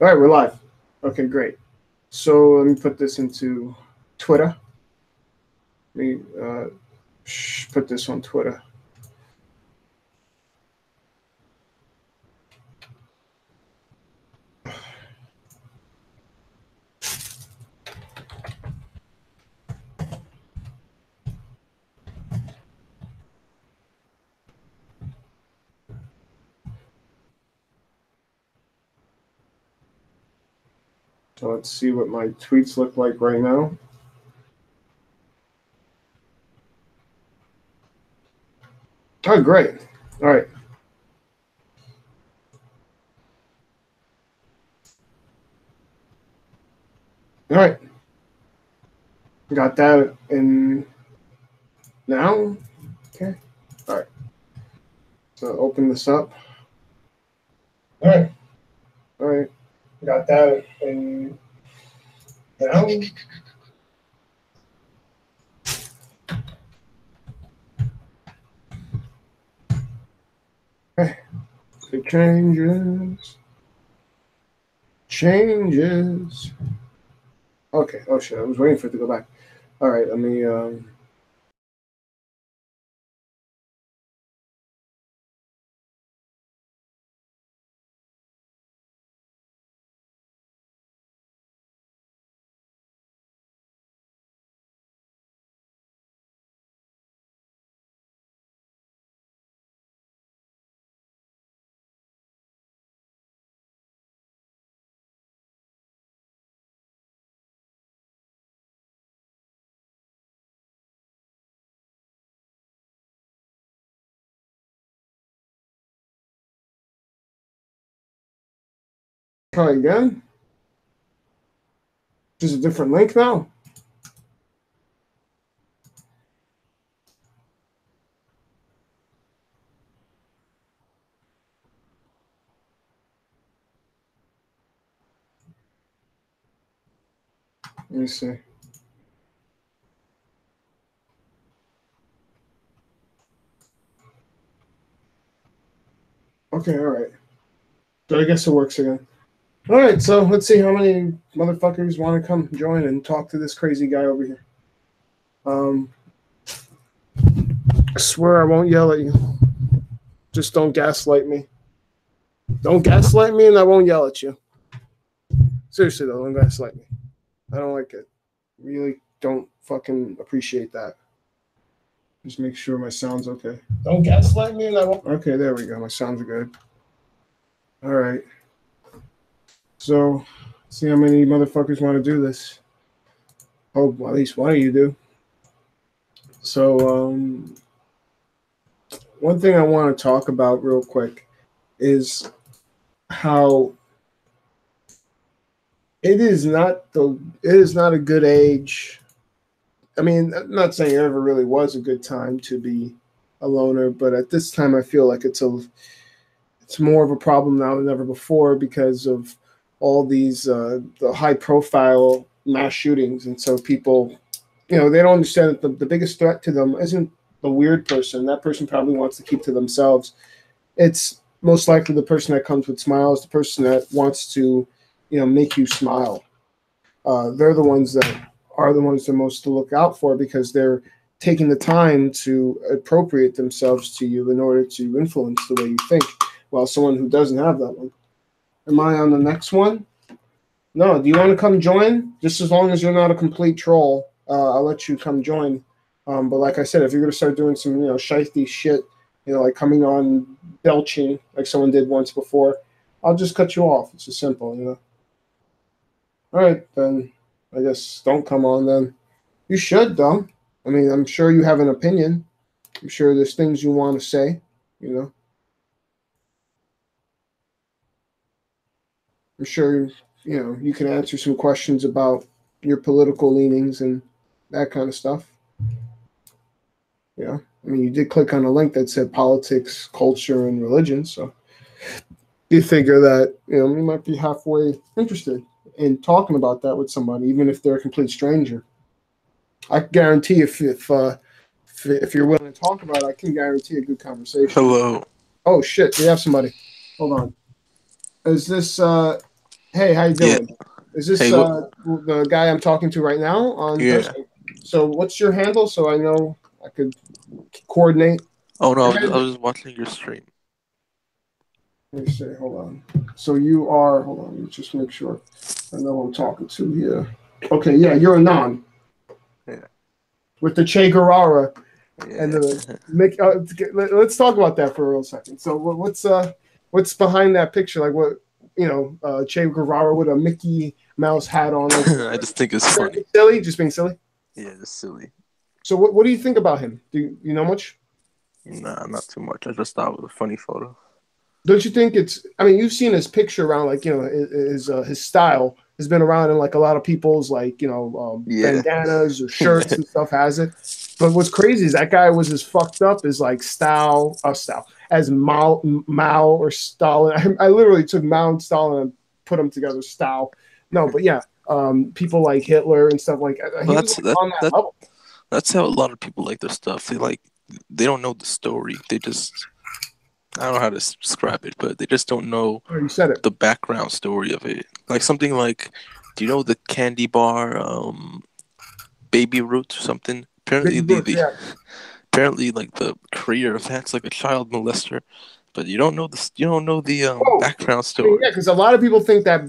All right, we're live. Okay, great. So let me put this into Twitter. Let me put this on Twitter. So let's see what my tweets look like right now. Oh, great. All right. All right. Got that in now. Okay. All right. So open this up. All right. All right. Got that in now. Okay. It changes. Okay. Oh shit! I was waiting for it to go back. All right. Let me. Try again. Just a different link now. Let me see. Okay, all right. So I guess it works again. All right, so let's see how many motherfuckers want to come join and talk to this crazy guy over here. I swear I won't yell at you. Just don't gaslight me. Don't gaslight me, and I won't yell at you. Seriously though, don't gaslight me. I don't like it. Really don't fucking appreciate that. Just make sure my sound's okay. Don't gaslight me, and I won't. Okay, there we go. My sound's good. All right. So, see how many motherfuckers want to do this. Oh, well, at least one of you do. So, one thing I want to talk about real quick is how it is not a good age. I mean, I'm not saying it ever really was a good time to be a loner, but at this time I feel like it's more of a problem now than ever before because of all these the high profile mass shootings, and so people, they don't understand that the biggest threat to them isn't the weird person. That person probably wants to keep to themselves. It's most likely the person that comes with smiles, the person that wants to, make you smile. They're the ones that are the ones they're most to look out for because they're taking the time to appropriate themselves to you in order to influence the way you think. While someone who doesn't have that one. Am I on the next one? No. Do you want to come join? Just as long as you're not a complete troll, I'll let you come join. But like I said, if you're going to start doing some, shiesty shit, like coming on belching like someone did once before, I'll just cut you off. It's just simple. All right, then I guess don't come on then. You should, though. I mean, I'm sure you have an opinion. I'm sure there's things you want to say. I'm sure, you can answer some questions about your political leanings and that kind of stuff. I mean, you did click on a link that said politics, culture, and religion, so you figure that, you might be halfway interested in talking about that with somebody, even if they're a complete stranger. I guarantee if you're willing to talk about it, I can guarantee a good conversation. Hello. Oh, shit, we have somebody. Hold on. Is this, Hey, how you Yeah. doing? Is this Hey, what? the guy I'm talking to right now on Yeah. Thursday? So what's your handle so I know I could coordinate? Oh no, And I then, was just watching your stream. let me see, hold on. So you are, hold on, let me just make sure I know who I'm talking to here. Okay, yeah, you're a non Yeah. with the Che Guevara and Yeah. the Mick. Let's talk about that for a real second. So what's behind that picture? Like what Che Guevara with a Mickey Mouse hat on, like I just think it's funny. silly, just being silly. Yeah, it's silly. So what do you think about him? Do you know much? Nah, not too much. I just thought it was a funny photo. Don't you think it's? I mean, you've seen his picture around, like his style has been around in like a lot of people's like Yeah. bandanas or shirts and stuff has it. But what's crazy is that guy was as fucked up as like style as Mao or Stalin. I literally took Mao and Stalin and put them together. Style, no, but yeah, people like Hitler and stuff like Well, he was like on that level. that's how a lot of people like their stuff. They don't know the story. They just I don't know how to describe it, but they just don't know Oh, you said it, the background story of it. Like something like, do you know the candy bar, Baby Roots or something? Big Brooks. Yeah, Apparently like the creator of that's like a child molester, but you don't know the oh, background I mean, yeah, story. because a lot of people think that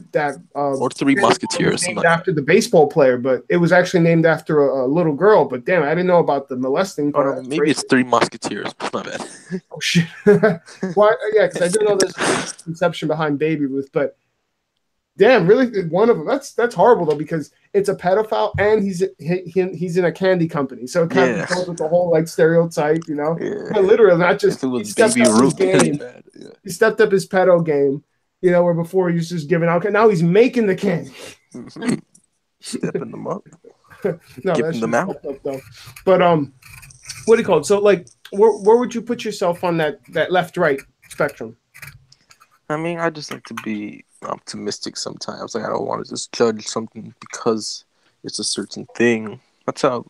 Or Three candy bar Musketeers was or something named like that. after the baseball player, but it was actually named after a little girl. But damn, I didn't know about the molesting Oh part. no, That's maybe it's crazy. Three Musketeers. My bad. Oh shit. Why? Yeah, because I do know there's a conception behind Baby Ruth, but damn, really, one of them. That's horrible though because it's a pedophile and he's in a candy company, so it kind of Yeah, goes with the whole like stereotype, yeah. But literally, not If just it he was stepped Baby up his Root, that'd be game. bad. Yeah. He stepped up his pedo game. Where before he was just giving out. Now he's making the candy. Stepping them up, No, that giving them shit's out. fucked up though. But what do you call it? So like, where would you put yourself on that left right spectrum? I mean, I just like to be optimistic sometimes. Like I don't want to just judge something because it's a certain thing. That's how.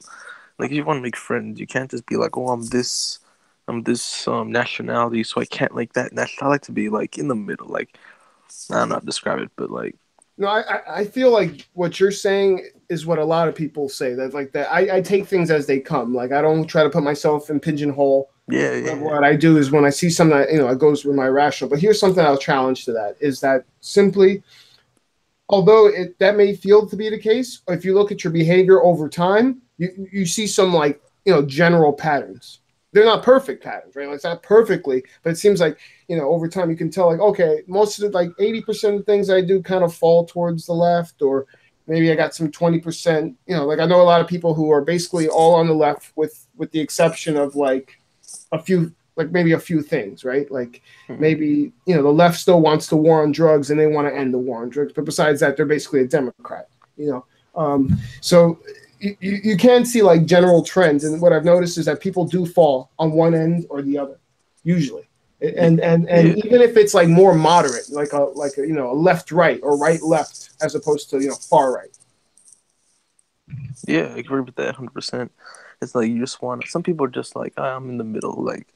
Like if you want to make friends, you can't just be like, oh, I'm this nationality, so I can't like that national. I like to be like in the middle. Like I don't know how to describe it, but like No, I feel like what you're saying is what a lot of people say. That like that I take things as they come. Like I don't try to put myself in pigeonhole. yeah, yeah, What I do is when I see something that it goes with my rational. But here's something I'll challenge to that is that simply, although that may feel to be the case, if you look at your behavior over time, you see some like general patterns. They're not perfect patterns, right? Like it's not perfectly, but it seems like over time you can tell like okay, most of the like 80% of the things I do kind of fall towards the left, or maybe I got some 20%. Like I know a lot of people who are basically all on the left with the exception of like a few like maybe a few things, right? Like mm-hmm. maybe the left still wants the war on drugs and they want to end the war on drugs, but besides that, they're basically a Democrat. So you can see like general trends, and what I've noticed is that people do fall on one end or the other, usually. And Yeah, even if it's like more moderate, like a left right or right left, as opposed to far right. yeah. I agree with that 100%. It's like you just want. Some people are just like I'm in the middle. Like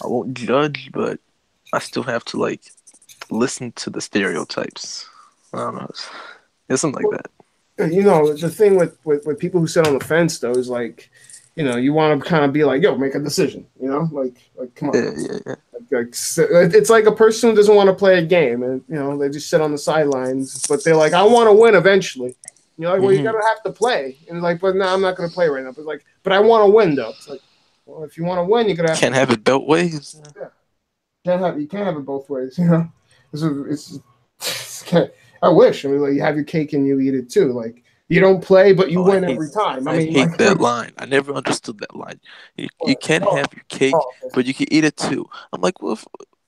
I won't judge, but I still have to like listen to the stereotypes. I don't know. It's something like Well, that. the thing with people who sit on the fence though is like, you want to kind of be like, yo, make a decision, like come on. Yeah, yeah, yeah. It's like a person who doesn't want to play a game and they just sit on the sidelines, but they're like, I want to win eventually. You're like, well, you Mm-hmm. gotta have to play, and like, but no, I'm not gonna play right now. But like, but I want to win though. It's like, well, if you want to win, you're gonna have to Can't play. have it both ways. Yeah. You can't have it both ways. It's I wish. I mean, like, you have your cake and you eat it too. Like you don't play, but you Oh, win every time. I I mean, hate like, that line. I never understood that line. You can't oh, have your cake, oh, okay. but you can eat it too. I'm like, well,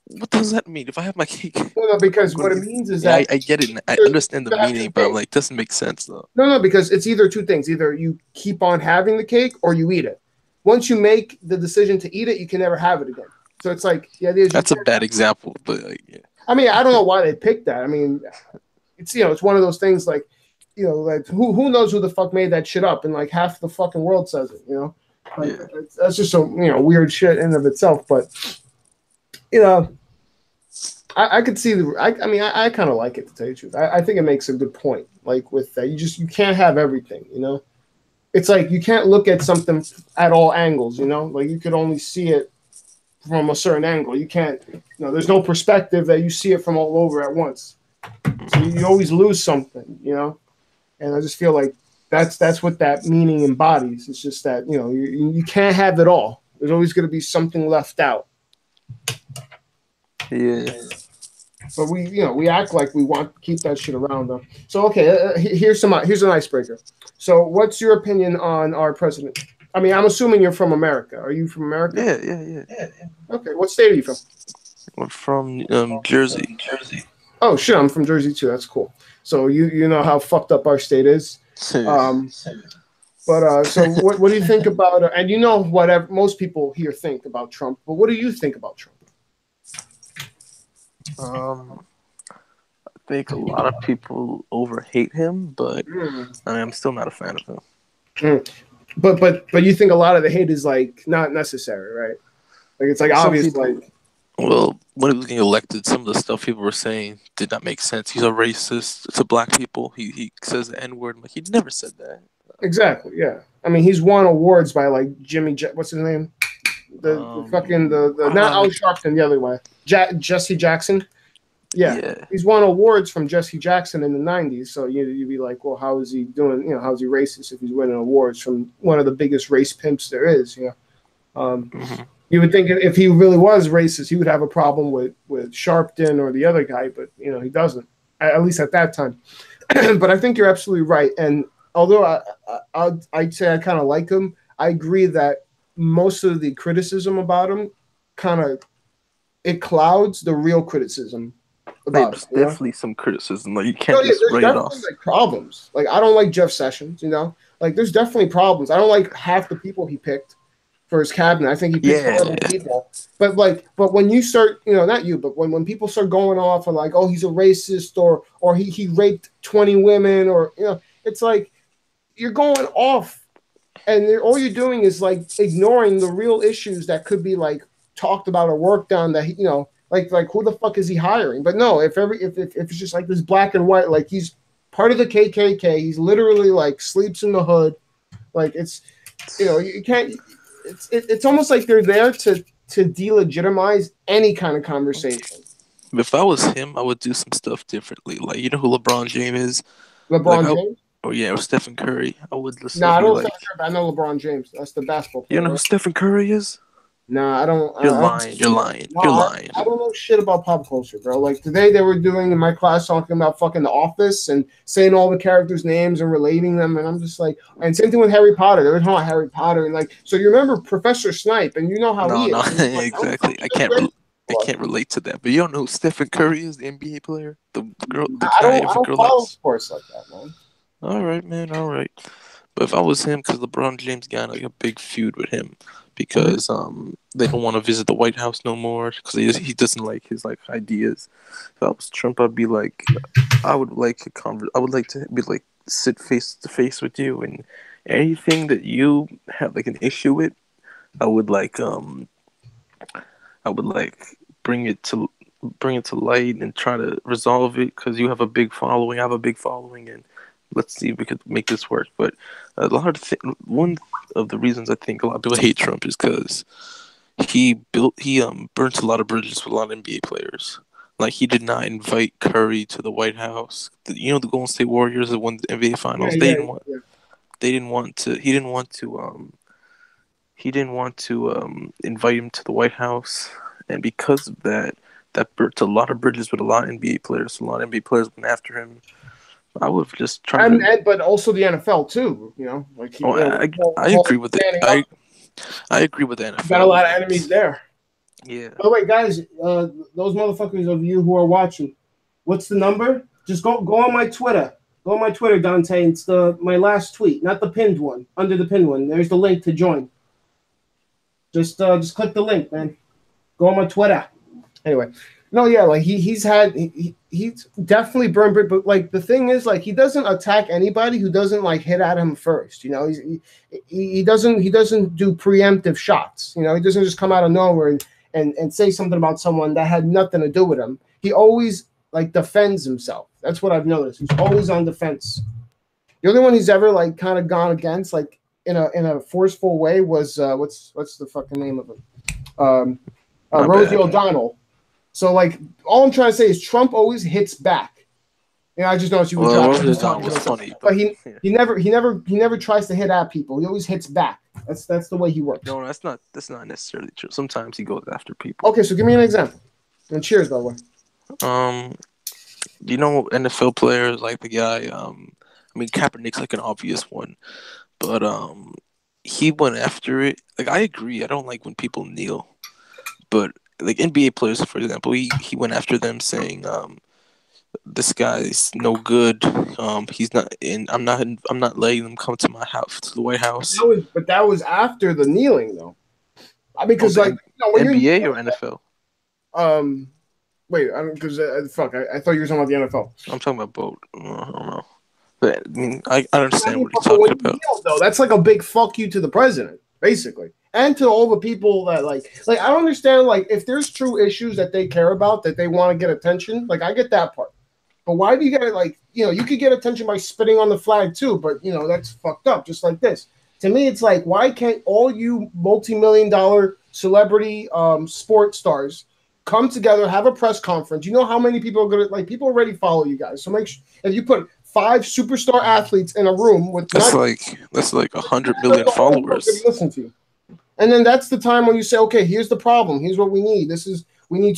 what does that mean? If I have my cake, No, I'm because gonna what it be. means is Yeah, that I get it. And I either understand the you have meaning, your but I'm cake. like, doesn't make sense though. No, because it's either two things. Either you keep on having the cake or you eat it. Once you make the decision to eat it, you can never have it again. So it's like the idea is you That's a can't bad have. example, but like, yeah, I mean, I don't know why they picked that. I mean, it's one of those things like like who knows who the fuck made that shit up, and like half the fucking world says it. Like yeah, that's just some weird shit in of itself. But you know, I could see the. I mean, I kind of like it to tell you the truth. I think it makes a good point. Like with that, you can't have everything. You know, it's like you can't look at something at all angles. You know, like you could only see it from a certain angle. You can't. You know, there's no perspective that you see it from all over at once. So you always lose something. You know, and I just feel like that's what that meaning embodies. It's just that you can't have it all. There's always going to be something left out. Yeah. But we act like we want to keep that shit around though. So okay, here's an icebreaker. So what's your opinion on our president? I mean, I'm assuming you're from America. Are you from America? Yeah. Okay, what state are you from? I'm from Jersey. Oh shit, I'm from Jersey too. That's cool. So you know how fucked up our state is. But so what do you think about? And you know whatever most people here think about Trump. But what do you think about Trump? I think a lot of people overhate him, but I'm still not a fan of him. But you think a lot of the hate is like not necessary, right? Like it's like obvious. People, like, well, when he was getting elected, some of the stuff people were saying did not make sense. He's a racist to black people. He says the N-word. Like, he never said that. Exactly. Yeah. I mean, he's won awards by like what's his name? The fucking not Al Sharpton, the other way. Jesse Jackson. Yeah. He's won awards from Jesse Jackson in the 90s. So you'd be like, well, how is he doing? You know, how is he racist if he's winning awards from one of the biggest race pimps there is? You know, you would think if he really was racist, he would have a problem with Sharpton or the other guy, but he doesn't. At least at that time. But I think you're absolutely right. And although I'd say I kind of like him, I agree that most of the criticism about him it clouds the real criticism about There's definitely some criticism. Like, you can't there's write it off. Like problems. Like, I don't like Jeff Sessions. Like there's definitely problems. I don't like half the people he picked for his cabinet. I think he picked horrible people. But when you start, not you, but when people start going off and like, oh, he's a racist or he raped 20 women or it's like you're going off, and all you're doing is like ignoring the real issues that could be like talked about or worked on. That like who the fuck is he hiring? But no, if it's just like this black and white, like he's part of the KKK, he's literally like sleeps in the hood, like it's you can't. It's almost like they're there to delegitimize any kind of conversation. If I was him, I would do some stuff differently. Like, you know who LeBron James is? James? Or Stephen Curry. I would listen. I don't think I know LeBron James. That's the basketball player. You know who Stephen Curry is? Nah, I don't. You're lying. You're lying. I don't know shit about pop culture, bro. Like today, they were doing in my class talking about fucking The Office and saying all the characters' names and relating them, and I'm just like, and same thing with Harry Potter. They were talking about Harry Potter and like, so you remember Professor Snipe, and you know how he is. Like, exactly. I can't relate to that. But you don't know who Stephen Curry is, the NBA player, the girl, the guy I don't follow sports like that, man. All right, man. All right. But if I was him, because LeBron James got like a big feud with him, because they don't want to visit the White House no more because he doesn't like his like ideas. If I was Trump, I'd be like, I would like to be like sit face to face with you, and anything that you have like an issue with, I would like bring it to light and try to resolve it because you have a big following. I have a big following, and let's see if we could make this work. But one of the reasons I think a lot of people hate Trump is because he burnt a lot of bridges with a lot of NBA players. Like, he did not invite Curry to the White House. The Golden State Warriors that won the NBA Finals. He didn't want to invite him to the White House, and because of that burnt a lot of bridges with a lot of NBA players. So a lot of NBA players went after him. I would just try but also the NFL too. Like I agree with it. I agree with the NFL. Got a lot of enemies there. Yeah. By the way, guys, those motherfuckers of you who are watching, what's the number? Just go on my Twitter. Go on my Twitter, Dante. It's my last tweet, not the pinned one. Under the pinned one, there's the link to join. Just click the link, man. Go on my Twitter. Anyway. No, yeah, like he's definitely burned bridges, but like the thing is, like, he doesn't attack anybody who doesn't like hit at him first. He doesn't do preemptive shots. He doesn't just come out of nowhere and say something about someone that had nothing to do with him. he always like defends himself. That's what I've noticed. He's always on defense. The only one he's ever like kind of gone against, like in a forceful way, was what's the fucking name of him? Rosie O'Donnell. So like, all I'm trying to say is Trump always hits back. I just noticed you were Rosie O'Donnell was funny, but he never tries to hit at people. He always hits back. That's the way he works. No, that's not necessarily true. Sometimes he goes after people. Okay, so give me an example. And cheers, by the way. NFL players like the guy. Kaepernick's like an obvious one, but he went after it. Like, I agree. I don't like when people kneel, but like NBA players, for example, he went after them saying, this guy's no good. He's not in. I'm not letting them come to my house, to the White House. That was after the kneeling, though. Because when NBA or NFL. Wait, because fuck, I thought you were talking about the NFL. I'm talking about both. I don't know. But, I understand what he's talking about. Though, that's like a big fuck you to the president, basically, and to all the people that like I don't understand. Like, if there's true issues that they care about, that they want to get attention, like I get that part. But why do you get it? Like, you could get attention by spitting on the flag too, but that's fucked up. Just like this, to me, it's like, why can't all you multi-million-dollar celebrity sports stars come together, have a press conference? You know how many people are gonna people already follow you guys. So make sure if you put 5 superstar athletes in a room with that's like 100 million followers. Listen to you, and then that's the time when you say, okay, here's the problem. Here's what we need. We need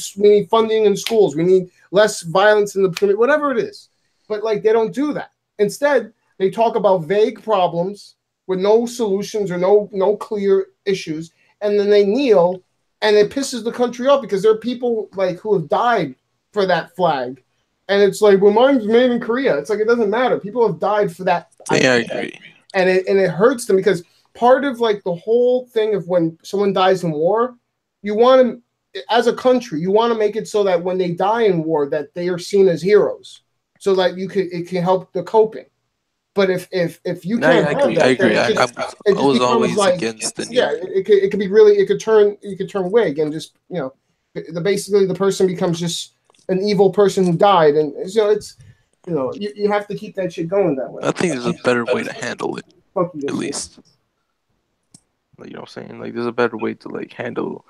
funding in schools. We need less violence in the community, whatever it is. But they don't do that. Instead, they talk about vague problems with no solutions or no clear issues, and then they kneel, and it pisses the country off because there are people who have died for that flag. And it's like, well, mine's made in Korea. It's like, it doesn't matter. People have died for that. Yeah, I agree. And it hurts them because part of the whole thing of when someone dies in war, you want to, as a country, you want to make it so that when they die in war, that they are seen as heroes, so that it can help the coping. But if you can't, I agree. I was always against the. Yeah, it could be really. It could turn wig and just basically the person becomes just an evil person who died, and it's you have to keep that shit going that way. I think there's a better way to handle it, at least. You know what I'm saying? There's a better way to handle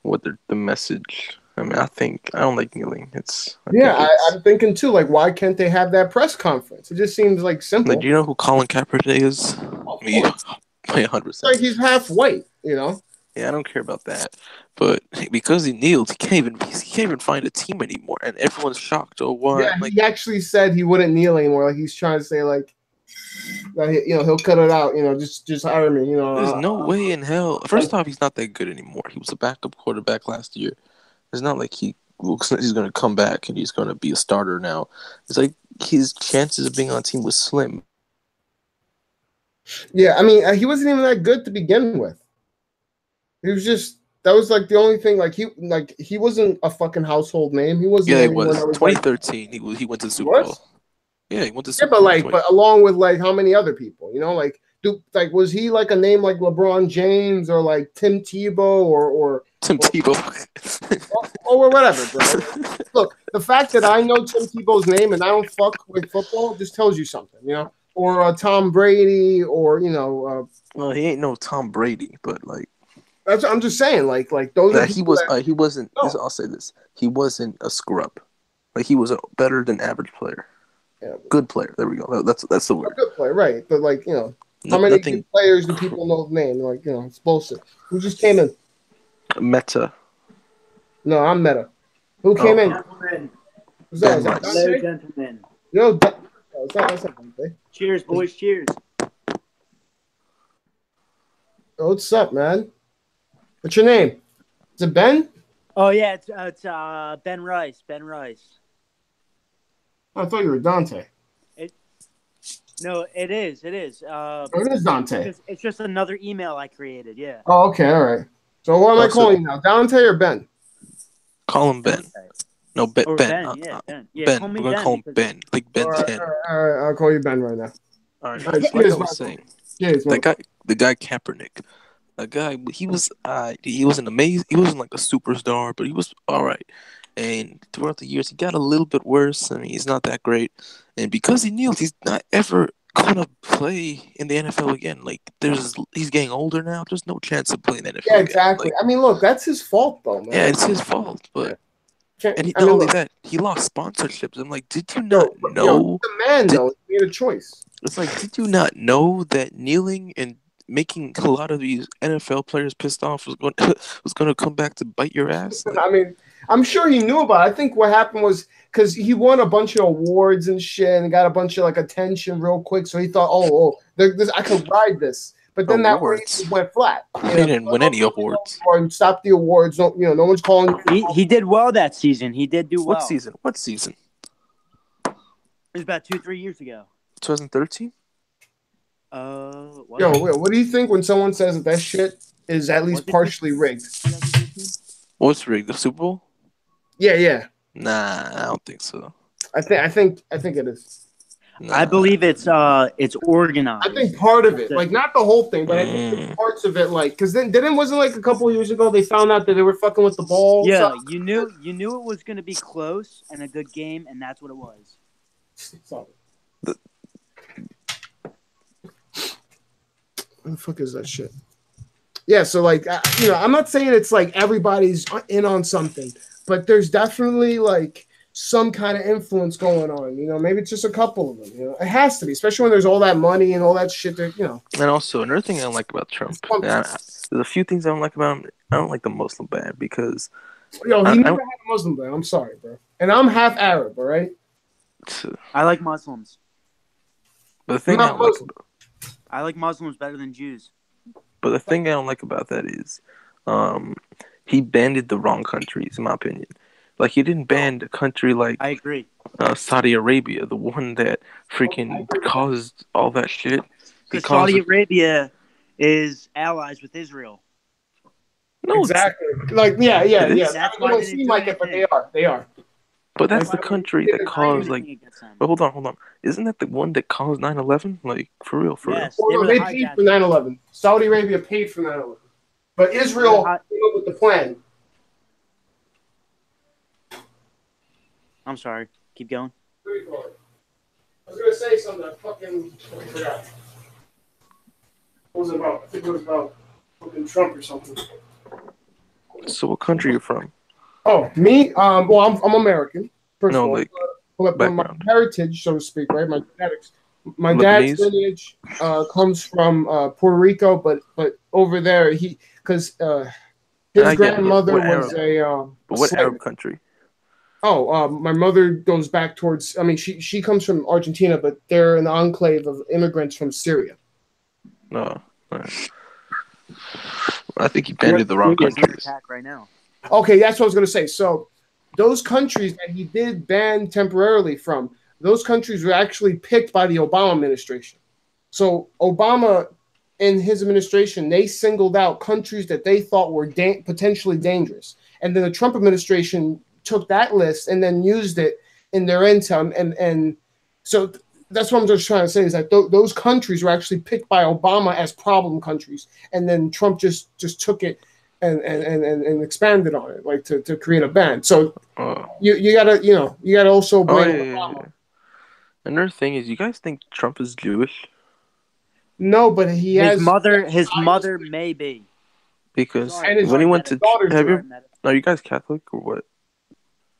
what the message. I don't like kneeling. I'm thinking too. Why can't they have that press conference? It just seems simple. Do you know who Colin Kaepernick is? 100%. He's half white, Yeah, I don't care about that. But because he kneeled, he can't even find a team anymore, and everyone's shocked. Or what? Yeah, he actually said he wouldn't kneel anymore. He's trying to say that he'll cut it out. Just hire me. There's no way in hell. First off, he's not that good anymore. He was a backup quarterback last year. It's not like he's going to come back and he's going to be a starter now. It's like his chances of being on a team was slim. Yeah, he wasn't even that good to begin with. He was just. That was the only thing. He wasn't a fucking household name. He wasn't. Yeah, he was. 2013. He went to the Super Bowl. Yeah, he went to Super Bowl. But along with how many other people? Was he a name like LeBron James or Tim Tebow or Tim Tebow or whatever, bro? Look, the fact that I know Tim Tebow's name and I don't fuck with football just tells you something, Or Tom Brady, or Well, he ain't no Tom Brady, but that's what I'm just saying. Those. That he wasn't. No. I'll say this: he wasn't a scrub. He was a better than average player. Yeah, good player. There we go. That's the word. Good player, right? But how many good players do people know the name? It's bullshit. Who just came in? Meta. No, I'm Meta. Who came in? Who's that? Hello, gentlemen. That's not Dante. Cheers, boys. Cheers. What's up, man? What's your name? Is it Ben? Oh yeah, it's Ben Rice. Ben Rice. I thought you were Dante. No, it is. It is. It is Dante. It's just another email I created. Yeah. Oh, okay, all right. So what am I calling you now, Dante or Ben? Call him Ben. No, Ben. Ben. Yeah, Ben. Yeah, Ben. We're gonna call him Ben. Like Ben 10. All right, I'll call you Ben right now. All right. Like I was saying, cheers, the guy Kaepernick. That guy, he was amazing. He wasn't a superstar, but he was all right. And throughout the years, he got a little bit worse. I mean, he's not that great. And because he kneeled, he's not ever gonna play in the NFL again. Like, he's getting older now. There's no chance of playing the Yeah, NFL again. exactly. Like, I mean, look, that's his fault, though, man. yeah, it's his fault. But and I not mean, only look, that, he lost sponsorships. I'm like, did you not yo, know? he's a man, though. He made a choice. It's like, did you not know that kneeling and making a lot of these NFL players pissed off was going to come back to bite your ass? Like, I mean, I'm sure he knew about it. I think what happened was because he won a bunch of awards and shit and got a bunch of like attention real quick. So he thought, I could ride this. But then that race went flat. He didn't win any awards. Or stop the awards. No, no one's calling. He did well that season. He did do well. What season? It was about 2-3 years ago. 2013. What do you think when someone says that shit is at least partially rigged? What's rigged? The Super Bowl? Yeah. Nah, I don't think so. I think it is. Nah. I believe it's organized. I think part of it, like not the whole thing, but I think parts of it, like because then wasn't like a couple of years ago they found out that they were fucking with the ball. Yeah, you knew it was going to be close and a good game, and that's what it was. What the fuck is that shit? Yeah, so like I'm not saying it's like everybody's in on something, but there's definitely like some kind of influence going on. Maybe it's just a couple of them. It has to be, especially when there's all that money and all that shit. That And also another thing I don't like about Trump. There's a few things I don't like about him. I don't like the Muslim ban because he never had a Muslim ban. I'm sorry, bro. And I'm half Arab, all right? I like Muslims. But the thing I like Muslims better than Jews. But the thing I don't like about that is he banned the wrong countries, in my opinion. Like, he didn't ban a country like I agree. Saudi Arabia, the one that freaking caused all that shit. Because Saudi Arabia is allies with Israel. No, exactly. Like, yeah. That's they don't seem like it, but they are. But that's the country that caused, like... But hold on. Isn't that the one that caused 9/11? Like, for real. Yes, they paid for 9/11. Saudi Arabia paid for 9/11. But Israel came up with the plan. I'm sorry. Keep going. I was going to say something. I forgot. What was it about? I think it was about fucking Trump or something. So what country are you from? Oh, me? Well, I'm American. First of all, like my heritage, so to speak, right? My genetics. My dad's lineage comes from Puerto Rico, but over there, because his grandmother was what Arab country? Oh, my mother goes back towards. I mean, she comes from Argentina, but they're an enclave of immigrants from Syria. No, I think he banned the wrong countries. Right now. Okay, that's what I was going to say. So, those countries that he did ban temporarily from, those countries were actually picked by the Obama administration. So, Obama and his administration, they singled out countries that they thought were potentially dangerous, and then the Trump administration took that list and then used it in their intel. And so that's what I'm just trying to say is that those countries were actually picked by Obama as problem countries. And then Trump just took it and expanded on it, like to create a ban. So you gotta also blame Obama. Yeah. Another thing is, you guys think Trump is Jewish? No, but his mother may be. Because when he went to are you guys Catholic or what?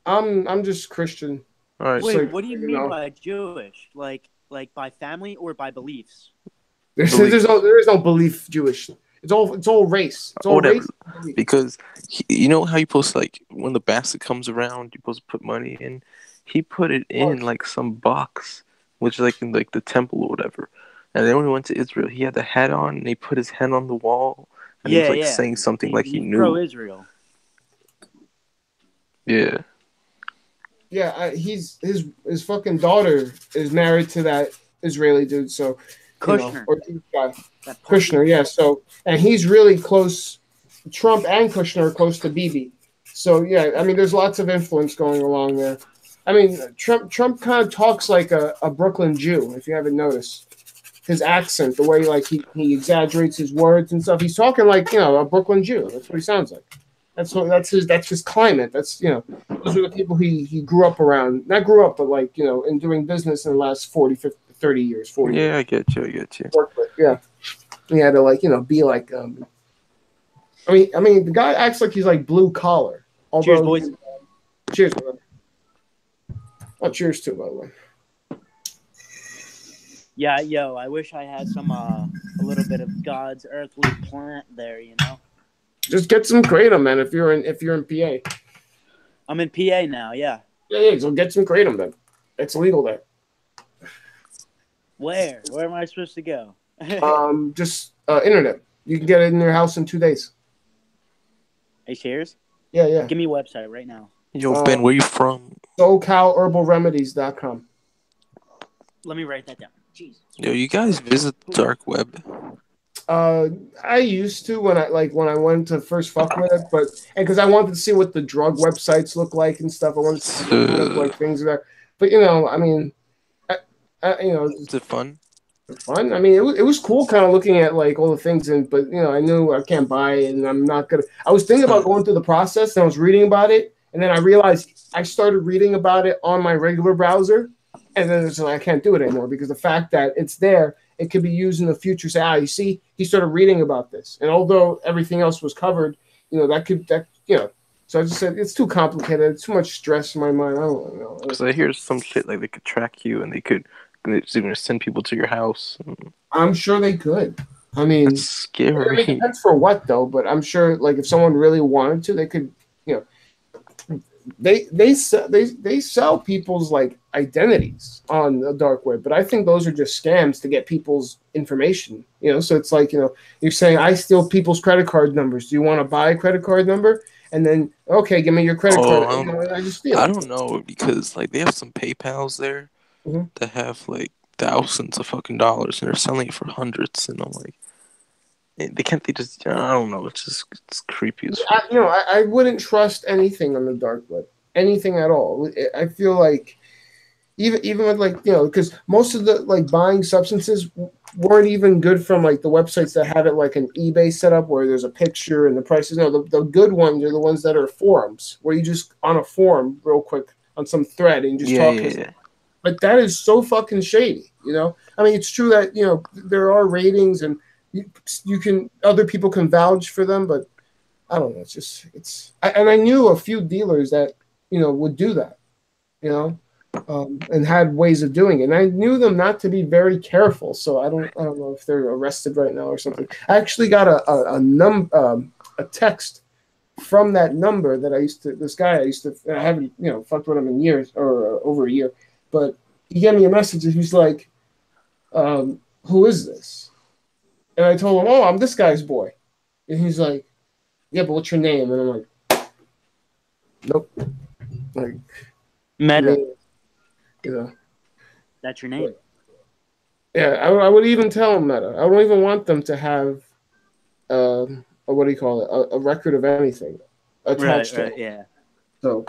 I'm just Christian. All right. Wait, what do you mean by Jewish? Like by family or by beliefs? There is no belief Jewish. It's all race. It's all race. Because you know how you post like when the basket comes around, you're supposed to put money in. He put it in like some box, which is like in like the temple or whatever. And then when he went to Israel, he had the hat on and he put his hand on the wall and he was like saying something like he knew. Pro-Israel. Yeah. Yeah, his fucking daughter is married to that Israeli dude, so Kushner. Or guy. Kushner, yeah. So and he's really close. Trump and Kushner are close to Bibi. So yeah, I mean, there's lots of influence going along there. I mean, Trump kind of talks like a Brooklyn Jew, if you haven't noticed. His accent, the way like he exaggerates his words and stuff. He's talking like a Brooklyn Jew. That's what he sounds like. That's his climate. That's those are the people he grew up around. Not grew up, but like in doing business in the last 40, 50, 30 years. 40 years. Yeah, I get you. Work with, yeah. He had to be like. I mean, the guy acts like he's like blue collar. Cheers, boys. Cheers, brother. Oh, cheers too, by the way. Yeah, I wish I had some a little bit of God's earthly plant there, Just get some kratom, man. If you're in PA. I'm in PA now. Yeah. Yeah. So get some kratom, then. It's legal there. Where am I supposed to go? Just internet. You can get it in your house in 2 days. Hey, cheers. Yeah. Give me a website right now. Yo, Ben, where you from? SoCalHerbalRemedies.com. Let me write that down. Jeez. Yo, you guys visit the dark web? I used to when I went to first fuck with it, but because I wanted to see what the drug websites look like and stuff. I wanted to see what kind of, like things there. But I mean, is it fun? Fun. I mean, it was cool, kind of looking at like all the things, but I knew I can't buy it, and I'm not gonna. I was thinking about going through the process, and I was reading about it, and then I realized I started reading about it on my regular browser, and then it's like I can't do it anymore because the fact that it's there, it could be used in the future. Say, you see, he started reading about this, and although everything else was covered, So I just said it's too complicated. It's too much stress in my mind. I don't know. Because I hear some shit like they could track you, and they're going to send people to your house. I'm sure they could. I mean, it's scary. It depends for what though, but I'm sure like if someone really wanted to, they could. They sell people's like identities on the dark web, but I think those are just scams to get people's information. So it's like you're saying I steal people's credit card numbers. Do you want to buy a credit card number? And then okay, give me your credit card. I just steal. I don't know because like they have some PayPal's there that have like thousands of fucking dollars and they're selling it for hundreds, and I'm like. They just, I don't know, it's creepy as fuck. I wouldn't trust anything on the dark web. Anything at all. I feel like, even with like, because most of the like buying substances weren't even good from like the websites that have it like an eBay setup where there's a picture and the prices. No, the good ones are the ones that are forums where you just on a forum real quick on some thread and just talk. Yeah. But that is so fucking shady, I mean, it's true that, there are ratings and you can other people can vouch for them, but I don't know. And I knew a few dealers that would do that, and had ways of doing it. And I knew them not to be very careful, so I don't know if they're arrested right now or something. I actually got a text from that number that I haven't fucked with him in years or over a year, but he gave me a message and he's like, "Who is this?" And I told him, "Oh, I'm this guy's boy." And he's like, "Yeah, but what's your name?" And I'm like, "Nope." Like, Meta. That's your name. Yeah, I would even tell him Meta. I don't even want them to have, what do you call it, a record of anything attached to it. Yeah. So,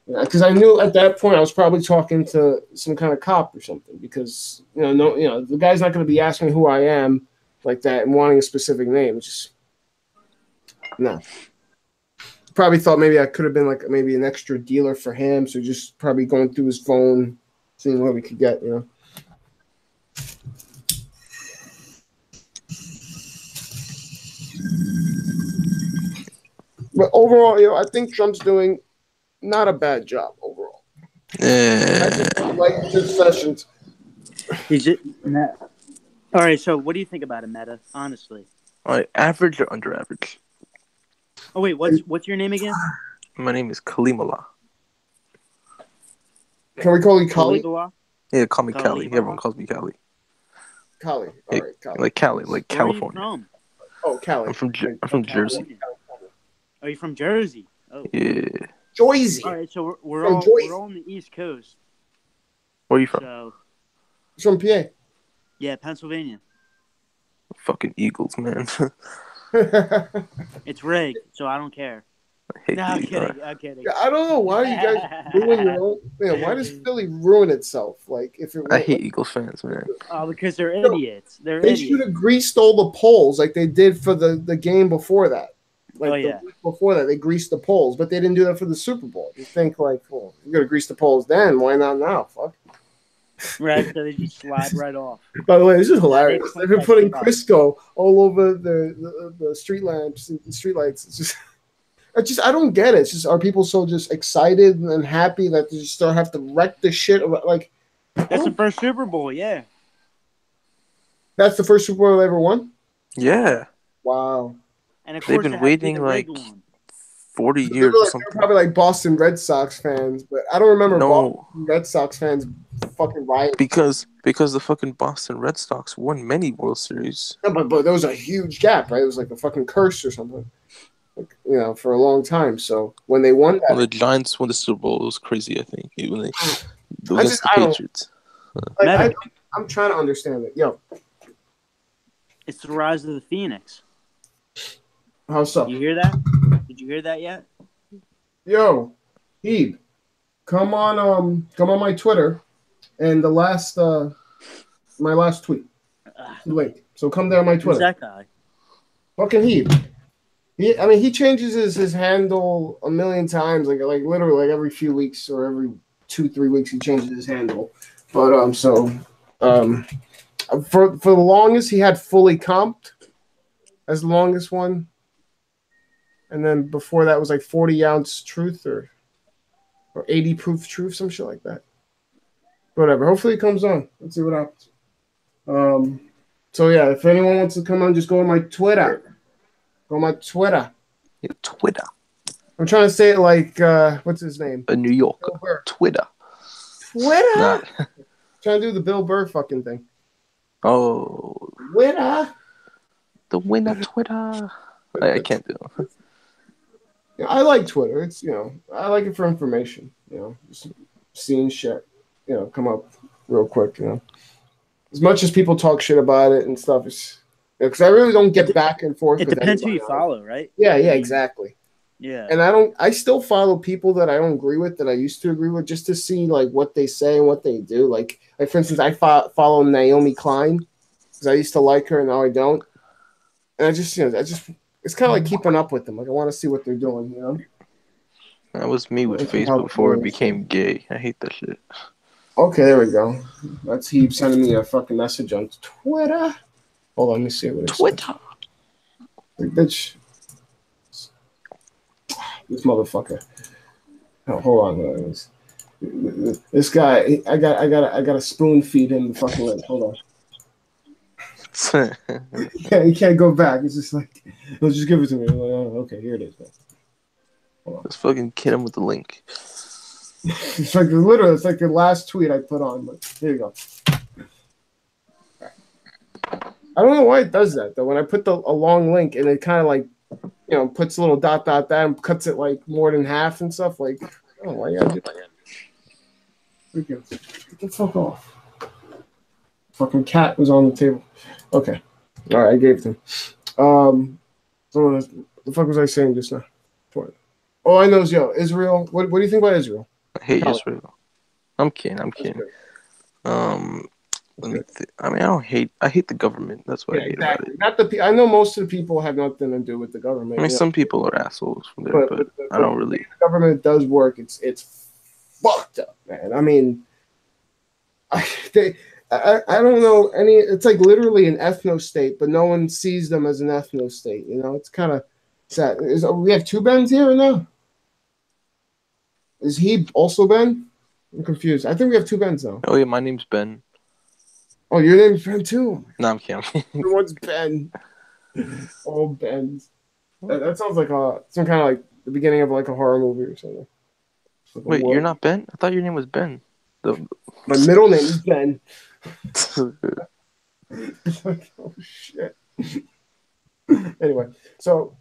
because I knew at that point I was probably talking to some kind of cop or something because, the guy's not going to be asking who I am like that and wanting a specific name. Just no. Probably thought maybe I could have been like maybe an extra dealer for him, so just probably going through his phone, seeing what we could get, But overall, I think Trump's doing not a bad job overall. I just like his sessions. All right, so what do you think about it, Meta? Honestly. All right, average or under average? Oh wait, what's your name again? My name is Kalimala. Can we call you Kali? Yeah, call me Cali. Everyone calls me Cali. Cali. All right, Cali. Like Cali, like Where California. Are you from? Oh, Cali. I'm from Jersey. Are you from Jersey? Oh. Yeah. Jersey. All right, so we're all on the East Coast. Where are you from? So, from PA. Yeah, Pennsylvania. Fucking Eagles, man. It's rigged, so I don't care. I'm kidding. I don't know why you guys ruin your own. Why does Philly ruin itself? Like if it. I hate Eagles fans, man. Oh, because they're idiots. They should have greased all the poles like they did for the game before that. like the week before that, they greased the poles, but they didn't do that for the Super Bowl. You think like, well, you're gonna grease the poles then? Why not now? Fuck. Right, so they just slide right off. By the way, this is hilarious. They've been putting shit off. Crisco all over the street lamps and street lights. It's just I don't get it. It's just, are people so just excited and happy that they just don't have to wreck the shit? Like, That's the first Super Bowl, yeah. That's the first Super Bowl they ever won? Yeah. Wow. And of They've course been it had to be waiting the like rigged one. 40 They years were or like, something. they were probably like Boston Red Sox fans, but I don't remember Boston Red Sox fans fucking rioting. Because the fucking Boston Red Sox won many World Series. No, but there was a huge gap, right? It was like a fucking curse or something, like, you know, for a long time. So when they won that, When the Giants won the Super Bowl, it was crazy. I think when they against the Patriots. Like, I'm trying to understand it. Yo, it's the rise of the Phoenix. How so? You hear that? Did you hear that yet? Yo, Heeb, come on my Twitter, and my last tweet, the link. So come there on my Twitter. Who's that guy? Fucking Heeb. He changes his handle a million times, like literally like every few weeks or every 2-3 weeks he changes his handle. But for the longest he had fully comped as the longest one. And then before that was like 40-ounce truth or 80 proof truth, some shit like that. Whatever. Hopefully it comes on. Let's see what happens. So yeah, if anyone wants to come on, just go on my Twitter. Go on my Twitter. Yeah, Twitter. I'm trying to say it like what's his name? New York. Twitter. Nah. Trying to do the Bill Burr fucking thing. Oh. Twitter. The winner Twitter. I can't do it. Yeah, I like Twitter. It's, I like it for information. Just seeing shit, come up real quick. As much as people talk shit about it and stuff, it's because I really don't get back and forth. It depends who you follow, right? Yeah, exactly. Yeah. And I still follow people that I don't agree with, that I used to agree with, just to see like what they say and what they do. Like for instance, I follow Naomi Klein because I used to like her and now I don't. And I just it's kind of like keeping up with them. Like I want to see what they're doing. That was me with Facebook before it became gay. I hate that shit. Okay, there we go. That's he sending me a fucking message on Twitter. Hold on, let me see what it's Twitter. Like, bitch. This motherfucker. Oh, hold on. This guy, I got to spoon feed him the fucking link. Hold on. He can't go back. It's just like, let's just give it to me. Like, oh, okay, here it is. Let's fucking kid him with the link. It's like literally, it's like the last tweet I put on. But here you go. I don't know why it does that though. When I put a long link and it kind of like, puts a little dot and cuts it like more than half and stuff. Like, oh, why you gotta do that? Get the fuck off. Fucking cat was on the table. Okay. All right, I gave it to him. So the fuck was I saying just now? Oh, I know, Israel. What do you think about Israel? I hate Israel. I'm kidding. Let me I hate the government. That's what I hate about it. I know most of the people have nothing to do with the government. I mean, some people are assholes from there, but I don't really. The government does work. It's fucked up, man. I mean, I don't know any. It's like literally an ethno state, but no one sees them as an ethno state. It's kind of sad. We have two Bens here or no? Is he also Ben? I'm confused. I think we have two Bens now. Oh yeah, my name's Ben. Oh, your name's Ben too. No, I'm kidding. Everyone's Ben. All Bens. That sounds like some kind of like the beginning of like a horror movie or something. Like wait, you're not Ben? I thought your name was Ben. My middle name is Ben. Like, oh shit. Anyway, so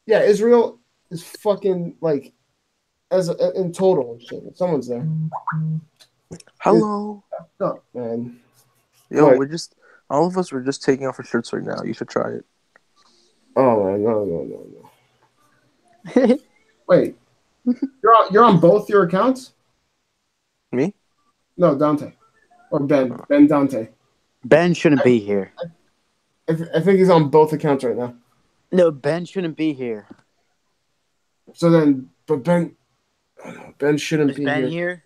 yeah, Israel is fucking like in total and shit. Someone's there. Hello. Oh, man. Yo, all of us were just taking off our shirts right now. You should try it. Oh man, no. Wait, you're on both your accounts? Me? No, Dante or Ben Dante. Ben shouldn't be here. I think he's on both accounts right now. No, Ben shouldn't be here. So then, but Ben shouldn't Is be Ben here. here?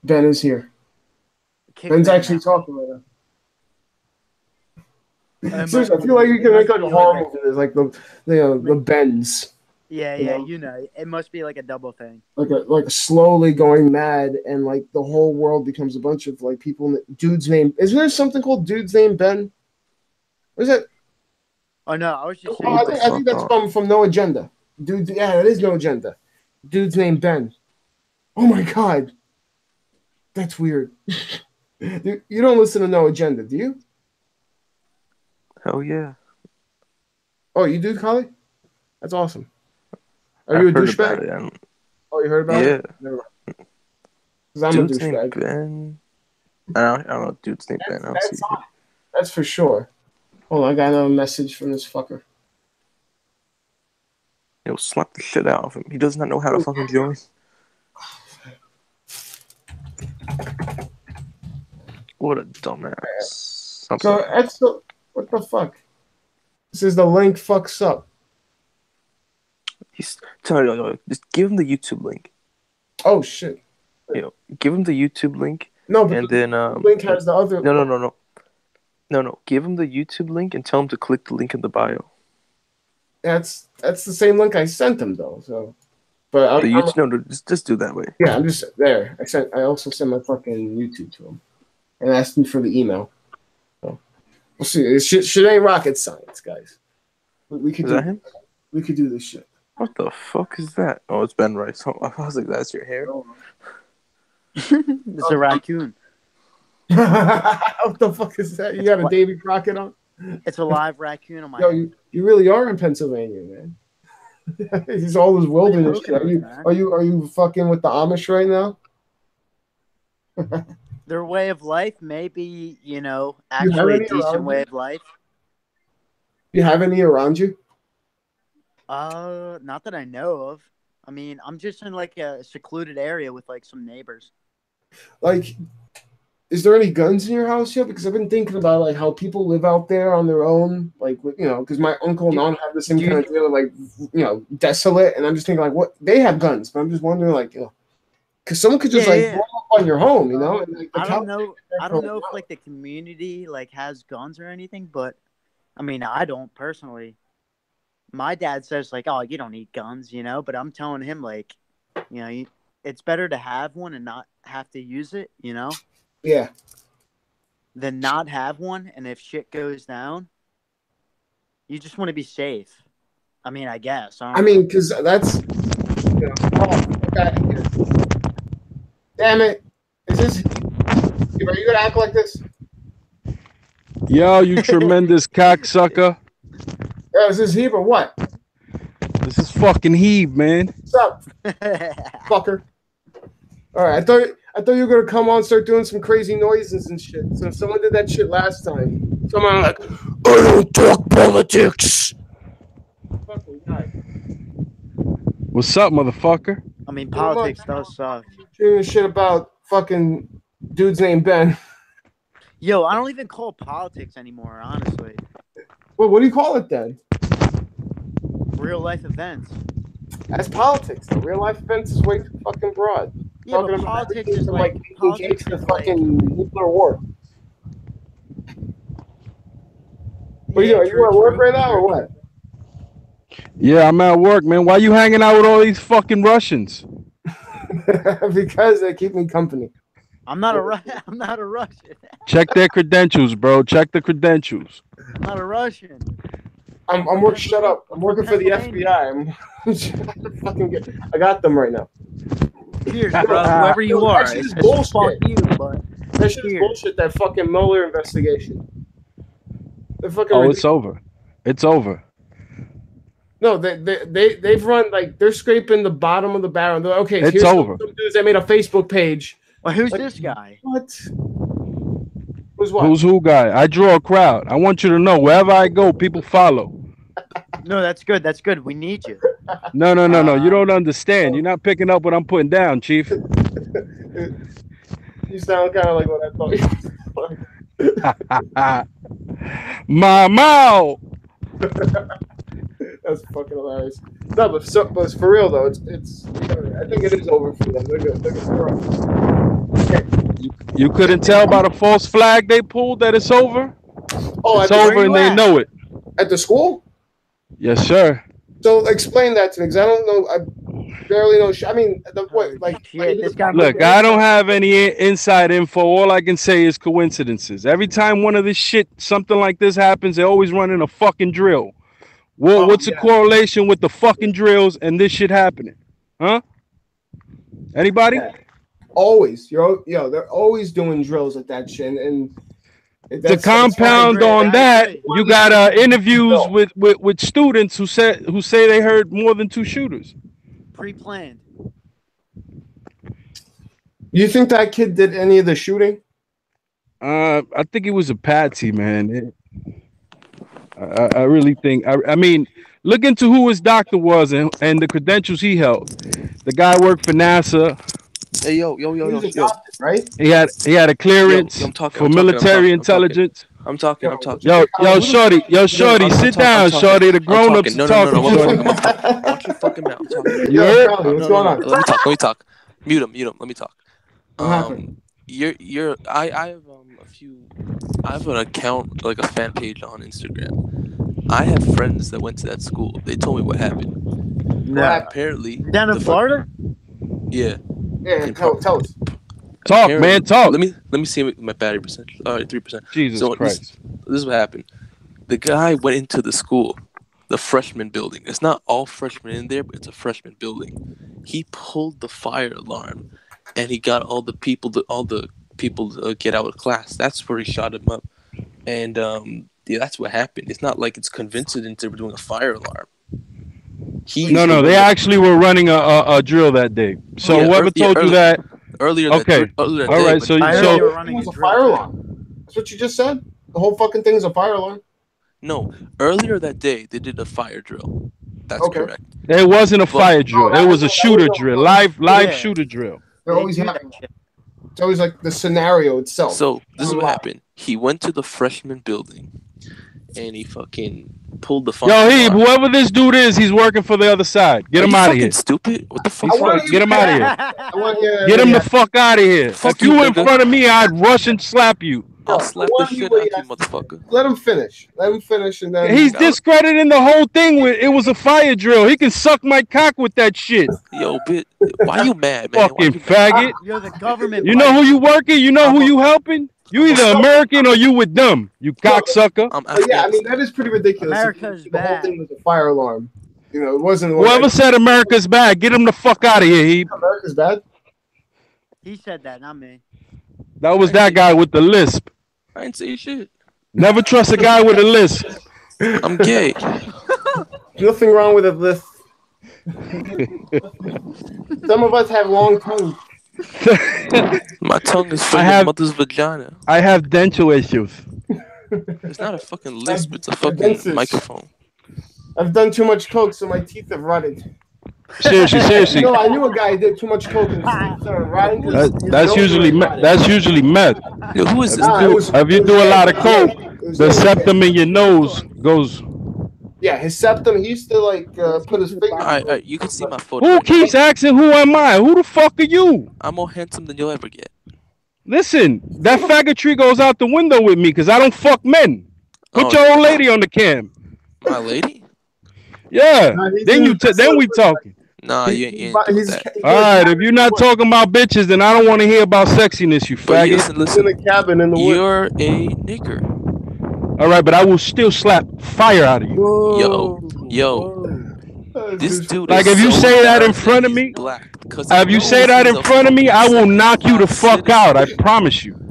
Ben is here. Kick Ben's Ben actually out. talking right now. It Seriously, I feel like you it can make must like a be like horror a movie. There's like the Bens, yeah, you yeah. know, You know, it must be like a double thing. like a slowly going mad, and like the whole world becomes a bunch of like people. Dudes named isn't there something called dudes named Ben? What is it? Oh no, I was just Oh, saying Hold the like I think fuck that's on. from No Agenda. Dude, yeah, that is No Agenda. Dude's named Ben. Oh my god, that's weird. You don't listen to No Agenda, do you? Hell yeah. Oh, you do, Collie? That's awesome. Are you I've a heard about douchebag? it. And Oh, you heard about it? yeah. Never mind. Because I'm a Dude's named douchebag. Ben. I don't know. Dude's named Ben. I don't see That's it. that's for sure. Hold on, I got another message from this fucker. Yo, slap the shit out of him. He does not know how to fucking join. What a dumbass. I'm So sorry. that's the what the fuck? This is the link fucks up. He's telling you, just give him the YouTube link. Oh shit. Give him the YouTube link, No, but and the then link has the other. no. Give him the YouTube link and tell him to click the link in the bio. That's the same link I sent him though. So, but The YouTube, no, just do it that way. yeah, I'm just there. I also sent my fucking YouTube to him and asked him for the email. So we'll see. Shit ain't rocket science, guys. We could Is do. that him? We could do this shit. What the fuck is that? Oh, it's Ben Rice. Oh, I was like, that's your hair. it's a raccoon. What the fuck is that? You got a Davy Crockett on? It's a live raccoon on my Yo, head. you really are in Pennsylvania, man. He's all this wilderness shit. Are you fucking with the Amish right now? Their way of life, maybe, You have actually a any decent around way you? of life. Do you have any around you? Not that I know of. I mean, I'm just in like a secluded area with like some neighbors. Like, is there any guns in your house yet? Because I've been thinking about like how people live out there on their own, like because my uncle and aunt have the same kind of deal, like desolate, and I'm just thinking like, what they have guns, but I'm just wondering like, because someone could just blow up on your home, and like I don't know if like the community like has guns or anything, but I mean, I don't personally. My dad says like, oh, you don't need guns, but I'm telling him like, it's better to have one and not have to use it, Yeah. than not have one. And if shit goes down, you just want to be safe. I mean, I guess. I mean, because that's, damn it. Is this, are you going to act like this? Yo, you tremendous cocksucker. Yo, is this Heeb or what? This is fucking Heeb, man. What's up, fucker? All right, I thought you were gonna come on and start doing some crazy noises and shit. So someone did that shit last time. Someone like, I don't talk politics. Fucking guy. What's up, motherfucker? I mean, politics does suck. Doing shit about fucking dude's named Ben. Yo, I don't even call it politics anymore, honestly. Well, what do you call it then? Real life events. That's politics. The real life events is way too fucking broad. Yeah, but politics is like politics is fucking nuclear war. What yeah, are you at work right now or what? Yeah, I'm at work, man. Why you hanging out with all these fucking Russians? Because they keep me company. I'm not a Russian. Check their credentials, bro. Check the credentials. I'm not a Russian. I'm working. Shut up. I'm working for the FBI. I got them right now. Cheers, bro. Whoever you are, that shit is it's bullshit. fuck you, but That shit is bullshit. That fucking Mueller investigation. It's over. It's over. No, they've run like they're scraping the bottom of the barrel. They're, okay, it's over. Some dudes that made a Facebook page. Well, who's this guy? What? Who's what? Who's who guy? I draw a crowd. I want you to know wherever I go, people follow. No, that's good. That's good. We need you. No. You don't understand. You're not picking up what I'm putting down, Chief. You sound kind of like what I thought. Mama. That's fucking hilarious. No, but for real though, it's. I think it is over for them. You couldn't tell by the false flag they pulled that it's over. Oh, it's over and they know it. At the school? Yes, sir. So explain that to me, because I don't know. I barely know. I mean, Look, I don't have any inside info. All I can say is coincidences. Every time one of this shit, something like this happens, they always running a fucking drill. What's the correlation with the fucking drills and this shit happening? Huh? Anybody? Yeah. Always. They're always doing drills at that shit. And to compound on that, you got interviews with students who say they heard more than 2 shooters. Pre-planned. You think that kid did any of the shooting? I think it was a patsy, man. I really think. I mean, look into who his doctor was and the credentials he held. The guy worked for NASA. Hey, yo. Right? He had a clearance for military intelligence. I'm talking. Yo, shorty, sit down, shorty. The grown-ups are talking. Watch your fucking mouth. I'm talking. You heard? What's going on? Let me talk. Mute him. Let me talk. What happened? I have an account, like a fan page on Instagram. I have friends that went to that school. They told me what happened. No. Apparently, down in Florida. Yeah. Yeah. Tell us. Talk, man. Talk. Let me see my battery percentage. All right, 3%. Jesus Christ. This is what happened. The guy went into the school, the freshman building. It's not all freshmen in there, but it's a freshman building. He pulled the fire alarm, and he got all the people to get out of class. That's where he shot him up, and that's what happened. It's not like it's coincidence they were doing a fire alarm. No, they actually were running a drill that day. So whoever told you that earlier? Okay, all right. So it was a fire alarm. That's what you just said. The whole fucking thing is a fire alarm. No, earlier that day they did a fire drill. That's correct. It wasn't a fire drill. It was a shooter drill. Live shooter drill. They're always having. It's always like the scenario itself. So this is what happened. He went to the freshman building, and he fucking pulled the fire. Yo, whoever this dude is, he's working for the other side. Get him out of here. Stupid. What the fuck? Get him out of here. Get him the fuck out of here. If you in front of me, I'd rush and slap you. I'll slap the shit out of you, motherfucker. Let him finish, and then he's discrediting the whole thing with it was a fire drill. He can suck my cock with that shit. Yo, why you mad, man? Fucking faggot. You're the government. You know who you working? You know who you helping? You either American or you with them. You cocksucker. Yeah, I mean that is pretty ridiculous. America's the bad. whole thing was a fire alarm. You know, it wasn't. Whoever said America's bad, get him the fuck out of here. America's bad. He said that, not me. That was that guy with the lisp. I ain't say shit. Never trust a guy with a lisp. I'm gay. Nothing wrong with a lisp. Some of us have long tongues. My tongue is from your mother's vagina. I have dental issues. It's not a fucking lisp. It's a fucking microphone. I've done too much coke, so my teeth have rotted. Seriously. No, I knew a guy who did too much coke and started rotting. That's usually meth. Yo, who is this dude? If you do a lot of coke, the septum in your nose goes. Yeah, his septum. He used to like put his finger. Alright, you can see my photo. Who keeps asking who am I? Who the fuck are you? I'm more handsome than you'll ever get. Listen, that faggotry goes out the window with me because I don't fuck men. Put your old lady on the cam. My lady? Yeah. Then we talking. Nah, you ain't that. All right, if you're not talking about bitches, then I don't want to hear about sexiness, you faggot. Listen, in the cabin in the woods. You're a nigger. All right, but I will still slap fire out of you. Yo. This dude like, if you say that in front of me, if you say that in front of me, I will knock you the fuck out. I promise you.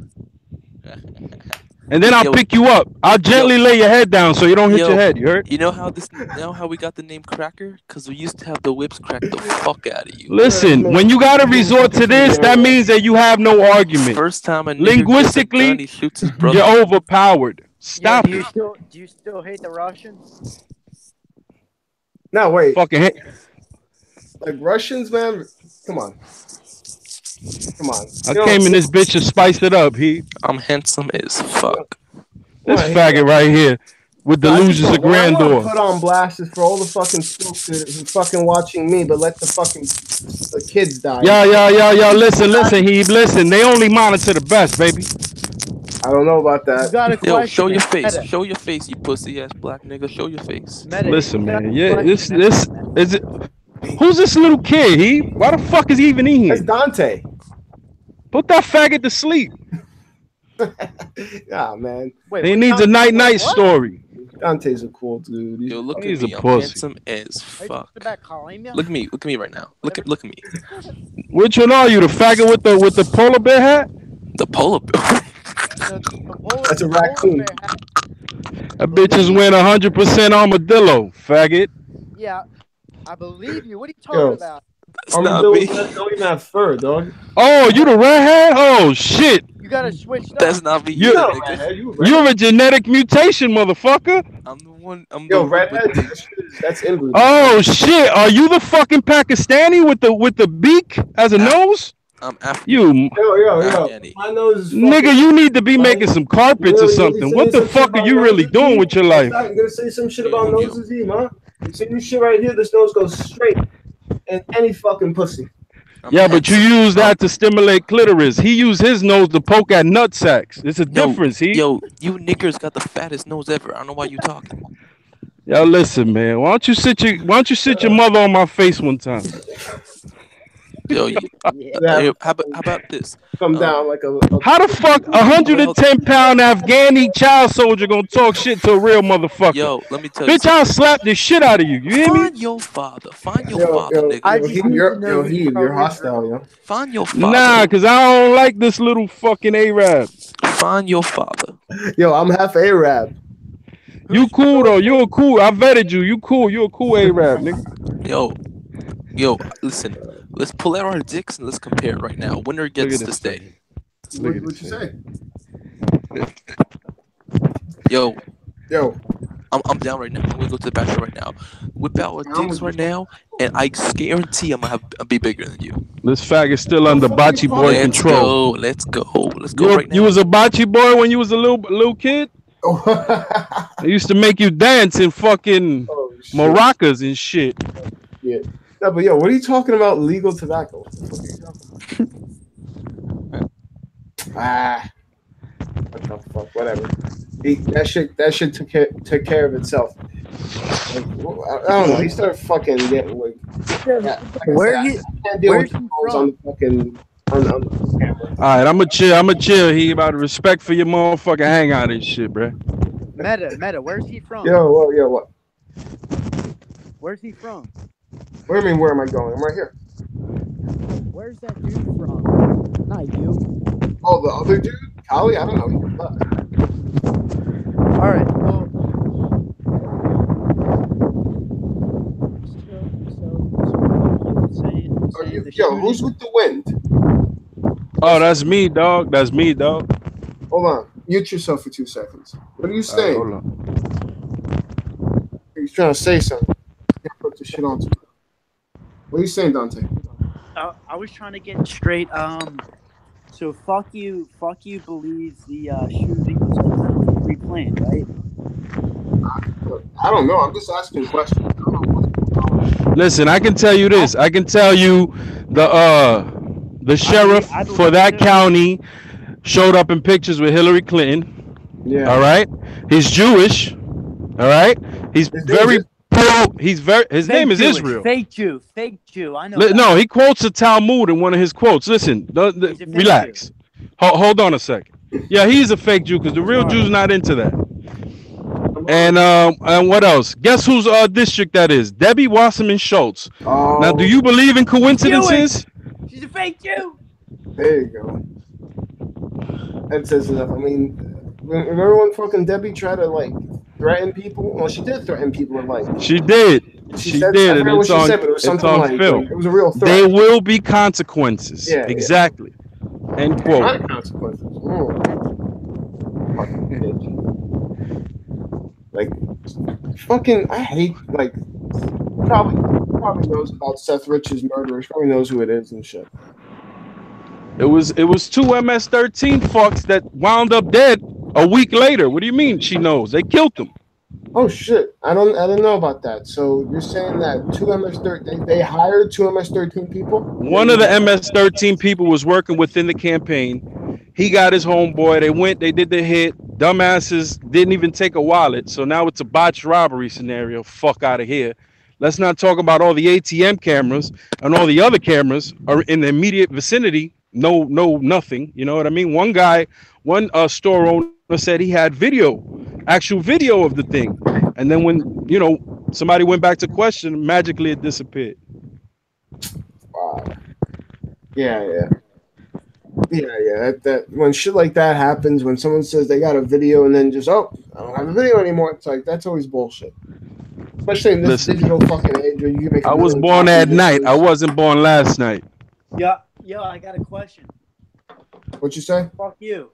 And then I'll pick you up. I'll gently lay your head down so you don't hit your head. You heard? You know how we got the name Cracker? Because we used to have the whips crack the fuck out of you. Listen, when you gotta resort to this, that means that you have no argument. First time linguistically, he shoots his brother. You're overpowered. Stop it. Do you still hate the Russians? No, wait. Fucking hate. Like Russians, man. Come on. I came in this bitch to spice it up. I'm handsome as fuck. This faggot right here. with So I think delusions of what I want to grandeur. put on blast is for all the fucking folks who fucking watching me, but let the kids die. Yo, listen, Heeb, listen. They only monitor the best, baby. I don't know about You that. got a Yo, question. show your face. Meta. Show your face, you pussy ass black nigga. Show your face. Meta, Listen, you got man. a Yeah, question. this is it. Who's this little kid? Why the fuck is he even in That's here? Dante. Put that faggot to sleep. Ah, man. Wait, He what, needs a Dante, night what? story. Dante's a cool dude. Yo, look He's at me. a I'm pussy. handsome as Are you fuck. talking about calling Look at me. Look at me right now. Look at me. Which one are you? The faggot with the polar bear hat? The polar bear. That's a raccoon. That bitch is wearing 100% armadillo, faggot. Yeah, I believe you. What are you talking Yo. about? That's not Armadillos me. don't even have fur, dog. Oh, you the redhead? Oh shit. You gotta switch up. That's not me. You- either, No, nigga. man, you You're a genetic mutation, motherfucker. I'm the one. I'm Yo, the one with redhead. the. That's inbreeding. Oh shit. Are you the fucking Pakistani with the beak as a nose? I'm African. You Yo. Afghani. My nose is nigga, you need to be Right. making some carpets or something. What the fuck are you really doing with your life? You gonna say some shit about Yo. noses, E, man? You see this shit right here? This nose goes straight in any fucking pussy. I'm Yeah, but you handsome. use that to stimulate clitoris. He used his nose to poke at nut sacks. It's a difference. Yo, you niggers got the fattest nose ever. I don't know why you talking. Yo, listen, man. Why don't you sit your mother on my face one time? Yo, Yeah, how about this? come down like a How the fuck a 110-pound Afghani child soldier gonna talk shit to a real motherfucker? Yo, let me tell you. Bitch, I'll slap the shit out of you. You hear me? Find your father. Find your father, nigga. I just need to know who you're you hostile, are. yo. Find your father. Nah, cause I don't like this little fucking Arab. Find your father. Yo, I'm half Arab. You cool though. You're cool. I vetted you. You cool. You're a cool Arab, nigga. Yo, listen. Let's pull out our dicks and let's compare it right now. Winner gets to stay. What you say? Yo, Yo, I'm down right now. I'm gonna go to the bathroom right now. Whip out our dicks right now, and I guarantee I'll be bigger than you. This faggot still under Bocce boy Let's control. go. Let's go right now. You was a Bocce boy when you was a little kid? They used to make you dance in fucking maracas and shit. Yeah. No, but yo, what are you talking about? Legal tobacco? What the fuck? Whatever. That shit took care of itself. Like, I don't know. He started fucking getting like. Where's he from? on the fucking on the camera. All right, I'ma chill. He about to respect for your motherfucking hangout and shit, bro. Meta, where's he from? Yo, what? Where's he from? What do you mean? Where am I going? I'm right here. Where's that dude from? Not you. Oh, the other dude, Kali. I don't know. He left. All right. Well. Yo, who's with the wind? Oh, that's me, dog. Hold on. Mute yourself for 2 seconds. What are you saying? Hold on. He's trying to say something. Can't put the shit on. What are you saying, Dante? I was trying to get straight. So fuck you believes the shooting was completely pre-planned, right? I don't know. I'm just asking questions. Listen, I can tell you this. I can tell you the sheriff for that county showed up in pictures with Hillary Clinton. Yeah. All right. He's Jewish. All right. He's very pro. His name is Israel. Fake Jew. I know. No, he quotes the Talmud in one of his quotes. Listen, relax. Hold on a second. Yeah, he's a fake Jew because the real Jew's not into that. And what else? Guess whose district that is? Debbie Wasserman Schultz. Oh, Now, do you believe in coincidences? She's a fake Jew. There you go. That says enough. I mean, remember when fucking Debbie tried to like threaten people? Well, she did threaten people with like. She did. She did, and it's on film. It was a real threat. There will be consequences. Yeah, exactly. End quote. Not consequences. Fucking bitch. Like, fucking, I hate, like, probably knows about Seth Rich's murderers. Probably knows who it is and shit. It was two MS-13 fucks that wound up dead a week later. What do you mean she knows? They killed them. Oh shit! I didn't know about that. So you're saying that two MS-13 they hired two MS-13 people? One of the MS-13 people was working within the campaign. He got his homeboy. They went. They did the hit. Dumbasses didn't even take a wallet. So now it's a botched robbery scenario. Fuck out of here. Let's not talk about all the ATM cameras and all the other cameras are in the immediate vicinity. No, nothing. You know what I mean? One store owner said he had actual video of the thing. And then when, somebody went back to question, magically it disappeared. Wow. Yeah. That when shit like that happens, when someone says they got a video and then just, I don't have a video anymore, it's like, that's always bullshit. Especially in this digital fucking age where you make. I was born at night. I wasn't born last night. Yo, I got a question. What you say? Fuck you.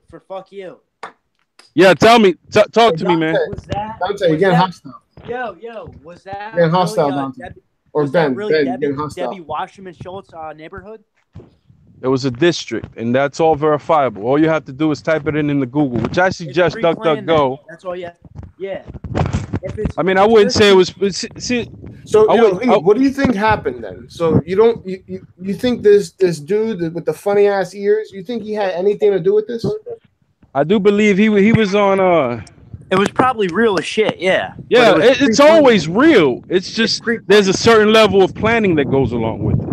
Yeah, tell me. Talk to me, man. Dante, you're getting hostile. Yo, was that getting hostile, Dante? Or Ben getting hostile. Debbie Wasserman Schultz neighborhood? It was a district, and that's all verifiable. All you have to do is type it in the Google, which I suggest DuckDuckGo. That's all you have. Yeah. I wouldn't say it was. So, what do you think happened then? So you think this dude with the funny ass ears? You think he had anything to do with this? I do believe he was on. It was probably real as shit. Yeah. Yeah, it's always real. It's just there's a certain level of planning that goes along with it.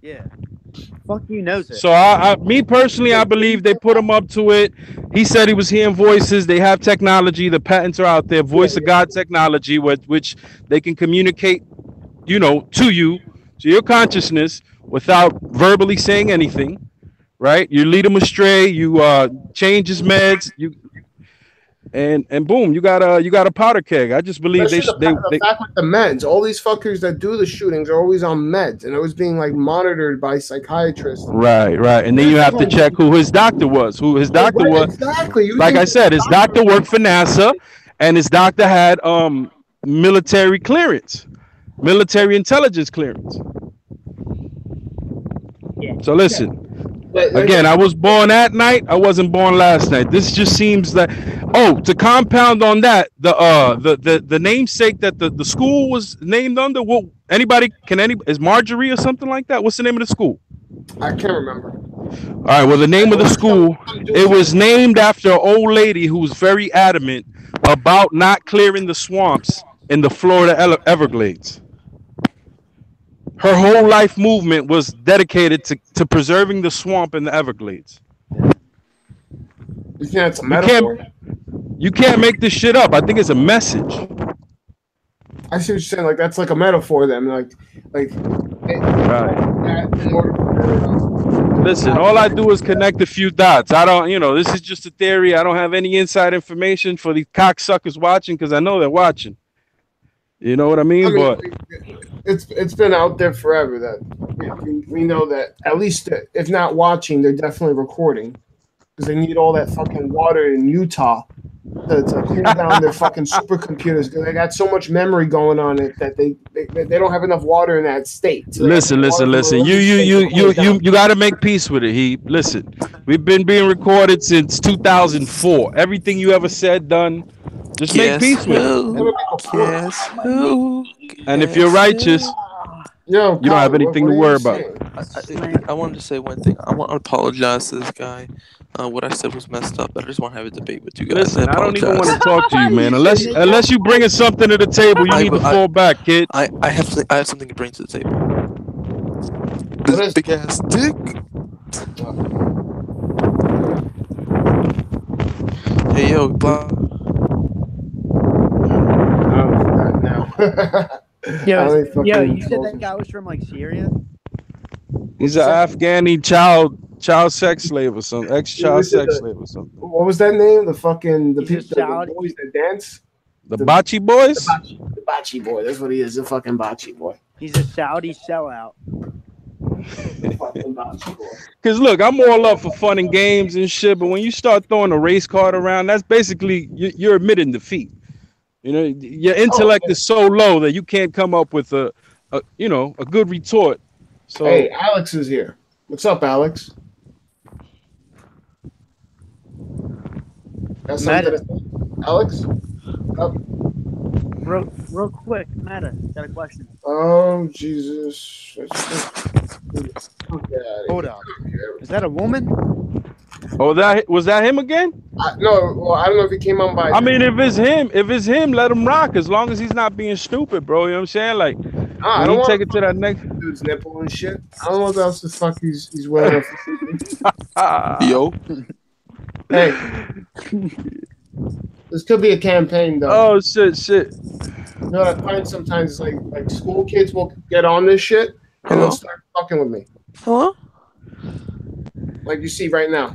Yeah. Fuck you knows it. So me personally, I believe they put him up to it. He said he was hearing voices. They have technology. The patents are out there. Voice of God technology, which they can communicate, to you, to your consciousness, without verbally saying anything. Right? You lead him astray. You change his meds. And boom, you got a powder keg. I just believe the fact with the meds, all these fuckers that do the shootings are always on meds and always being like monitored by psychiatrists. Right. And then you have to check who his doctor was. Exactly. Like I said, his doctor worked for NASA, and his doctor had military clearance, military intelligence clearance. Yeah. So listen. Again, I was born at night. I wasn't born last night. This just seems that. Oh, to compound on that, the namesake that the school was named under. Well, is Marjorie or something like that? What's the name of the school? I can't remember. All right. Well, the name of the school, it was named after an old lady who was very adamant about not clearing the swamps in the Florida Everglades. Her whole life movement was dedicated to preserving the swamp in the Everglades. You think it's a metaphor? You can't make this shit up. I think it's a message. I see what you're saying. Like that's like a metaphor. Then, right. Listen, all I do is connect a few dots. I don't, this is just a theory. I don't have any inside information for the cocksuckers watching because I know they're watching. You know what I mean? But it's been out there forever that we know that at least if not watching, they're definitely recording because they need all that fucking water in Utah to cool down their fucking supercomputers because they got so much memory going on it that they don't have enough water in that state. So listen. You got to make peace with it. Listen. We've been being recorded since 2004. Everything you ever said, done. Just make peace with it. And if you're righteous, you don't have anything to worry about. I wanted to say one thing. I want to apologize to this guy. What I said was messed up. I just want to have a debate with you guys. Listen, I don't even want to talk to you, man. Unless you bringing something to the table, you need to fall back, kid. I have something to bring to the table. This big ass dick. Hey yo, blah. Yo, you said that guy was from like Syria? He's an Afghani child sex slave or something, ex-child sex slave or something. What was that name? The boys that dance? The Bocce Boys? The Bocce Boy. That's what he is, the fucking Bocce Boy. He's a Saudi sellout. Because look, I'm all up for fun and games and shit, but when you start throwing a race card around, that's basically you're admitting defeat. Your intellect is so low that you can't come up with a good retort. So hey, Alex is here. What's up, Alex? Alex? Real quick, Meta, got a question. Oh Jesus! Hold up. Is that a woman? Oh, that was that him again? No, well, I don't know if he came on by. I mean, if it's him, let him rock. As long as he's not being stupid, bro. You know what I'm saying? Like, I when don't he want take it to that next. dude's nipple and shit. I don't know what else the fuck he's wearing. Yo, Hey, this could be a campaign though. Oh shit. You know what I find sometimes is like school kids will get on this shit and they'll start fucking with me. hello. Like you see right now.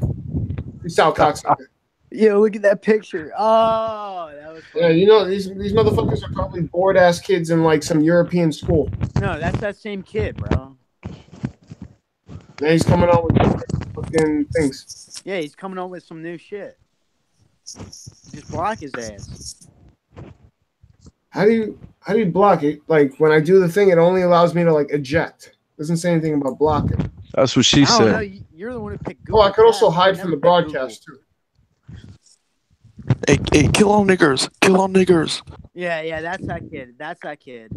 You saw cocksucker. Yo, look at that picture. Oh, that was funny. Yeah, you know these motherfuckers are probably bored ass kids in like some European school. No, that's that same kid, bro. Now he's coming on with different fucking things. Yeah, he's coming on with some new shit. Just block his ass. How do you block it? Like when I do the thing, it only allows me to like eject. Doesn't say anything about blocking. That's what she I don't know. said. You're the one who picked Google. Oh, I could also Chat. hide I from the never picked broadcast too. Hey, kill all niggers! Kill all niggers! Google. Yeah, that's that kid. That's that kid.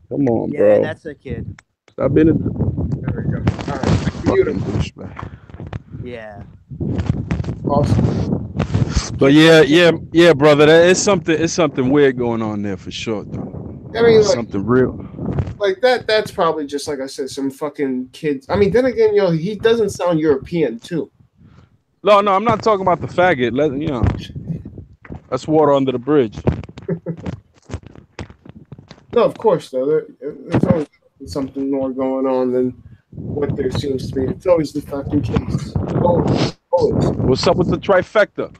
Come on, Yeah, bro. that's the kid. Stop being a There we go. All right. fucking douchebag. Yeah. Awesome. But yeah, brother. It's something weird going on there for sure, though. I mean, like, Something real. like that's probably just like I said, some fucking kids. I mean, then again, he doesn't sound European too. No, I'm not talking about the faggot. That's water under the bridge. No, of course though. There's always something more going on than what there seems to be. It's always the fucking case. Always. What's up with the trifecta?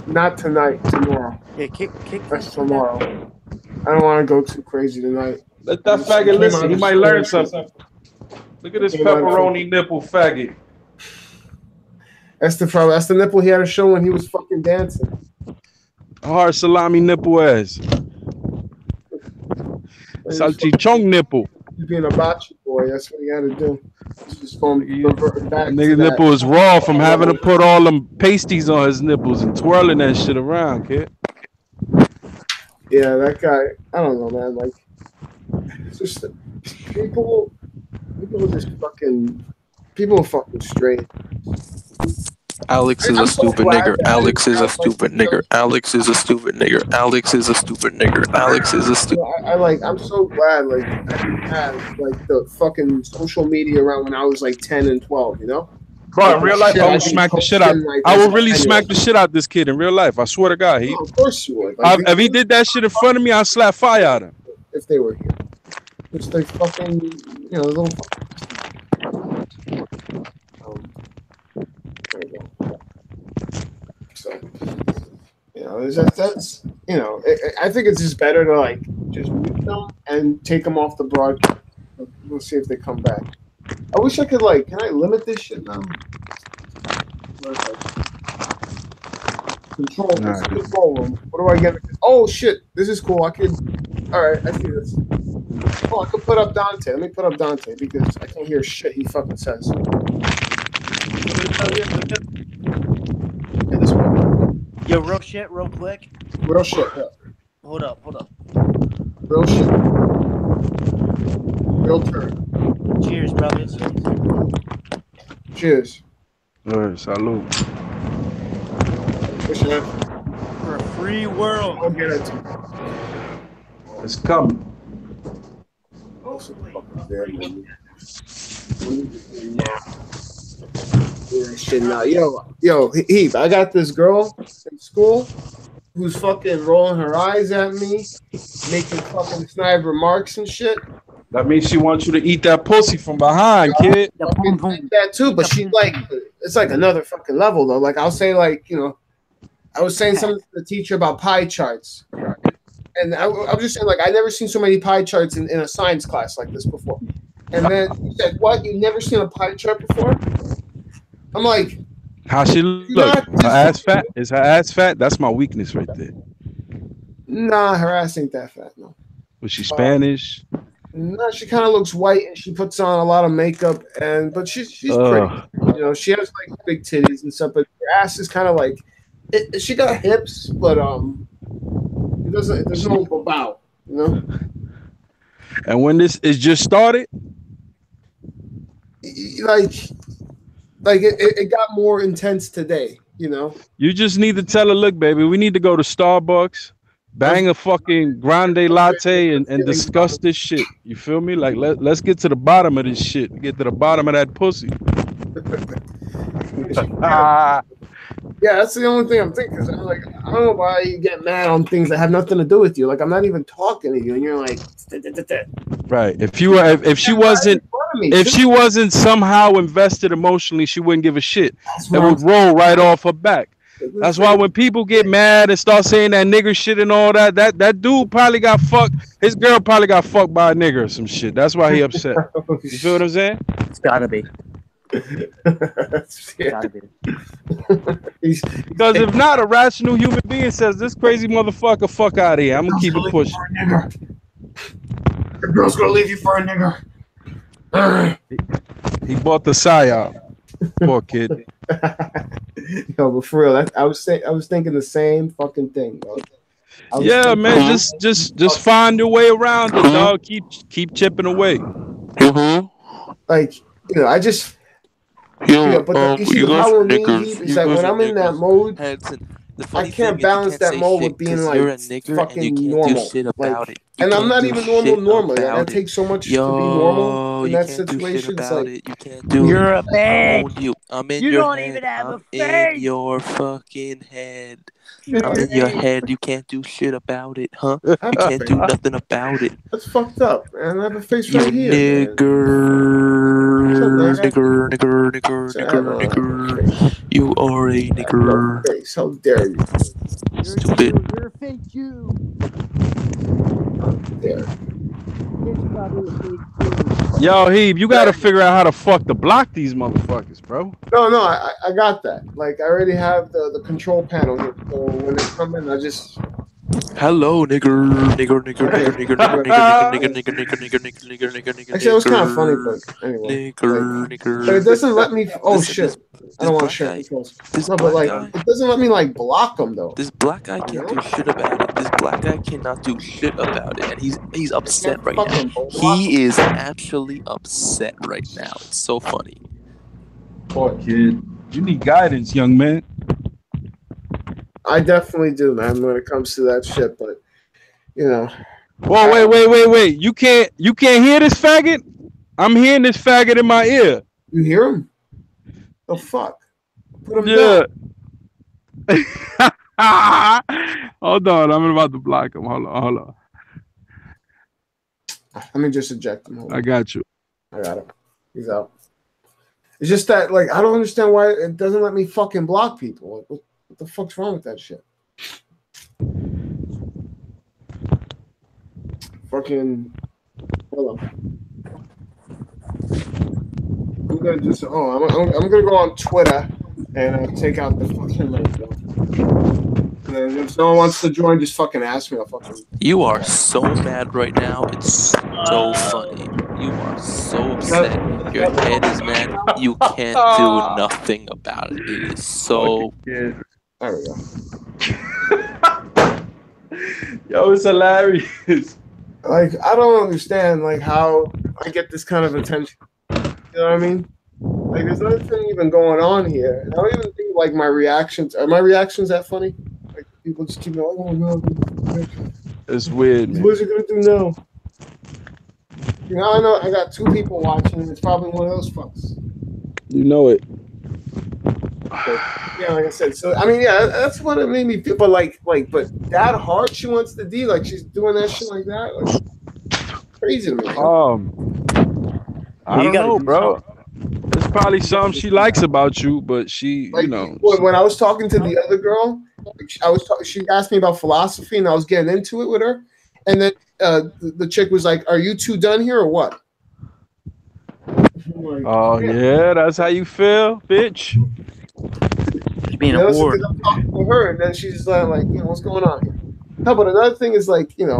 Not tonight. Tomorrow. Yeah, kick. That's tomorrow. I don't want to go too crazy tonight. Let that faggot listen. He might learn something. Look at this pepperoni nipple faggot. That's the problem. That's the nipple he had to show when he was fucking dancing. Hard salami nipple ass. Salchichong nipple. He's being a bocce boy. That's what he had to do. He's just going to revert back. Nigga nipple is raw from having to put all them pasties on his nipples and twirling that shit around, kid. Yeah, that guy. I don't know, man. Like, it's just people are just fucking. People are fucking straight. Alex is a stupid nigger. Alex is a stupid nigger. Alex is a stupid nigger. Alex is a stupid nigger. Alex is a stupid. I'm so glad like I didn't have like the fucking social media around when I was like 10 and 12. You know. Bro, in real life, I would smack the shit out. I would really smack the shit out this kid in real life. I swear to God, of course you would. Like, if he did that shit in front of me, I'd slap fire at him. If they were here, it's like fucking, little. There you go. So, that's I think it's just better to like just mute them and take them off the broadcast. We'll see if they come back. I wish I could can I limit this shit now? Control room. What do I get? Oh shit, this is cool. Alright, I see this. Oh, I could put up Dante. Let me put up Dante because I can't hear shit he fucking says. Okay, this one. Yo, real shit, real quick. Real shit. Yeah. Hold up. Real shit. Real turn. Cheers, brothers. Cheers. All right, salute. For a free world. I'll get it. It's coming. Shit now. Yo, Heath, I got this girl in school who's fucking rolling her eyes at me, making fucking snide remarks and shit. That means she wants you to eat that pussy from behind, kid. That too, but she it's like another fucking level though. Like I'll say I was saying something to the teacher about pie charts. And I was just saying, I never seen so many pie charts in a science class like this before. And then he said, "What? You've never seen a pie chart before?" I'm like, how she look? Her ass fat? Is her ass fat? That's my weakness right there. Nah, her ass ain't that fat, no. Was she Spanish? No, she kind of looks white and she puts on a lot of makeup, but she's pretty. She has big titties and stuff, but her ass is kind of she got hips, but It doesn't. There's no bow. You know. And when this is just started, like it got more intense today. You know. you just need to tell her, look, baby, we need to go to Starbucks, bang a fucking grande latte, and discuss this shit. You feel me? Like let's get to the bottom of this shit. Get to the bottom of that pussy. Yeah, that's the only thing I'm thinking. I'm like, I don't know why you get mad on things that have nothing to do with you. Like, I'm not even talking to you, and you're like, right. If she wasn't somehow invested emotionally, she wouldn't give a shit. It would roll right off her back. That's why when people get mad and start saying that nigger shit and all that dude probably got fucked. His girl probably got fucked by a nigger or some shit. That's why he upset. You feel what I'm saying? It's gotta be. Because if not, a rational human being says this crazy motherfucker, fuck out of here. I'm gonna keep it pushing. Your girl's gonna leave you for a nigger. He bought the psyop. Poor kid. Yo, but for real, I was thinking the same fucking thing, bro. Yeah, man, just find your way around it, dog. Keep chipping away. Like, you know, I just. Yeah, but the issue how with me is that when I'm in that mode, I can't balance that mode with being like fucking normal. Like, and I'm not even normal. That takes so much to be normal in that situation. It's like you're a bitch. You don't even have a face. In your fucking head. I'm in your head. You can't do shit about it, huh? You can't do nothing about it. That's fucked up, man. I have a face right here. Nigger. You are a nigger. How dare you? Stupid. You're a fake Jew. How dare Yo, Heeb, you gotta figure out how the fuck to block these motherfuckers, bro. No, I got that. Like, I already have the control panel here. So when they come in, I just... Hello, nigger. Actually, it was kind of funny, but anyway. But it doesn't let me... Oh, shit. I don't want to share this. No, but like, it doesn't let me like block them though. This black guy can't do shit about it. This black guy cannot do shit about it, and he's upset right now. He is actually upset right now. It's so funny. Poor kid. You need guidance, young man. I definitely do, man. When it comes to that shit, but you know. Whoa, wait! You can't hear this faggot? I'm hearing this faggot in my ear. You hear him? The fuck? Put him down. Hold on, I'm about to block him. Hold on. Let me just eject him. I got you. I got him. He's out. It's just that, like, I don't understand why it doesn't let me fucking block people. Like, what the fuck's wrong with that shit? Fucking. Hold on. I'm gonna just. Oh, I'm gonna go on Twitter and take out the fucking link. And then if someone wants to join, just fucking ask me. I'll fucking. You are so mad right now. It's so funny. You are so upset. Your head is mad. You can't do nothing about it. It is so. There we go. Yo, it's hilarious. Like, I don't understand, like, how I get this kind of attention. You know what I mean? Like, there's nothing even going on here. And I don't even think, like, my reactions... Are my reactions that funny? Like, people just keep going, oh, my God. It's weird, man. What's it going to do now? You know, I know I got 2 people watching, and it's probably one of those fucks. You know it. But, yeah, like I said, so, I mean, yeah, that's what it made me feel. But, but that hard she wants to D, like, she's doing that shit like that? Like, crazy to me. I don't know, bro. There's probably something she likes about you, but she, like, you know. When I was talking to the other girl, she asked me about philosophy, and I was getting into it with her. And then the chick was like, "Are you 2 done here or what?" Like, oh, yeah, that's how you feel, bitch. You're being a whore. I'm talking to her, and then she's like, you know, what's going on here? No, but another thing is, like, you know,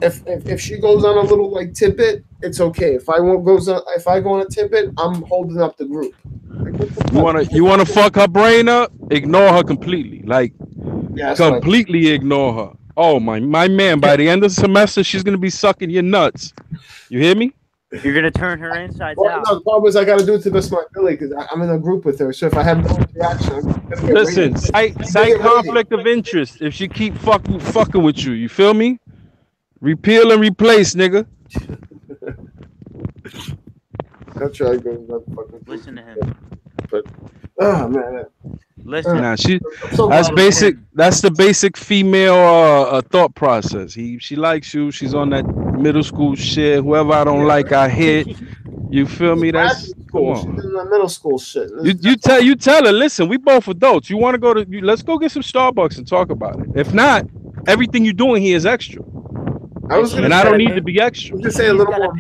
if she goes on a little like tidbit, it's okay. If I go on a tidbit, I'm holding up the group. Like, you wanna fuck her brain up? Ignore her completely. Like, yeah, completely ignore her. Oh my man! By the end of the semester, she's gonna be sucking your nuts. You hear me? You're gonna turn her insides out. No, the problem is I got to do it to the best of my ability because I'm in a group with her. So if I have no reaction, I'm gonna get Listen, rated. cite conflict of interest if she keep fucking with you. You feel me? Repeal and replace, nigga. I'll try to go fucking. Listen to him. But oh man, Listen. Nah, so that's basic. That's the basic female thought process. She likes you. She's on that middle school shit. Whoever I don't like, I hit. You feel me? That's come on. She's in the middle school shit. You tell her. Listen, we both adults. You want to go to? Let's go get some Starbucks and talk about it. If not, everything you're doing here is extra. I don't need to be extra. Just say a little more.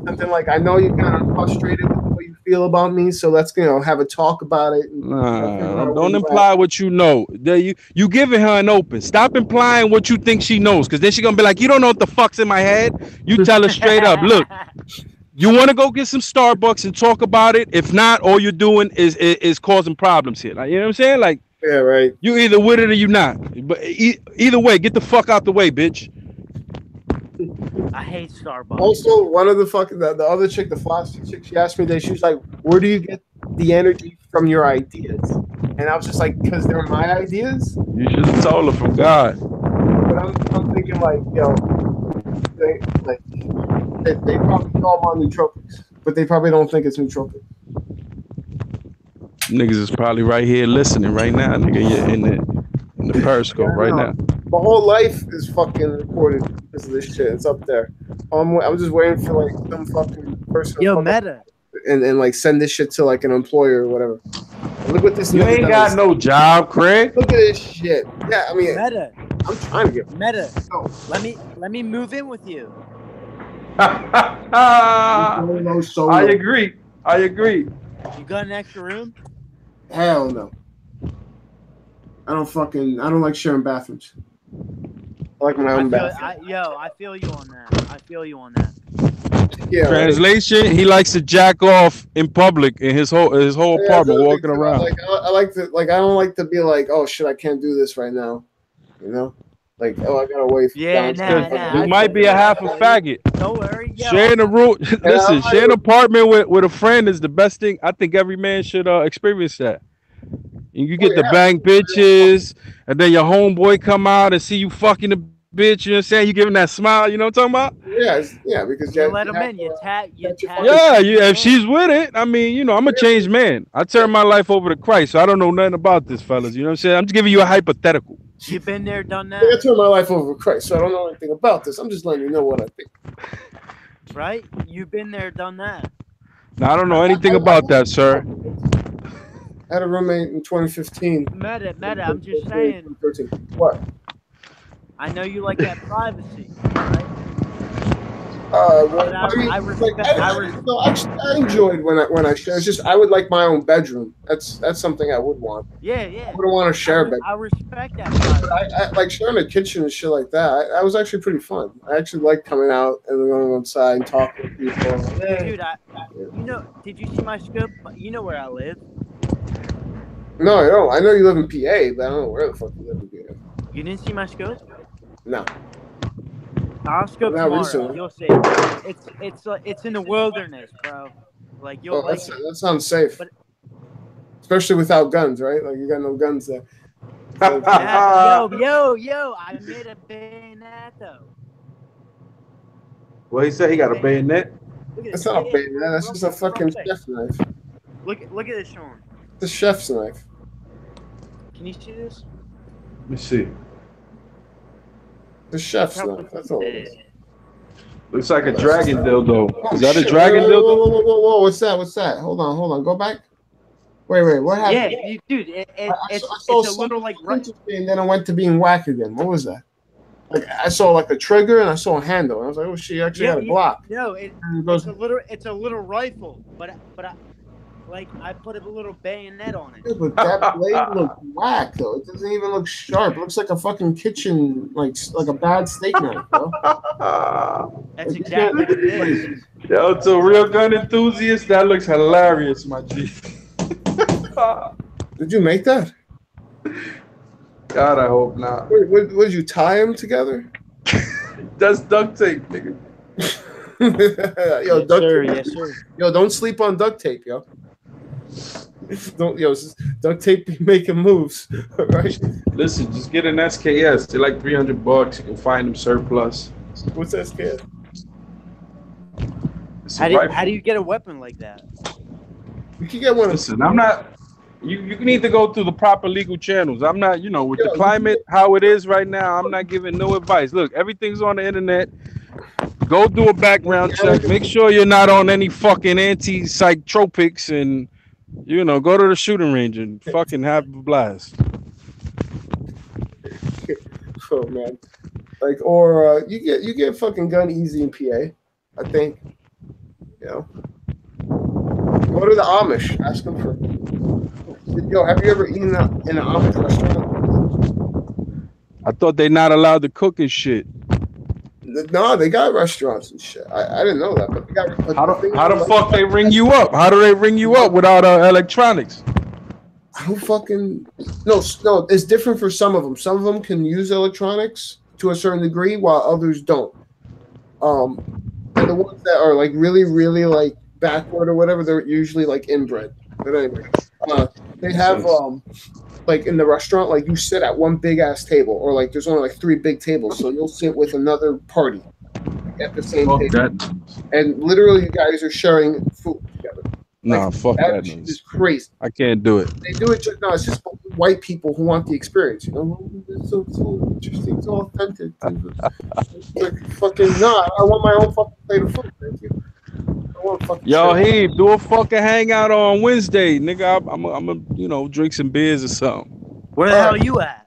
Something like, I know you're kind of frustrated with the way you feel about me, so let's have a talk about it. Don't imply what you know. You giving her an open. Stop implying what you think she knows, because then she's gonna be like, you don't know what the fuck's in my head. You tell her straight up, look, you want to go get some Starbucks and talk about it. If not, all you're doing is causing problems here. Like, you know what I'm saying? Like, yeah, right. You either with it or you not. But either way, get the fuck out the way, bitch. I hate Starbucks. Also, one of the other chick, the philosophy chick, she asked me that, she was like, where do you get the energy from your ideas? And I was just like, because they're my ideas? You should have told her from God. But I'm thinking like, they probably know I'm on nootropics, but they probably don't think it's nootropics. Niggas is probably right here listening right now, nigga. You're in the Periscope right now. My whole life is fucking recorded because of this shit. It's up there. I'm just waiting for like some fucking person. Yo, Meta. And like send this shit to like an employer or whatever. Look what this. You ain't got no job, Craig. Look at this shit. Yeah, I mean, Meta. I'm trying to get Meta. No. Let me move in with you. I agree. You got an extra room? Hell no. I don't like sharing bathrooms. I like my own bathroom. I feel you on that. Yeah. Translation: he likes to jack off in public in his whole apartment, walking around. I don't like to be like, oh shit, I can't do this right now. You know, like, oh, I gotta wait. You might be a half a faggot. Don't worry. Sharing a room. Listen, sharing an apartment with a friend is the best thing. I think every man should experience that. And you get the bang bitches, and then your homeboy come out and see you fucking the bitch. You know what I'm saying? You giving that smile. You know what I'm talking about? Yeah, because you let them in. You tap. If she's with it, I mean, I'm a changed man. I turned my life over to Christ, so I don't know nothing about this, fellas. You know what I'm saying? I'm just giving you a hypothetical. You've been there, done that. I turned my life over to Christ, so I don't know anything about this. I'm just letting you know what I think. Right? You've been there, done that. Now, I don't know anything about that, sir. I had a roommate in 2015. Meta, I'm just saying. What? I know you like that privacy, right? I enjoyed when I share. It's just I would like my own bedroom. That's something I would want. Yeah. I wouldn't want to share a bedroom. I respect that. I like sharing a kitchen and shit like that. I was actually pretty fun. I actually like coming out and going outside and talking to people. Dude, did you see my scope? You know where I live. No, I don't. I know you live in PA, but I don't know where the fuck you live in PA. You didn't see my scope? No. I'll scope tomorrow. You'll see. It's in the wilderness, bro. Like you'll like it. That sounds safe. But, especially without guns, right? Like you got no guns there. Yo! I made a bayonet though. Well, he said he got a bayonet. That's not a bayonet. That's just a fucking chef's knife. Look at this, Sean. It's a chef's knife. Can you see this? Let me see. The chef's knife. That's all it is. Looks like a dragon dildo. Is that a dragon dildo? Whoa! What's that? Hold on. Go back. Wait. What happened? Yeah, dude. It's a little like right. And then it went to being whack again. What was that? Like I saw like a trigger and I saw a handle. And I was like, oh, she actually had a block. No, it's a little rifle, but I put a little bayonet on it. Yeah, but that blade looked whack though. It doesn't even look sharp. It looks like a fucking kitchen, like a bad steak knife, bro. That's exactly what it is. Yo, to a real gun enthusiast, that looks hilarious, my G. Did you make that? God, I hope not. What did you tie them together? That's duct tape, nigga. Yo, Yes, duct sir. tape. Yes, sir. Yo, don't sleep on duct tape, yo. Don't, yo, duct tape be making moves, all right? Listen, just get an SKS. They're like $300. You can find them surplus. What's SKS? It's a rifle. How do you get a weapon like that? You can get one. Listen, I'm not. You need to go through the proper legal channels. I'm not, with the climate how it is right now, I'm not giving no advice. Look, everything's on the internet. Go do a background check. Make sure you're not on any fucking anti-psychotropics and, go to the shooting range and fucking have a blast. Oh man, like, or you get fucking gun easy in PA, I think. Go to the Amish. Ask them for. Yo, have you ever eaten in an Amish restaurant? I thought they're not allowed to cook and shit. No, they got restaurants and shit. I didn't know that, but they got. How the fuck they ring you up? How do they ring you up without electronics? Who fucking no? It's different for some of them. Some of them can use electronics to a certain degree, while others don't. And the ones that are like really, really like backward or whatever, they're usually like inbred. But anyway, they have like in the restaurant, like you sit at one big ass table, or like there's only like 3 big tables, so you'll sit with another party at the same table, and literally you guys are sharing food together. Nah, fuck that. It's crazy. I can't do it. They do it. It's just white people who want the experience. It's so interesting. It's so authentic. Like, fucking nah. I want my own fucking plate of food. Thank you. Yo, Heeb, do a fucking hangout on Wednesday, nigga. I'm a drink some beers or something. Where the hell are you at?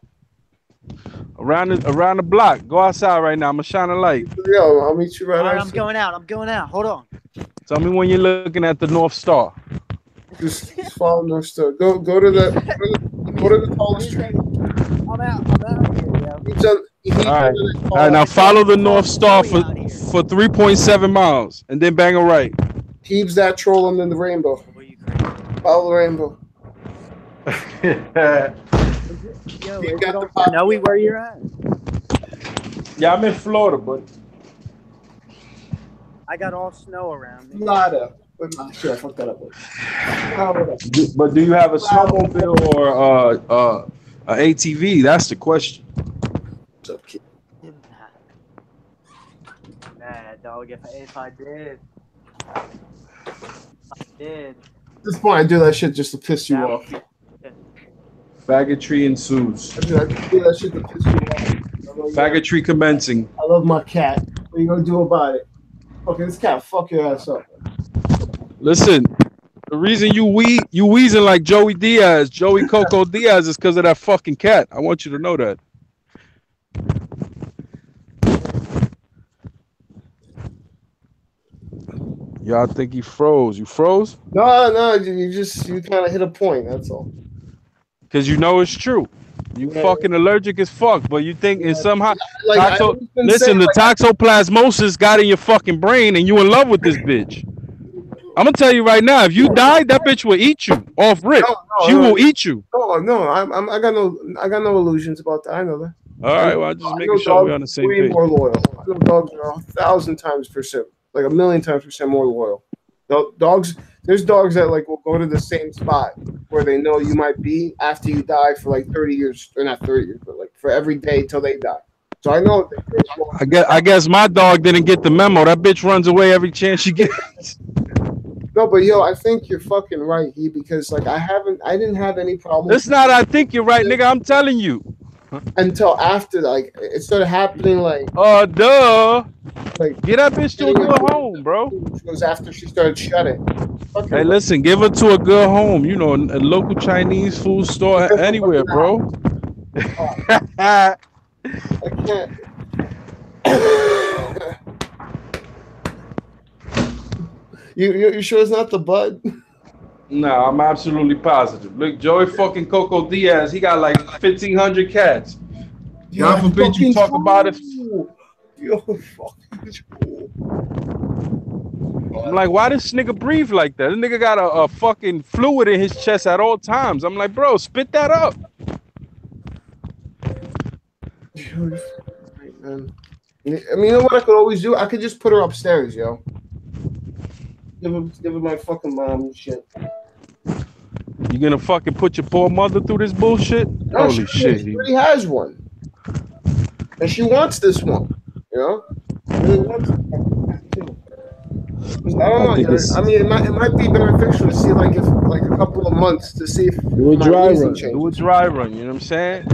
Around the block. Go outside right now. I'm gonna shine a light. Yo, I'll meet you right All right, outside. I'm going out. Hold on. Tell me when you're looking at the North Star. Just follow North Star. Go to the tallest tree. I'm out here, yo. All right, now follow the North Star for 3.7 miles, and then bang a right. Heaves that troll and then the rainbow. Follow the rainbow. Yo, is it all snowy where you're at? Yeah, I'm in Florida, but I got all snow around me. Nada. Shit, I fucked that up. But do you have a snowmobile or a ATV? That's the question. What's up, kid? Nah, dog. If I did. At this point, I do that shit just to piss you off. Faggotry ensues. I do that shit to piss you off. Faggotry commencing. I love my cat. What are you gonna do about it? Okay, this cat fuck your ass up. Listen, the reason you wheezing like Joey Coco Diaz, is because of that fucking cat. I want you to know that. Y'all think he froze? You froze? No, you kind of hit a point. That's all. Because it's true. You fucking allergic as fuck, but you think it's somehow listen, the toxoplasmosis got in your fucking brain and you in love with this bitch. I'm gonna tell you right now, if you died, that bitch will eat you off rip. She will eat you. No, I got no illusions about that. I know that. All right, well, I'm just making sure we're on the same page. More loyal. I know dogs are 1,000 times %, like 1,000,000 times % more loyal. There's dogs that like will go to the same spot where they know you might be after you die for like 30 years, or not 30 years, but like for every day till they die. So I know. I guess my dog didn't get the memo. That bitch runs away every chance she gets. No, but yo, I think you're fucking right, because like I didn't have any problems. It's not. I think you're right, nigga. I'm telling you. Until after, like, it started happening, like. Oh, duh. Like, get that bitch to a good home, bro. It was after she started shutting. Hey, listen, give her to a good home. A local Chinese food store, anywhere, bro. I can't. You sure it's not the bud? No, I'm absolutely positive. Look, Joey fucking Coco Diaz, he got like 1,500 cats. God forbid you talk about it. Yo, fucking I'm like, why this nigga breathe like that? This nigga got a fucking fluid in his chest at all times. I'm like, bro, spit that up. Right, man. I mean, you know what I could always do? I could just put her upstairs, yo. Give her my fucking mom and shit. You gonna fucking put your poor mother through this bullshit? No, Holy shit. She already has one. And she wants this one, you know? She really wants it. I don't know. I mean, it might be beneficial to see like if like a couple of months to see if do a dry run. Do a dry run. You know what I'm saying?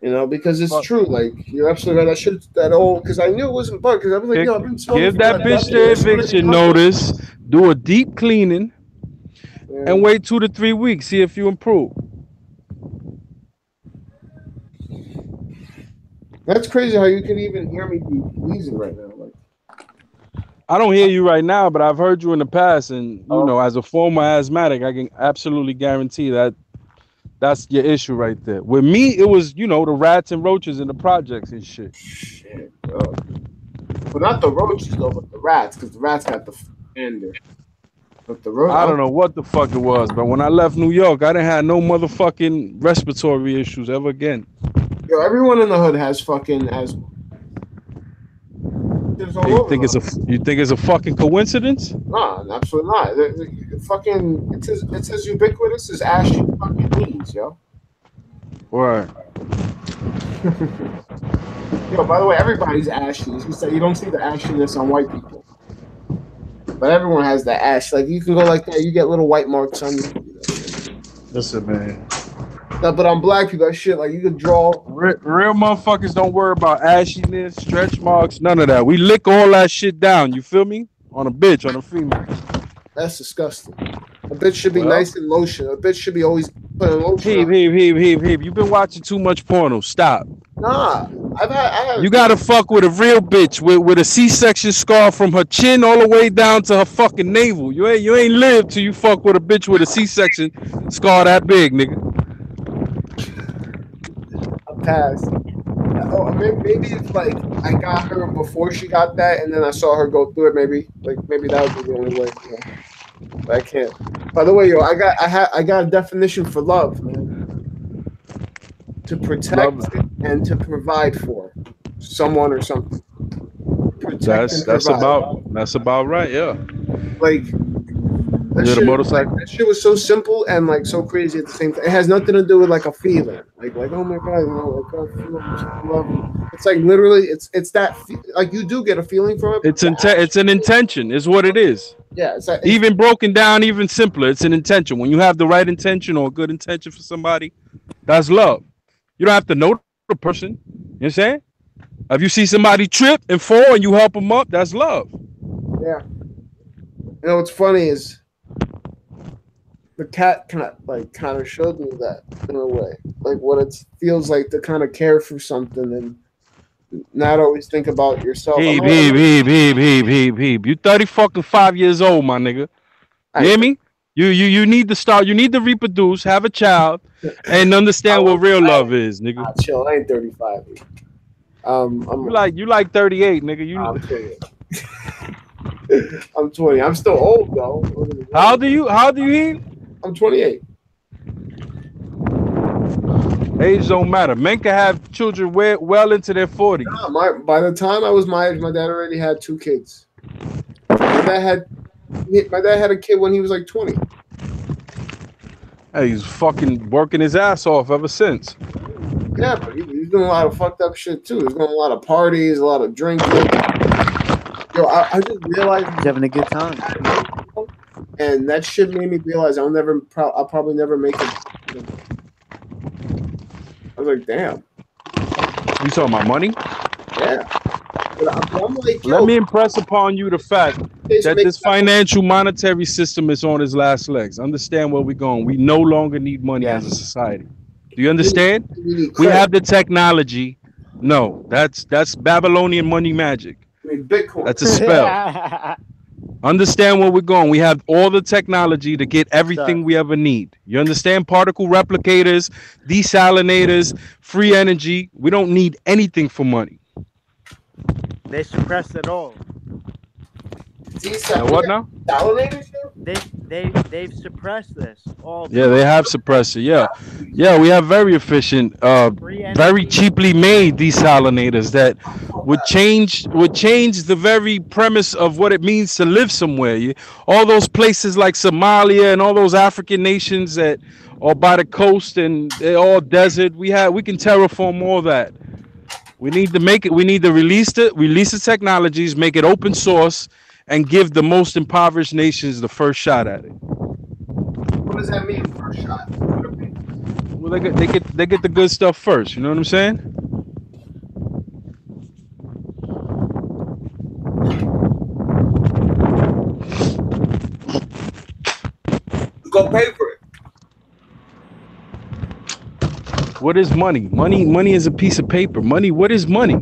You know, because it's true. Like you're absolutely right. I should that old because I knew it wasn't bug because I was like, yo, I've been smoking. Give that bitch the eviction notice. Do a deep cleaning, and wait 2 to 3 weeks. See if you improve. That's crazy how you can even hear me be wheezing right now. Like, I don't hear you right now, but I've heard you in the past, and you know, as a former asthmatic, I can absolutely guarantee that that's your issue right there. With me, it was, you know, the rats and roaches in the projects and shit. Shit, bro. But not the roaches though, but the rats, because the rats got the ender. But the roaches, I don't know what the fuck it was, but when I left New York, I didn't have no motherfucking respiratory issues ever again. Yo, everyone in the hood has fucking asthma. You think it's a fucking coincidence? Nah, absolutely not. Fucking, it's as ubiquitous as ashy fucking knees, yo. Right. Yo, by the way, everybody's ashy. You don't see the ashiness on white people, but everyone has that ash. Like you can go like that, you get little white marks on you. Listen, man. No, but on black people, that shit, like you could draw. Real motherfuckers don't worry about ashiness, stretch marks, none of that. We lick all that shit down. You feel me? On a bitch, on a female. That's disgusting. A bitch should be nice and lotion. A bitch should be always putting lotion. Heap. You've been watching too much porno. Stop. Nah, I have. You gotta fuck with a real bitch with a C-section scar from her chin all the way down to her fucking navel. You ain't lived till you fuck with a bitch with a C-section scar that big, nigga. Pass. Oh, maybe it's like I got her before she got that, and then I saw her go through it. Maybe that would be the only way. You know? But I can't. By the way, yo, I got a definition for love, man. To protect and to provide for someone or something. That's about right. Yeah. Like. That shit was so simple and like so crazy at the same time. It has nothing to do with like a feeling, like oh my god, you know, like I feel love. It's like literally, it's that like you do get a feeling from it. It's an intention, is what it is. Yeah, it's even broken down, even simpler. It's an intention. When you have the right intention or a good intention for somebody, that's love. You don't have to know the person. You know what I'm saying? If you see somebody trip and fall and you help them up, that's love. Yeah. You know what's funny is. The cat kind of showed me that in a way, like what it feels like to kind of care for something and not always think about yourself. Heap. You 35 years old, my nigga. You hear me? You need to start. You need to reproduce, have a child, and understand what real love is, nigga. Chill. I ain't 35. You like 38, nigga. I'm 20. I'm still old though. How do you hear? I'm 28. Age don't matter. Men can have children well into their 40s. Nah, by the time I was my age, my dad already had 2 kids. My dad had a kid when he was like 20. Hey, he's fucking working his ass off ever since. Yeah, but he's doing a lot of fucked up shit too. He's doing a lot of parties, a lot of drinking. Yo, I just realized he's having a good time. And that shit made me realize I'll probably never make it. I was like, damn. You talking about money? Yeah. But I'm like, let me impress upon you the fact that this financial monetary system is on its last legs. Understand where we're going. We no longer need money as a society. Do you understand? We have the technology. No, that's Babylonian money magic. I mean, Bitcoin. That's a spell. Understand where we're going. We have all the technology to get everything we ever need. You understand? Particle replicators, desalinators, free energy. We don't need anything for money. They suppressed it all. What now? Desalinators? they've suppressed this all. Yeah, they have suppressor. Yeah, we have very efficient, Free very energy. cheaply made desalinators that would change the very premise of what it means to live somewhere. All those places like Somalia and all those African nations that are by the coast and they're all desert. We can terraform all that. We need to make it. We need to release the technologies, make it open source, and give the most impoverished nations the first shot at it. What does that mean, first shot? Well, they get the good stuff first. You know what I'm saying? Go pay for it. What is money? Money is a piece of paper. Money. What is money?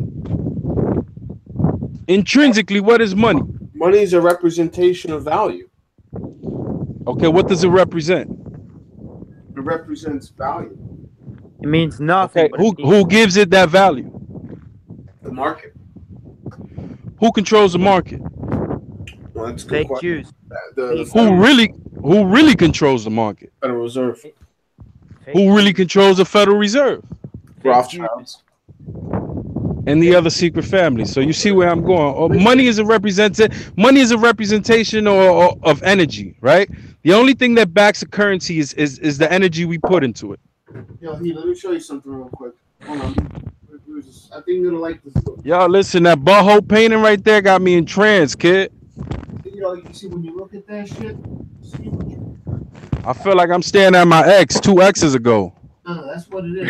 Intrinsically, what is money? Money is a representation of value. Okay, what does it represent? It represents value. It means nothing. Okay, who gives it that value? The market. Who controls the market? Well, that's a good Fake question. Jews. The Who really controls the market? Federal Reserve. Who really controls the Federal Reserve? Rothschilds. And the other secret families. So you see where I'm going. Money is a representation of energy, right? The only thing that backs a currency is the energy we put into it. Yo, let me show you something real quick. Hold on. I think you're gonna like this book. Yo, listen, that butthole painting right there got me entranced, kid. You see when you look at that shit, I feel like I'm staring at my ex 2 X's ago. no, that's what it is.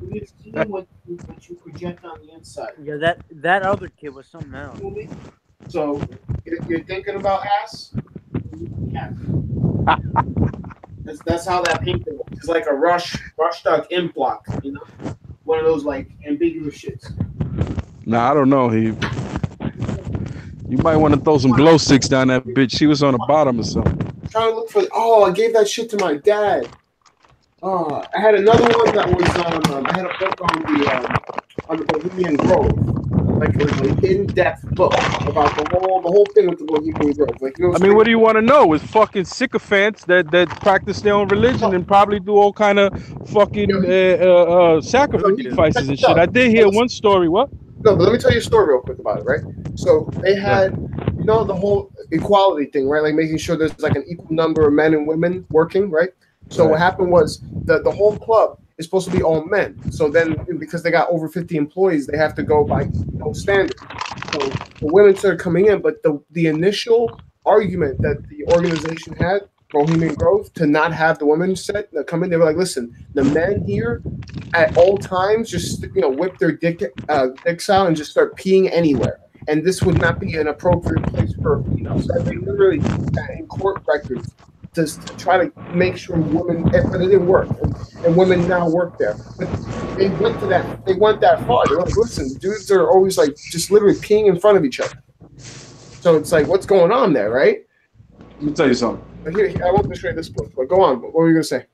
You need to see what you project on the inside. Yeah, that other kid was something else. So if you're thinking about ass, yeah. That's how that painting looks. It's like a rush dog ink block, you know? One of those like ambiguous shits. Nah, I don't know. You might want to throw some glow sticks down that bitch. She was on the bottom or something. I'm trying to look for. I gave that shit to my dad. I had another one that was. I had a book on the Bohemian Grove. Like it was an in-depth book about the whole thing with the Bohemian Grove. Like, I mean, what do you want to know? It's fucking sycophants that practice their own religion and probably do all kind of fucking sacrifices and shit. I did hear one story. What? No, but let me tell you a story real quick about it, right? So they had, the whole equality thing, right? Like making sure there's like an equal number of men and women working, right? So what happened was the whole club is supposed to be all men. So then, because they got over 50 employees, they have to go by standard. So the women started coming in, but the initial argument that the organization had, Bohemian Grove, to not have the women come in, they were like, listen, the men here at all times just whip their dicks out and just start peeing anywhere. And this would not be an appropriate place for females. So they literally in court records just to try to make sure women, but it didn't work, and women now work there. But they went that far. They're like, listen, dudes are always like just literally peeing in front of each other. So it's like, what's going on there, right? Let me tell you something. Here, I want to show you this book, but go on. What were you gonna say?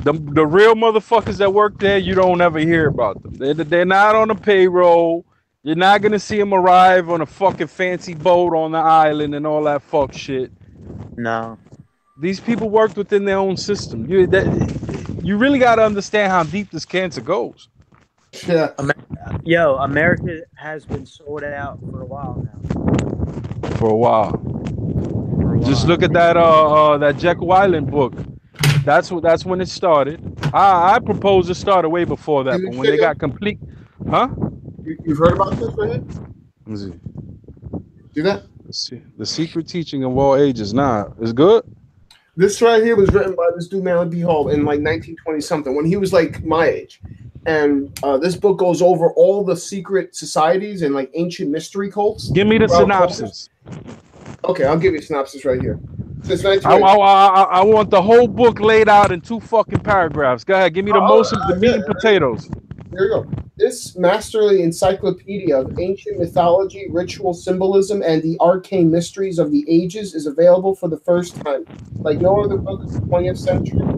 The real motherfuckers that work there, you don't ever hear about them. They're not on the payroll. You're not gonna see them arrive on a fucking fancy boat on the island and all that fuck shit. No. These people worked within their own system. You really got to understand how deep this cancer goes. Yeah. America has been sold out for a while now. For a while. Just look at that Jekyll Island book. That's when it started. I propose it started way before that, but when they got complete, huh? You've heard about this right here? Let me see. See that? The secret teaching of all ages. Nah, it's good. This right here was written by this dude, Malin B. Hall, in like 1920 something, when he was like my age. And this book goes over all the secret societies and like ancient mystery cults. Give me the synopsis. Okay, I'll give you a synopsis right here. Since I want the whole book laid out in 2 fucking paragraphs. Go ahead, give me the meat and potatoes. Here we go. This masterly encyclopedia of ancient mythology, ritual symbolism, and the arcane mysteries of the ages is available for the first time. Like no other book of the 20th century, the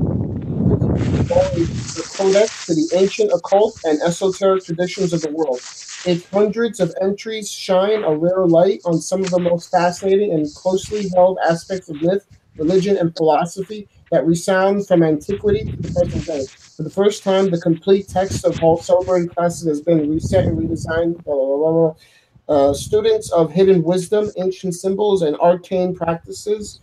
codex to the ancient occult and esoteric traditions of the world. Its hundreds of entries shine a rare light on some of the most fascinating and closely held aspects of myth, religion, and philosophy that resound from antiquity to the present day. For the first time, the complete text of all sobering classes has been reset and redesigned. Blah, blah, blah, blah. Students of hidden wisdom, ancient symbols, and arcane practices,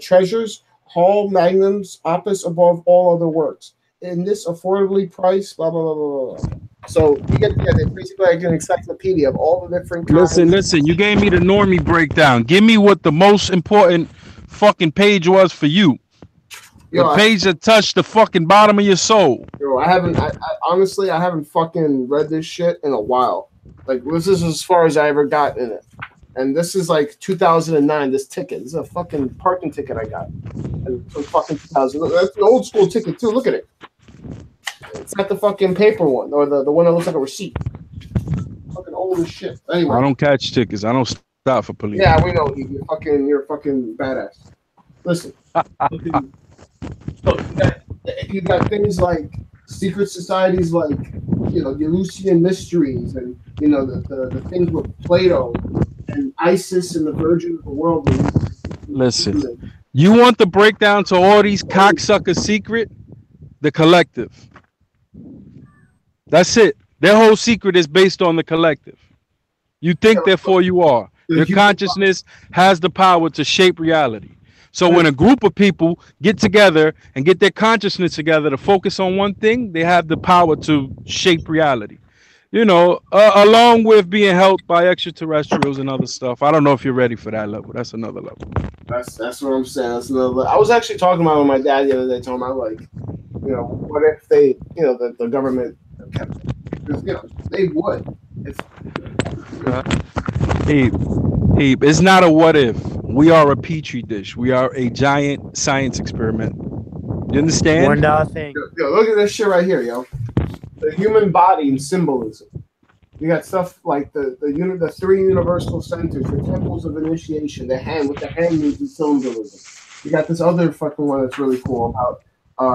treasures, hall magnums, opus above all other works. In this affordably priced, blah, blah, blah, blah, blah. So you get it's basically like an encyclopedia of all the different kinds. Listen. You gave me the normie breakdown. Give me what the most important fucking page was for you. The page that touched the fucking bottom of your soul. Yo, I honestly, I haven't fucking read this shit in a while. Like, this is as far as I ever got in it. And this is like 2009, this ticket. This is a fucking parking ticket I got. And from fucking 2000. That's an old school ticket, too. Look at it. It's not the fucking paper one, or the one that looks like a receipt. Fucking old as shit. Anyway. I don't catch tickets. I don't stop for police. Yeah, we know. You're a fucking badass. Listen. You got things like secret societies, like, you know, the Eleusinian mysteries, and, you know, the things with Plato and Isis and the Virgin of the world. Listen, you want the breakdown to all these cocksuckers' secret? The collective. That's it. Their whole secret is based on the collective. You think, therefore you are. Your consciousness has the power to shape reality. So when a group of people get together and get their consciousness together to focus on one thing, they have the power to shape reality. You know, along with being helped by extraterrestrials and other stuff. I don't know if you're ready for that level. That's another level. That's what I'm saying. That's another level. I was actually talking about with my dad the other day, talking about, like, you know, what if they, you know, the government kept it? Because, you know, they would. It's not a what if. We are a petri dish. We are a giant science experiment. You understand? One nothing. Yo, look at this shit right here, yo. The human body and symbolism. You got stuff like the three universal centers, the temples of initiation, the hand with the hangings and symbolism. You got this other fucking one that's really cool about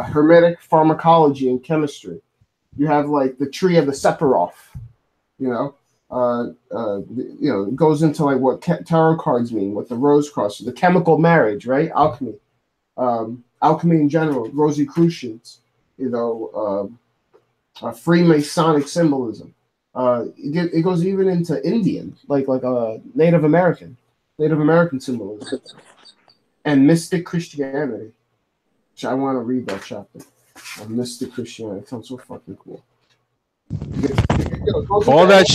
hermetic pharmacology and chemistry. You have like the tree of the Sephiroth, you know. You know, it goes into like what tarot cards mean, what the rose cross, the chemical marriage, right? Alchemy, alchemy in general, Rosicrucians, you know, Freemasonic symbolism. It goes even into Indian, like Native American symbolism, and mystic Christianity. Which I want to read that chapter. Mystic Christianity. It sounds so fucking cool. All that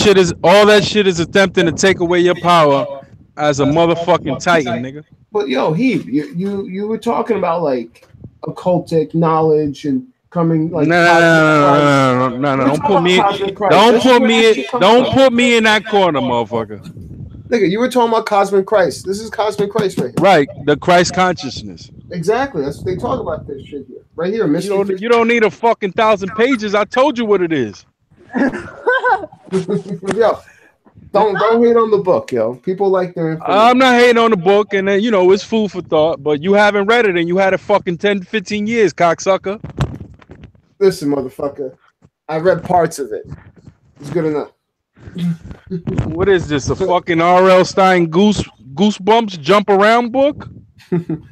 shit is attempting to take away your power as a motherfucking titan, nigga. But yo, you were talking about like occultic knowledge and coming like no. Don't put me in that corner, motherfucker. Nigga, you were talking about cosmic Christ. This is cosmic Christ right here. Right, the Christ consciousness. Exactly. That's what they talk about this shit here. Right here, You don't need a fucking 1,000 pages. I told you what it is. Yo, don't hate on the book, yo. People like their information. I'm not hating on the book, and you know, it's food for thought, but you haven't read it, and you had it fucking 10, 15 years, cocksucker. Listen, motherfucker. I read parts of it. It's good enough. What is this? A fucking R.L. Stein Goosebumps jump around book?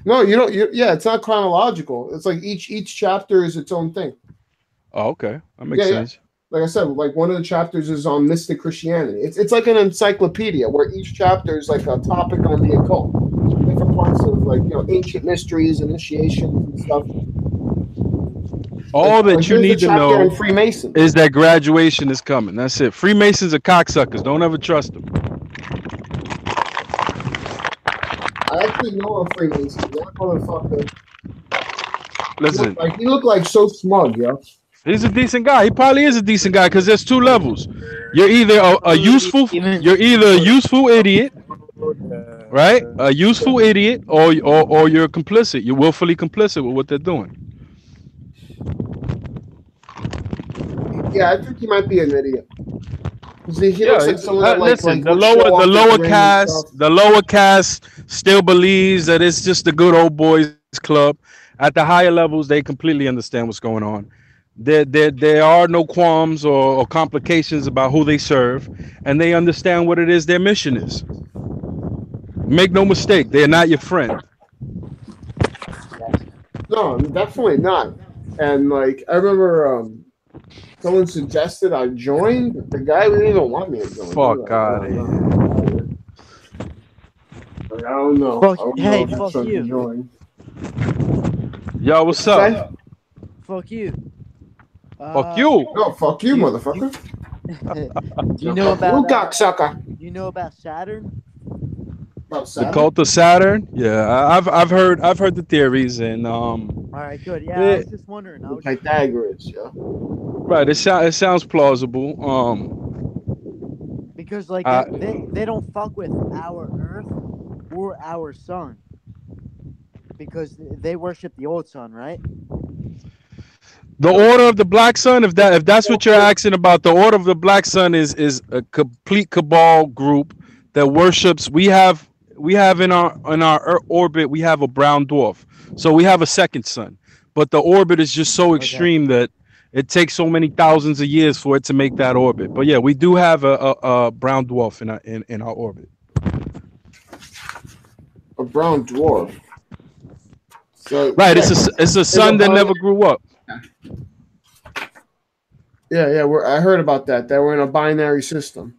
No, you don't. Yeah, it's not chronological. It's like each chapter is its own thing. Oh, okay, that makes sense. Yeah. Like I said, like one of the chapters is on mystic Christianity. It's like an encyclopedia where each chapter is like a topic on the occult, different parts of like, you know, ancient mysteries, initiations, and stuff. All that you need to know is that graduation is coming. That's it. Freemasons are cocksuckers. Don't ever trust them. I actually know a Freemason. That motherfucker. Listen, he looked like so smug, yo. He's a decent guy. He probably is a decent guy because there's two levels. You're either a useful idiot, right? A useful idiot, or you're complicit. You're willfully complicit with what they're doing. Yeah, I think he might be an idiot. He looks like someone that listen, the lower caste still believes that it's just the good old boys club. At the higher levels, they completely understand what's going on. There are no qualms or complications about who they serve, and they understand what it is their mission is. Make no mistake, they're not your friend. No, definitely not. And like I remember, someone suggested I join, but the guy didn't even want me to join. Fuck out of here. Like, I don't know. Fuck, I don't hey, know if fuck I you. should join. Yo, what's up? Fuck you. Fuck you. No, fuck you, motherfucker. Do you know about? You cocksucker. Do you know about Saturn? About The Saturn? cult of Saturn. Yeah, I've heard the theories, and All right, good. Yeah, I was just wondering. Pythagoras, yeah. right. It sounds plausible. Because like they don't fuck with our Earth or our sun, because they worship the old sun, right? The Order of the Black Sun, if that's what you're asking about, the Order of the Black Sun is a complete cabal group that worships. We have in our orbit, we have a brown dwarf, so we have a second sun. But the orbit is just so extreme that it takes so many thousands of years for it to make that orbit. But yeah, we do have a brown dwarf in our orbit. A brown dwarf. So, right, it's a sun that never grew up. Yeah, I heard about that. That we're in a binary system.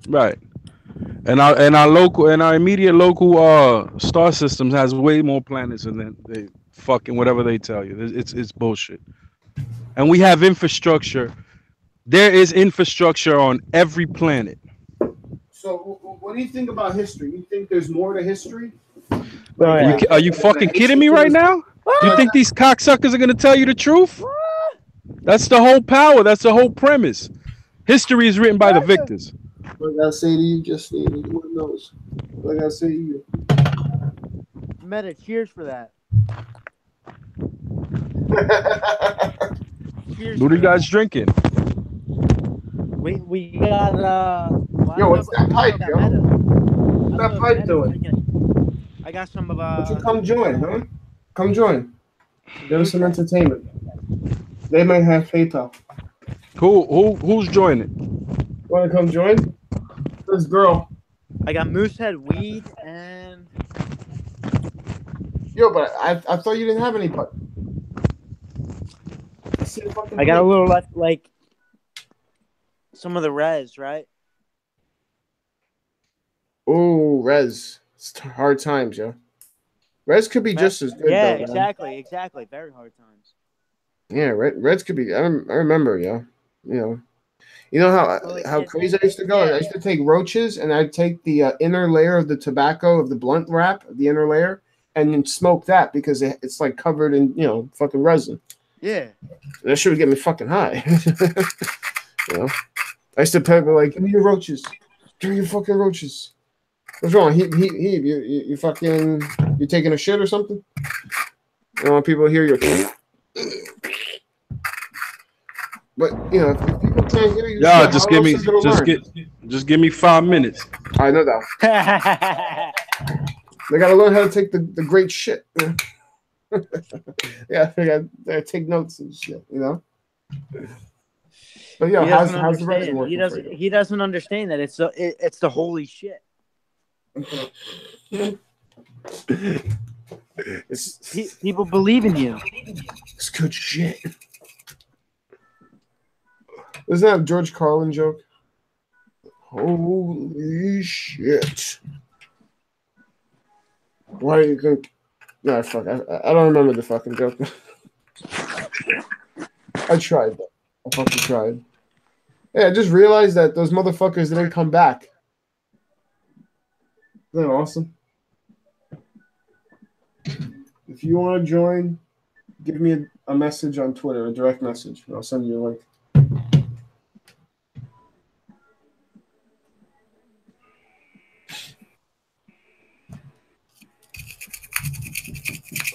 Right. And our immediate local star systems has way more planets than they fucking whatever they tell you. It's bullshit. And we have infrastructure. There is infrastructure on every planet. So, what do you think about history? You think there's more to history? Are you fucking kidding me right now? You think these cocksuckers are gonna tell you the truth? That's the whole power. That's the whole premise. History is written by the victors. What I gotta say to you, just who knows? What I gotta say to you. Meta, cheers for that. Cheers. What are you guys drinking? We got Yo, what's that pipe, yo? What's that pipe doing? I got some of Why don't you come join, huh? Come join. There's some entertainment. They might have PayPal. Who's joining? Want to come join? This girl. I got Moosehead weed and. Yo, but I thought you didn't have any pipe. I got a little left, like some of the res, right? Oh, res. It's hard times, yo. Res could be just as good. Yeah, though, exactly. Very hard times. Yeah, Reds could be. I remember, yo. You know how crazy I used to go. I used to take roaches and I'd take the inner layer of the tobacco of the blunt wrap, the inner layer, and then smoke that because it's like covered in fucking resin. Yeah, that shit would get me fucking high. I used to people like, give me your roaches, give me your fucking roaches. What's wrong? You fucking you taking a shit or something? I don't want people to hear your. But if people can't hear you, just give me 5 minutes. I know that. They gotta learn how to take the great shit. Yeah, they gotta take notes and shit. But how's the resin working for you? He doesn't understand that it's the holy shit. People believe in you. It's good shit. Isn't that a George Carlin joke? Holy shit. Why do you think? No, fuck. I don't remember the fucking joke. I tried, though. I fucking tried. Yeah, I just realized that those motherfuckers didn't come back. Isn't that awesome? If you want to join, give me a message on Twitter, a direct message, and I'll send you a link.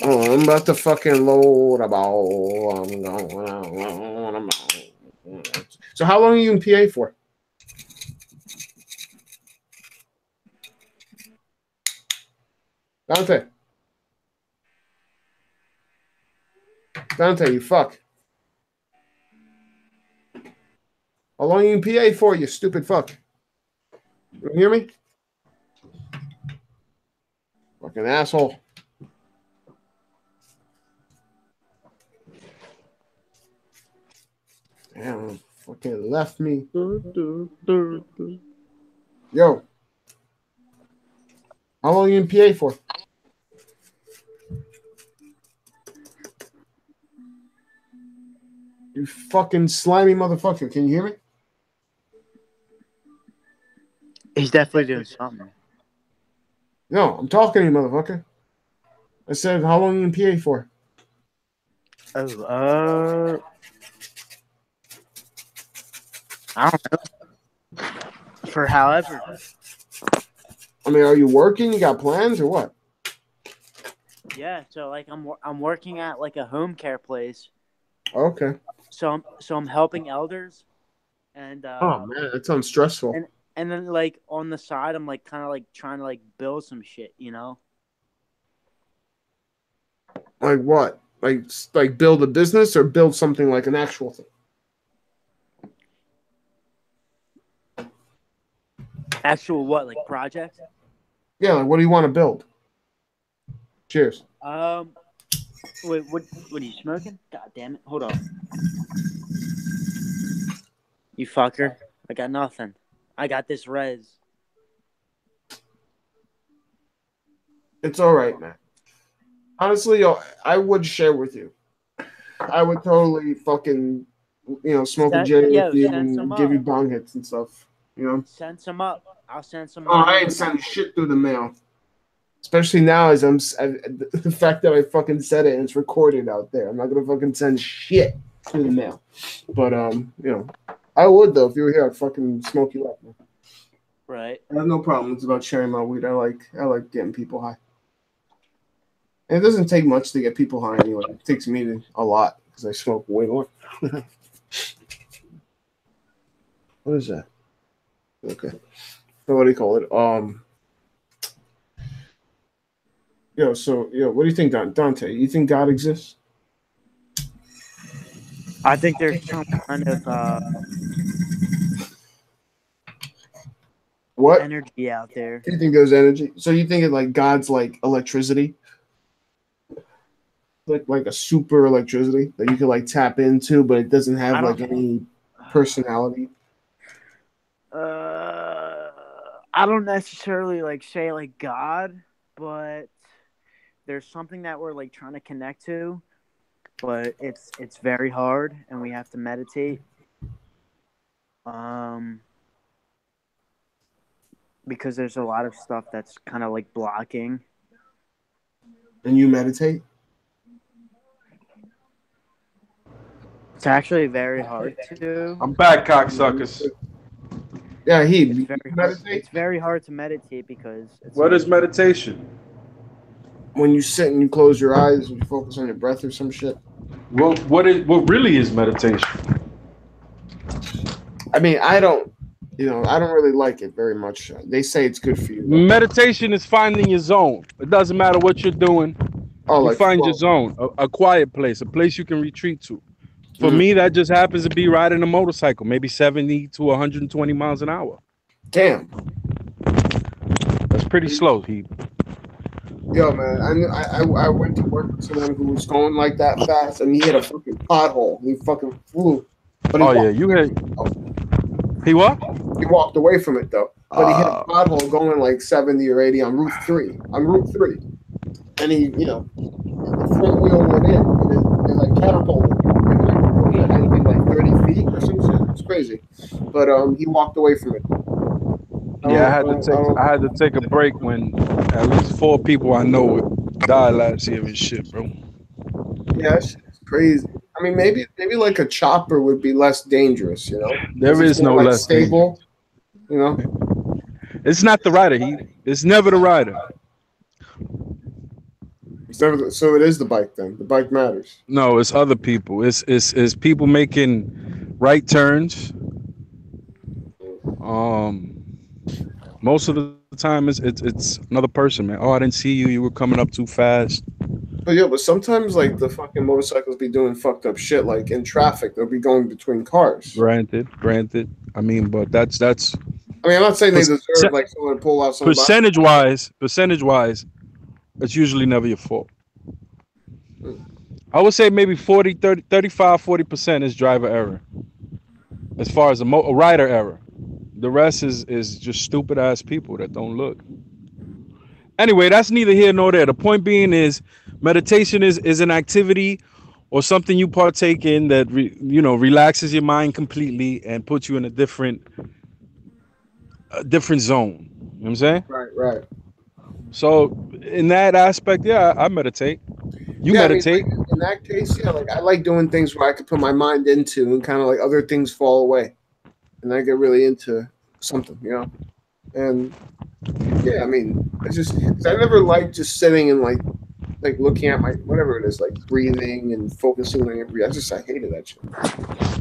Oh, I'm about to fucking load a ball. So how long are you in PA for? Dante, you fuck. How long you in PA for, you stupid fuck? You hear me? Fucking asshole. Damn, fucking left me. Yo. How long you in PA for? You fucking slimy motherfucker. Can you hear me? He's definitely doing something. No, I'm talking to you, motherfucker. I said, how long you in PA for? Oh, I don't know. For however. I mean, are you working? You got plans or what? Yeah, so like I'm working at like a home care place. Okay. So I'm helping elders, and Oh man, that sounds stressful. and then like on the side I'm like kind of like trying to like build some shit, you know? Like what? Like build a business or build something like an actual thing? Actual what, like projects? Yeah, like what do you want to build? Cheers. Wait, what are you smoking? God damn it! Hold on, you fucker! I got nothing. I got this res. It's all right, man. Honestly, I would share with you. I would totally fucking, smoke a J with you and give you bong hits and stuff. You know. Send some up. I'll send some. Oh, I ain't sending shit through the mail. Especially now, as the fact that I fucking said it and it's recorded out there. I'm not gonna fucking send shit through the mail. But I would though if you were here. I'd fucking smoke you up, man. Right. I have no problems about sharing my weed. I like getting people high. And it doesn't take much to get people high anyway. It takes me a lot because I smoke way more. What is that? Okay. So what do you call it? What do you think, Dante? You think God exists? I think there's some kind of what energy out there. You think there's energy? So you think it like God's like electricity? Like a super electricity that you can like tap into, but it doesn't have like any personality. I don't necessarily like say like God, but there's something that we're like trying to connect to, but it's very hard and we have to meditate. Because there's a lot of stuff that's kind of like blocking. And you meditate? It's actually very hard to. I'm back, cocksuckers. Yeah, it's very hard to meditate because what is meditation? When you sit and you close your eyes and you focus on your breath or some shit. Well, what really is meditation? I mean, I don't really like it very much. They say it's good for you. Meditation is finding your zone. It doesn't matter what you're doing. You find your zone, a quiet place, a place you can retreat to. For me, that just happens to be riding a motorcycle, maybe 70 to 120 miles an hour. Damn. That's pretty slow, Heath. Yo, man, I went to work with someone who was going like that fast, and he hit a fucking pothole. He fucking flew. But you hit. He what? He walked away from it though. But he hit a pothole going like 70 or 80 on Route 3. And he, the front wheel went in. And it like catapulted. I think like 30 feet or some shit. It's crazy. But he walked away from it. Yeah, I had to take a break when at least 4 people I know died last year and shit, bro. Yeah, it's crazy. I mean, maybe like a chopper would be less dangerous, There is no less stable, It's not the rider, it's never the rider. So it is the bike then. The bike matters. No, it's other people. It's people making right turns. Most of the time it's another person, man. Oh, I didn't see you. You were coming up too fast. But sometimes like the fucking motorcycles be doing fucked up shit. Like in traffic, they'll be going between cars. Granted. I mean, but that's I mean, I'm not saying they deserve like someone to pull out somebody. percentage wise, it's usually never your fault. I would say maybe 40% is driver error. As far as a rider error, the rest is just stupid ass people that don't look. Anyway, that's neither here nor there. The point being is meditation is an activity or something you partake in that relaxes your mind completely and puts you in a different zone. You know what I'm saying? Right. So in that aspect, yeah, I meditate. You meditate. I mean, like, in that case, yeah, like I like doing things where I could put my mind into and kind of like other things fall away, and I get really into something, And yeah, I mean, it's just cause I never liked just sitting and like looking at my whatever it is, like breathing and focusing on your breathing. I hated that shit.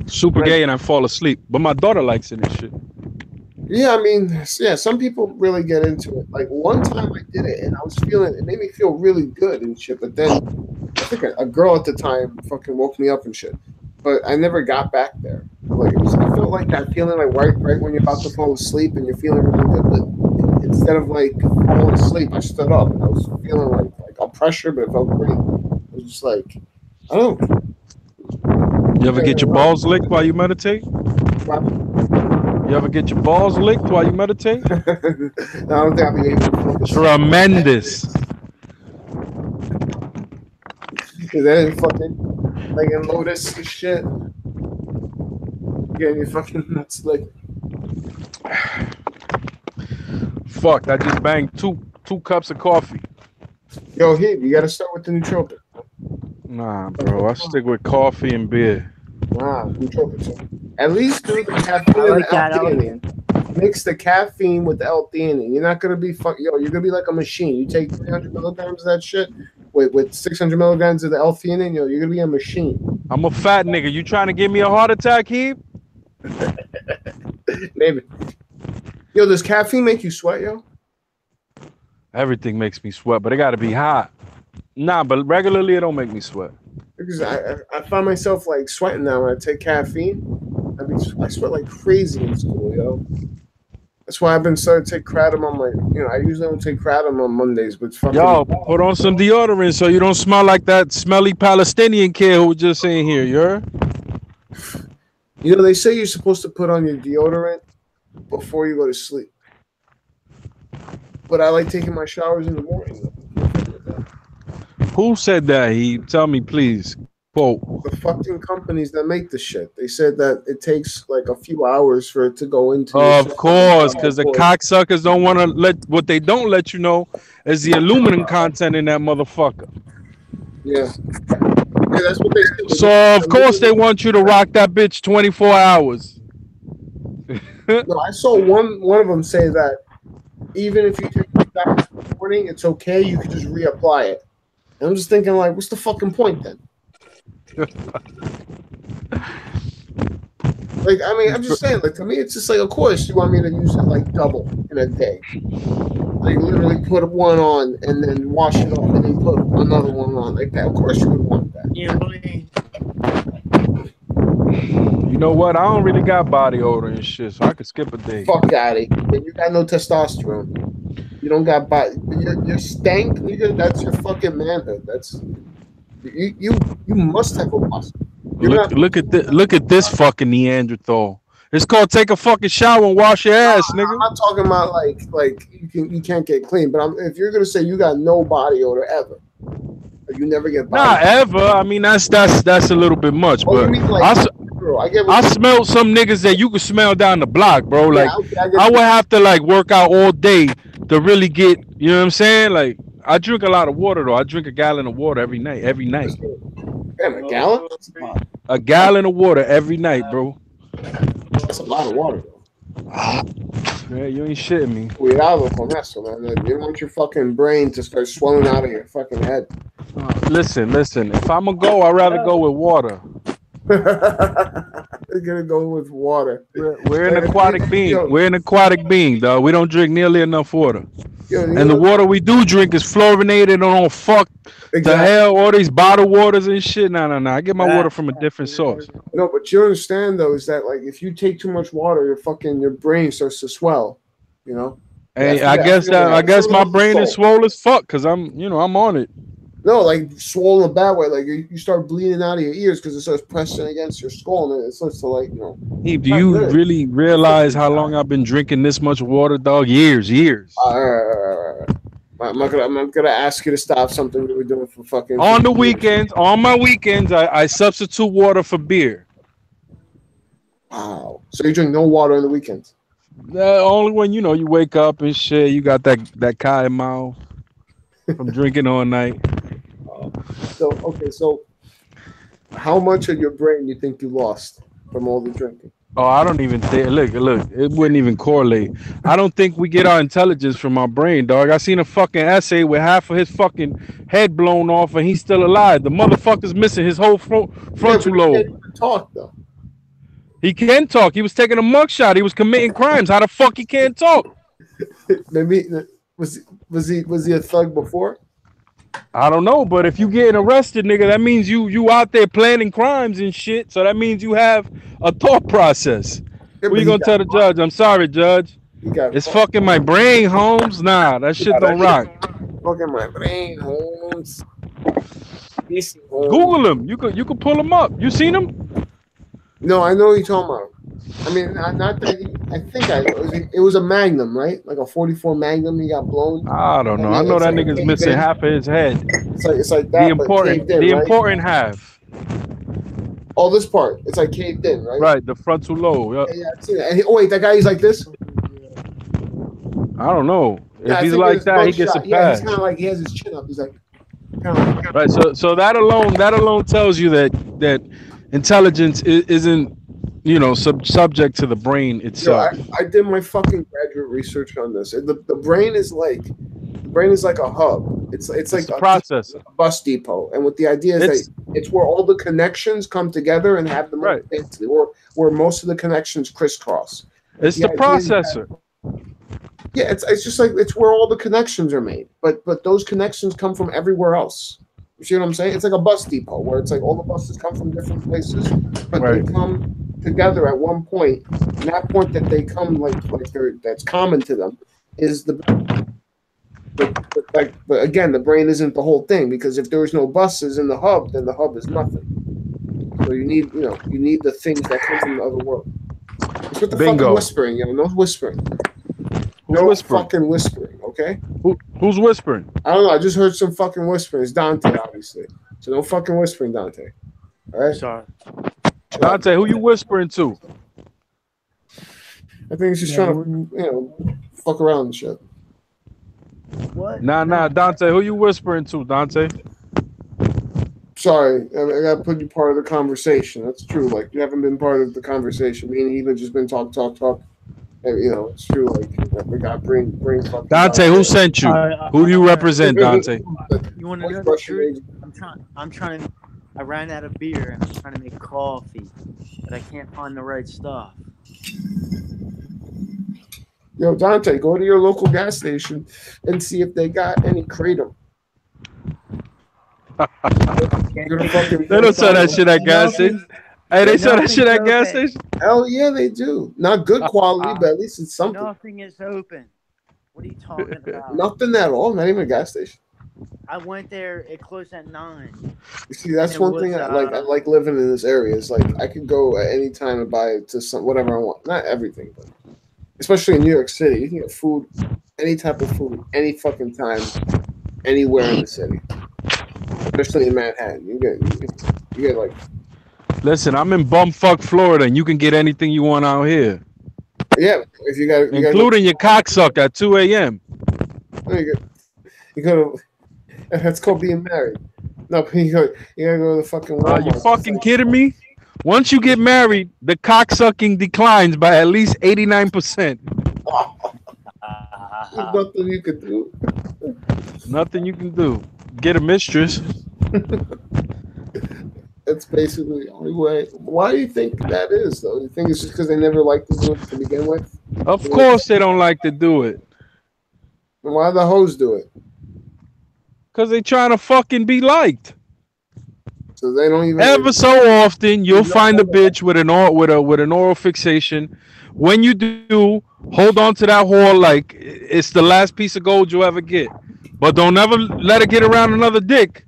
Super gay, and I fall asleep. But my daughter likes it and shit. Yeah, I mean, yeah, some people really get into it. Like one time I did it, and it made me feel really good and shit. But then I think a girl at the time fucking woke me up and shit. But I never got back there. Like I felt like that feeling like right when you're about to fall asleep and you're feeling really good. But instead of like falling asleep, I stood up and I was feeling like a pressure, but it felt great. It was just like I don't know. You ever get your balls licked while you meditate? You ever get your balls licked while you meditate? No, I don't think I'll be able to focus. Tremendous. Cause that ain't fucking like in Lotus shit. Getting your fucking nuts licked. Fuck! I just banged two cups of coffee. Yo, you gotta start with the nootropic. Nah, bro. I stick with coffee and beer. Nah, nootropic. At least do the caffeine and the L-theanine. Mix the caffeine with the L-theanine. You're not gonna be you're gonna be like a machine. You take 300 milligrams of that shit with 600 milligrams of the L-theanine. You're gonna be a machine. I'm a fat nigga. You trying to give me a heart attack, Heeb? Maybe. Yo, does caffeine make you sweat, yo? Everything makes me sweat, but it gotta be hot. Nah, but regularly it don't make me sweat. Because I find myself like sweating now when I take caffeine. I sweat like crazy in school, yo. That's why I've been starting to take kratom on my. I usually don't take kratom on Mondays, but fucking. Yo, put on some deodorant so you don't smell like that smelly Palestinian kid who was just in here. You heard? They say you're supposed to put on your deodorant before you go to sleep. But I like taking my showers in the morning. Who said that? Tell me, please. Quote. The fucking companies that make the shit. They said that it takes like a few hours for it to go into. Of course, because the cocksuckers don't want to what they don't let you know is the aluminum content in that motherfucker. Yeah. Yeah, that's what they say. So of course they want you to rock that bitch 24 hours. No, I saw one of them say that even if you take it back in the morning, it's okay. You can just reapply it. And I'm just thinking, like, what's the fucking point then? Like, I mean, I'm just saying, like, to me, it's just like, of course, you want me to use it like double in a day. Like, literally put one on and then wash it off and then put another one on like that. Of course, you would want that. You know what? I don't really got body odor and shit, so I could skip a day. Fuck out of here. You got no testosterone. You don't got body. Your stank, nigga. That's your fucking manhood. That's you must have a muscle. Look at this fucking Neanderthal. It's called take a fucking shower and wash your ass, nigga. I'm not talking about like you can't get clean, but if you're gonna say you got no body odor ever, or you never get body odor. Ever. I mean that's a little bit much, but you mean, like, I smelled some niggas that you could smell down the block, bro. Like I would have to like work out all day to really get, you know what I'm saying? Like I drink a lot of water though. I drink a gallon of water every night. Damn, a gallon? A gallon of water every night, bro. That's a lot of water, though. Yeah, you ain't shitting me. Cuidado con eso, man. You don't want your fucking brain to start swelling out of your fucking head. Listen. If I'm gonna go, I'd rather go with water. We're gonna go with water. We're an aquatic being. We're an aquatic being, though. We don't drink nearly enough water. And the water we do drink is fluorinated. Oh, fuck the hell, all these bottled waters and shit. No. I get my water from a different source. No, but you understand though is that like if you take too much water, your brain starts to swell. You know. Hey, I guess my brain is swollen as fuck because I'm on it. No, like swollen a bad way. Like you start bleeding out of your ears because it starts pressing against your skull, and it starts to like Hey, do you really realize how long I've been drinking this much water, dog? Years. I'm not gonna ask you to stop something that we're doing for fucking. On the weekends, on my weekends, I substitute water for beer. Wow. So you drink no water on the weekends? Only when you wake up and shit. You got that cotton mouth from drinking all night. So how much of your brain you think you lost from all the drinking? Oh, I don't even think. Look, it wouldn't even correlate. I don't think we get our intelligence from our brain, dog. I seen a fucking essay with half of his fucking head blown off, and he's still alive. The motherfucker's missing his whole frontal lobe. He can't talk though. He can talk. He was taking a mugshot. He was committing crimes. How the fuck he can't talk? Maybe was he a thug before? I don't know, but if you getting arrested, nigga, that means you out there planning crimes and shit. So that means you have a thought process. Yeah, what you gonna tell the judge? I'm sorry, judge. It's fucking my brain, Holmes. Nah, that shit don't rock. Fucking my brain, Holmes. Google him. You could pull him up. You seen him? No, I know what you're talking about. I mean, not that I think it was a Magnum, right? Like a 44 Magnum. He got blown. I don't know. I know that nigga's missing half of his head. It's like that. The important half. Oh, this part. It's like caved in, right? Right, the frontal lobe. Yep. Yeah, I've seen it. Wait, that guy, he's like this? I don't know. If he's like that, he gets a pass. Yeah, he's kind of like, he has his chin up. He's like, kind of like. Right, so that alone tells you that intelligence isn't, subject to the brain itself. I did my fucking graduate research on this. The brain is like a hub. It's like a processor, a bus depot, and what the idea is it's where all the connections come together and have the right, where most of the connections crisscross. It's the processor. Yeah, it's just like it's where all the connections are made, but those connections come from everywhere else. You see what I'm saying? It's like a bus depot where it's like all the buses come from different places, but they come together at one point. And that point that they come that's common to them is the. But again, the brain isn't the whole thing, because if there's no buses in the hub, then the hub is nothing. So you need the things that come from the other world. It's what the fucking whispering, no whispering. Fucking whispering, okay? Who's whispering? I don't know. I just heard some fucking whispering. It's Dante, obviously. So no fucking whispering, Dante. All right? Sorry. Dante, who you whispering to? I think he's just trying to, fuck around and shit. What? Nah, Dante, who you whispering to, Dante? Sorry, I gotta put you part of the conversation. That's true. Like, you haven't been part of the conversation. Me and Eva just been talk. It's true. Like, we got bring fucking Dante. Who sent you? Who do you represent, Dante? You want to know the truth? I'm trying to. I ran out of beer and I'm trying to make coffee, but I can't find the right stuff. Yo, Dante, go to your local gas station and see if they got any Kratom. They don't sell that shit at gas station. Hey, they sell that shit at gas station? Hell yeah, they do. Not good quality, but at least it's something. Nothing is open. What are you talking about? Nothing at all. Not even a gas station. I went there. It closed at 9. You see, that's one thing I like. I like living in this area. It's like I can go at any time and buy it to whatever I want. Not everything, but especially in New York City, you can get food, any type of food, any fucking time, anywhere in the city. Especially in Manhattan, you get like. Listen, I'm in bumfuck Florida, and you can get anything you want out here. Yeah, if you got, including your cocksuck at 2 a.m. You go. That's called being married. No, you gotta go to the fucking Walmart. Are you fucking kidding me? Once you get married, the cocksucking declines by at least 89%. There's nothing you can do. Nothing you can do. Get a mistress. That's basically the only way. Why do you think that is, though? You think it's just because they never liked to do it to begin with? Of course they don't like to do it. Why the hoes do it? Because they trying to fucking be liked. So they don't even. Ever so often, you'll find a bitch with an oral fixation. When you do, hold on to that whore like it's the last piece of gold you'll ever get. But don't ever let her get around another dick,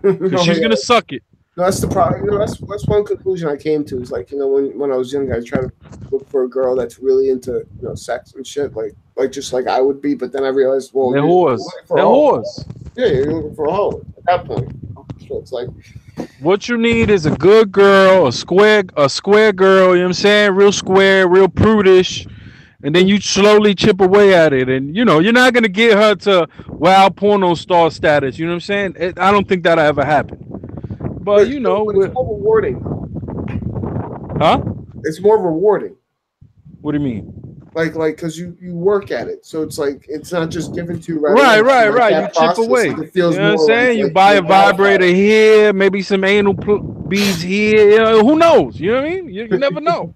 because she's gonna suck it. No, that's the problem. That's one conclusion I came to. Is like, when I was young, I tried to look for a girl that's really into sex and shit, like just like I would be. But then I realized, well, they're whores. They're whores. Yeah, you're looking for a hoe at that point. So it's like, what you need is a good girl, a square girl. You know what I'm saying? Real square, real prudish. And then you slowly chip away at it, and you're not gonna get her to wow porno star status. You know what I'm saying? I don't think that'll ever happen. But it's more rewarding. Huh? It's more rewarding. What do you mean? Like, because you work at it, so it's like it's not just given to you right. You chip away. It feels you know what I'm saying? You like buy a vibrator here, maybe some anal beads here. Who knows? You know what I mean? You never know.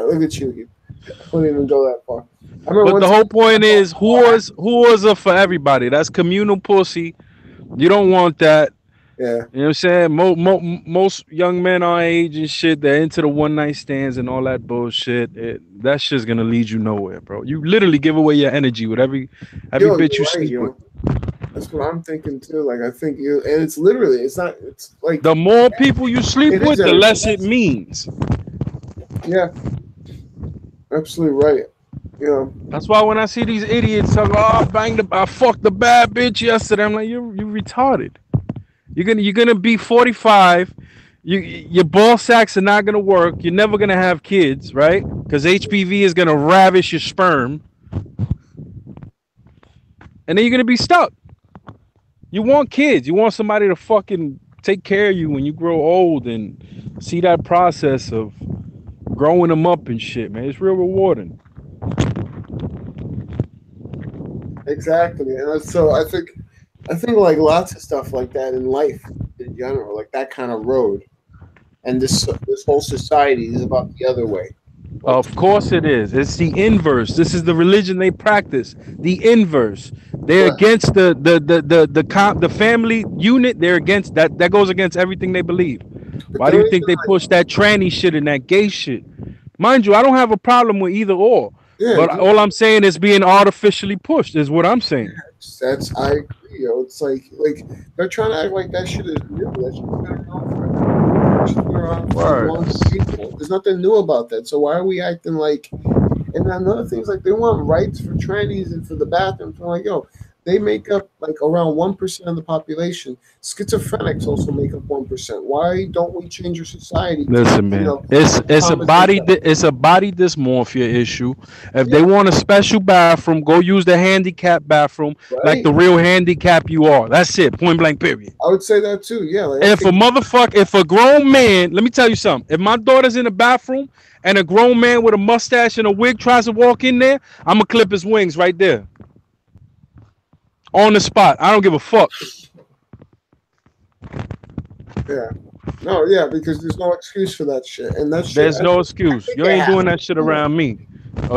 Look at you. You couldn't even go that far. But the whole point is, whores are for everybody. That's communal pussy. You don't want that. Yeah. You know what I'm saying? Most young men our age and shit, they're into the one night stands and all that bullshit. That shit's gonna lead you nowhere, bro. You literally give away your energy with every bitch you sleep with. That's what I'm thinking too. Like, I think and it's literally, it's like the more people you sleep with, the less it means. Yeah. Absolutely right. That's why when I see these idiots talk, I fucked the bad bitch yesterday, I'm like, you retarded. You're gonna be 45. Your ball sacks are not gonna work. You're never gonna have kids, right? Because HPV is gonna ravish your sperm, and then you're gonna be stuck. You want kids. You want somebody to fucking take care of you when you grow old and see that process of growing them up and shit, man. It's real rewarding. Exactly, and so I think like lots of stuff like that in life in general, like that kind of road, and this whole society is about the other way. Of course it is. It's the inverse. This is the religion they practice. The inverse. They're against the family unit. They're against that. That goes against everything they believe. Why do you think they push that tranny shit and that gay shit? Mind you, I don't have a problem with either or. Yeah, but all I'm saying is being artificially pushed is what I'm saying. I agree. It's like they're trying to act like that shit is new. That shit's been around for long people. There's nothing new about that. So why are we acting like? And another thing is like they want rights for trannies and for the bathrooms. I'm like, they make up like around 1% of the population. Schizophrenics also make up 1%. Why don't we change our society? Listen, man, it's a body dysmorphia issue. If they want a special bathroom, go use the handicap bathroom, like the real handicap you are. That's it. Point blank. Period. I would say that too. Yeah. Like, if a grown man, let me tell you something. If my daughter's in the bathroom and a grown man with a mustache and a wig tries to walk in there, I'm gonna clip his wings right there. On the spot. I don't give a fuck. Yeah. No, yeah, because there's no excuse for that shit. And that shit, there's no excuse. You ain't doing that shit around me.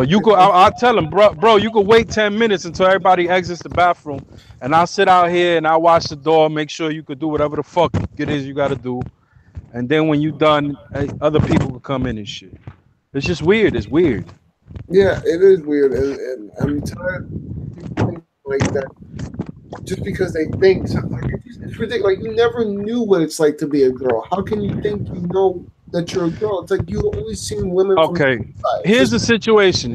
You go. I'll tell him, bro. You could wait 10 minutes until everybody exits the bathroom, and I'll sit out here and I'll watch the door, make sure you could do whatever the fuck it is you got to do, and then when you done, other people will come in and shit. It's just weird. It's weird. Yeah, it is weird, and I'm tired of people like that. Just because they think something, it's ridiculous. Like, you never knew what it's like to be a girl. How can you think you know that you're a girl? It's like you've always seen women. Okay, here's the situation.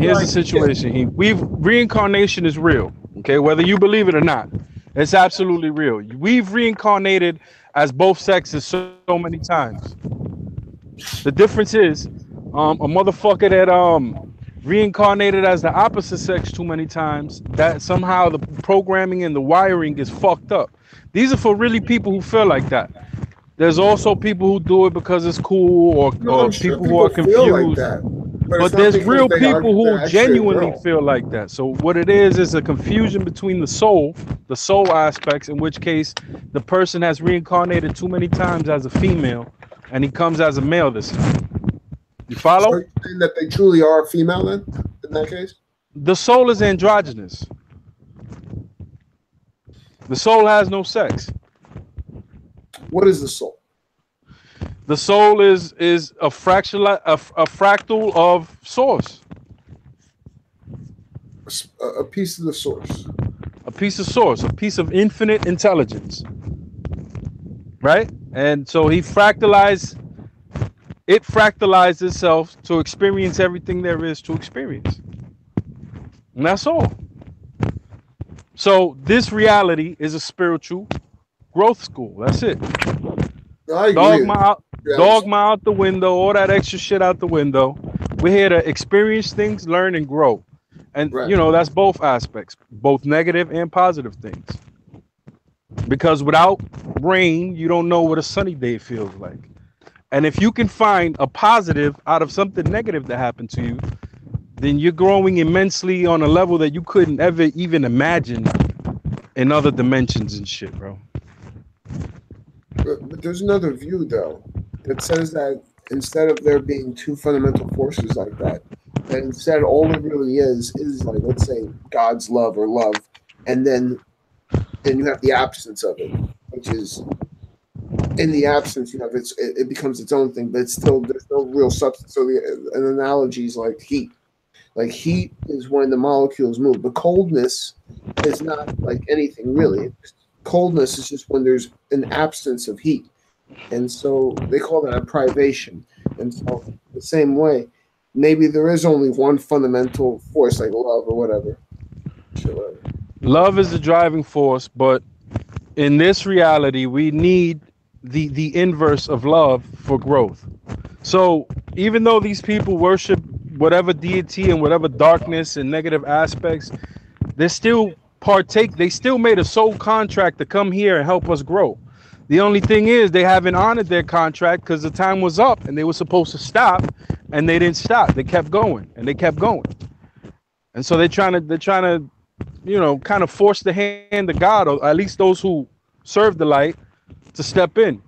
Reincarnation is real. Okay, whether you believe it or not, it's absolutely real. We've reincarnated as both sexes so many times. The difference is, a motherfucker that reincarnated as the opposite sex too many times, that somehow the programming and the wiring is fucked up. These are for really people who feel like that. There's also people who do it because it's cool, or people who are confused. But there's real people who genuinely feel like that. So what it is a confusion between the soul aspects, in which case the person has reincarnated too many times as a female and he comes as a male this time. You follow? So you're saying that they truly are female then, in that case? The soul is androgynous. The soul has no sex. What is the soul? The soul is a fractal of source. A piece of the source. A piece of source, a piece of infinite intelligence. Right? And so it fractalized itself to experience everything there is to experience. And that's all. So this reality is a spiritual growth school. That's it. I agree. Dogma out the window, all that extra shit out the window. We're here to experience things, learn, and grow. And that's both aspects, both negative and positive things. Because without rain, you don't know what a sunny day feels like. And if you can find a positive out of something negative that happened to you, then you're growing immensely on a level that you couldn't ever even imagine in other dimensions and shit, bro. But there's another view, though, that says that instead of there being two fundamental forces like that instead all it really is like, let's say, God's love or love, and then you have the absence of it, which is in the absence, it becomes its own thing, but it's still, there's no real substance. So an analogy is like heat. Like heat is when the molecules move, but coldness is not like anything really. Coldness is just when there's an absence of heat. And so they call that a privation. And so the same way, maybe there is only one fundamental force, like love or whatever. Sure. Love is the driving force, but in this reality, we need the inverse of love for growth. So even though these people worship whatever deity and whatever darkness and negative aspects, they still made a soul contract to come here and help us grow. The only thing is they haven't honored their contract because the time was up and they were supposed to stop, and they didn't stop. They kept going and they kept going. And so they're trying to, kind of force the hand of God, or at least those who serve the light, to step in.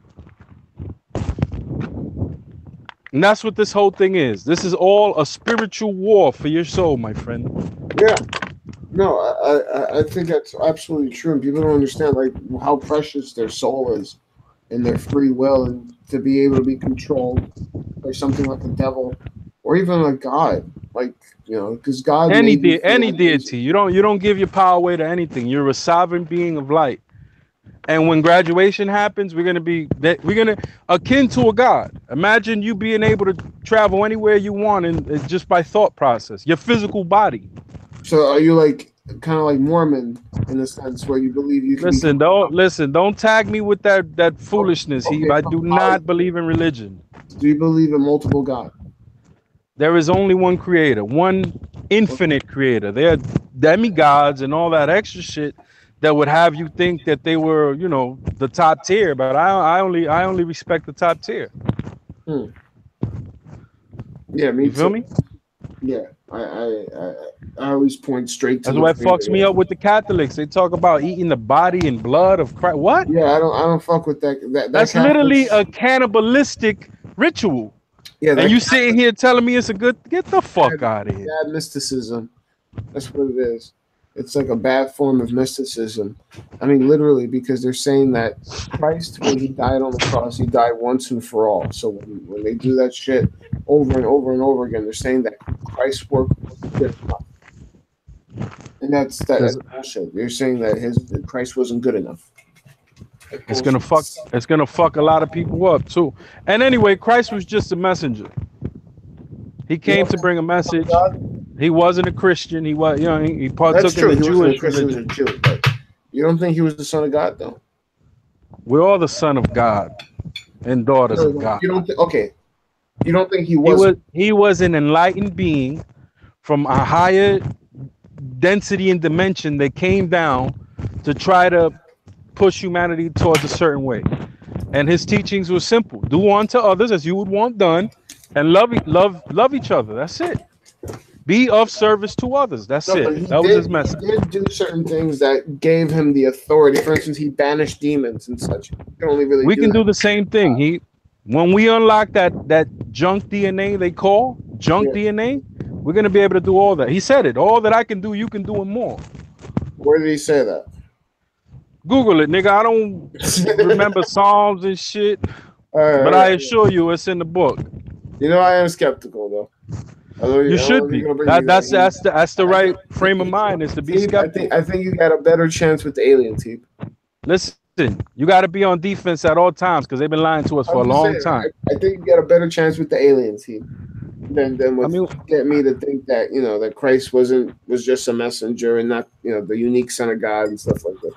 And that's what this whole thing is. This is all a spiritual war for your soul, my friend. Yeah. No, I think that's absolutely true. And people don't understand like how precious their soul is and their free will, and to be able to be controlled by something like the devil or even like God. Like, because God any deity. You don't give your power away to anything. You're a sovereign being of light. And when graduation happens, we're gonna akin to a god. Imagine you being able to travel anywhere you want, and just by thought process, your physical body. So are you like kind of like Mormon in the sense where you believe you can don't tag me with that foolishness. Okay, I do not believe in religion. Do you believe in multiple gods? There is only one creator, one infinite creator. There are demigods and all that extra shit that would have you think that they were, the top tier, but I only respect the top tier. Yeah, me you feel me? Yeah, I always point straight to. That's why it fucks me up with the Catholics. They talk about eating the body and blood of Christ. What? Yeah, I don't fuck with that. That's Catholics, literally a cannibalistic ritual. Yeah, and you sitting here telling me it's a good? Get the fuck out of here. Bad mysticism. That's what it is. It's like a bad form of mysticism. I mean, literally, because they're saying that Christ, when he died on the cross, he died once and for all. So when they do that shit over and over and over again, they're saying that Christ's work wasn't good enough. And that's bullshit. They're saying that Christ wasn't good enough. It's gonna fuck a lot of people up too. And anyway, Christ was just a messenger. He came to bring a message. He wasn't a Christian. He was, he partook in the Jewish religion. But you don't think he was the son of God, though? We're all the son of God and daughters of God. You don't you don't think he was? He was an enlightened being from a higher density and dimension that came down to try to push humanity towards a certain way. And his teachings were simple: do unto others as you would want done, and love each other. That's it. Be of service to others. That's it. That was his message. He did do certain things that gave him the authority. For instance, he banished demons and such. We can do the same thing. When we unlock that junk DNA they call junk DNA, we're gonna be able to do all that. He said it. All that I can do, you can do and more. Where did he say that? Google it, nigga. I don't remember Psalms and shit, but I assure you, it's in the book. You know, I am skeptical though. You should be. That's the right frame of mind, is to be skeptical. I think you got a better chance with the alien team. Listen, you got to be on defense at all times because they've been lying to us for a long time. I think you got a better chance with the alien team than get me to think that that Christ was just a messenger and not the unique Son of God and stuff like that.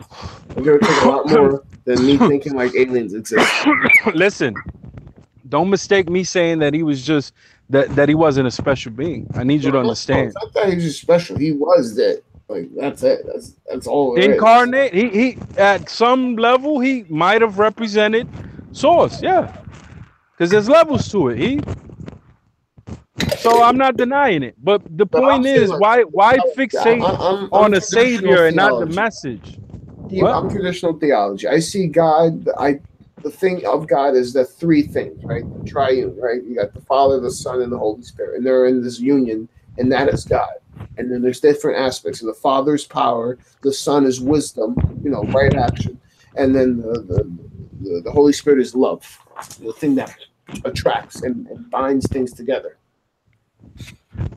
It's gonna take a lot more than me thinking like aliens exist. Listen, don't mistake me saying that he was just that he wasn't a special being. I need you to understand. It's not that he was just special. He was that. Like that's it. That's all. Incarnate. He at some level he might have represented Source. Yeah, because there's levels to it. So I'm not denying it. But the point is, why fixate on a savior and not the message? I'm traditional theology. I see God. The thing of God is the three things, right? The triune, right? You got the Father, the Son, and the Holy Spirit, and they're in this union, and that is God. And then there's different aspects. So the Father's power, the Son is wisdom, right action, and then the Holy Spirit is love, the thing that attracts and binds things together.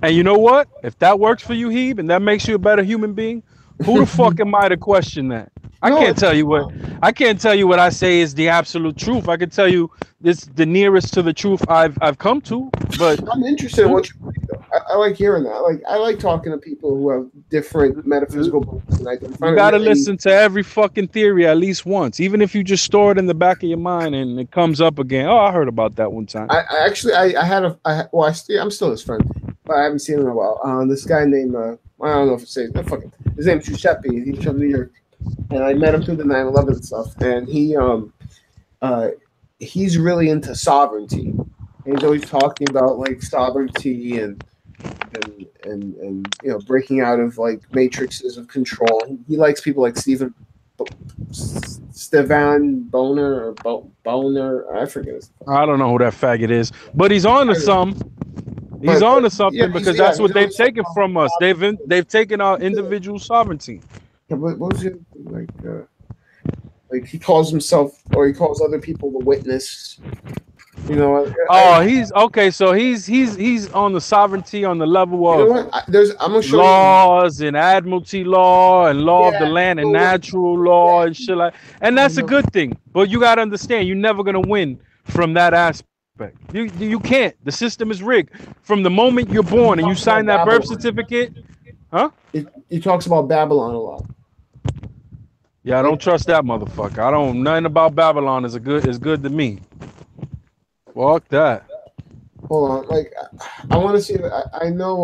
And you know what? If that works for you, Hebe, and that makes you a better human being, who the fuck am I to question that? I can't tell you what I say is the absolute truth. I can tell you it's the nearest to the truth I've come to. But I'm interested in what you think, though. I like hearing that. I like talking to people who have different metaphysical beliefs. And you gotta listen to every fucking theory at least once, even if you just store it in the back of your mind and it comes up again. Oh, I heard about that one time. I'm still his friend, but I haven't seen him in a while. This guy named I don't know if it's his name's Giuseppe. He's from New York. And I met him through the 9/11 stuff, and he's really into sovereignty. And he's always talking about like sovereignty and breaking out of like matrices of control. He likes people like Stephen Boner or Boner. I forget his name. I don't know who that faggot is, but he's on to something. He's on to something because that's what they've taken from us. They've taken our individual sovereignty. What was it like? He calls himself, or he calls other people the witness. He's okay. So he's on the sovereignty on the level of I'm gonna show laws and admiralty law and law of the land and natural law and shit like. And that's a good thing. But you gotta understand, you're never gonna win from that aspect. You can't. The system is rigged from the moment you're born and you sign that birth certificate. Huh? He talks about Babylon a lot. Yeah, I don't trust that motherfucker. I don't. Nothing about Babylon is good to me. Fuck that. Hold on, I want to see. I know.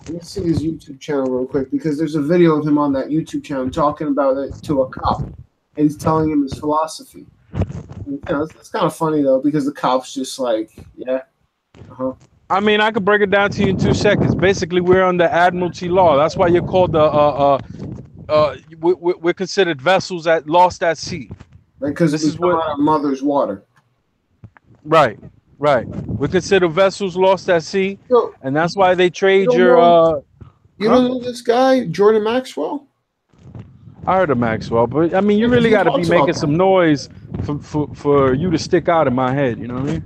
Let me see his YouTube channel real quick because there's a video of him on that YouTube channel talking about it to a cop, and he's telling him his philosophy. And, it's kind of funny though because the cop's just like, yeah, I mean, I could break it down to you in 2 seconds. Basically, we're under admiralty law. That's why you're called we're considered vessels lost at sea. Because this is what our mother's water. Right. We're considered vessels lost at sea, and that's why they trade You don't know this guy, Jordan Maxwell? I heard of Maxwell, but I mean, you really got to be making some noise for you to stick out in my head. You know what I mean?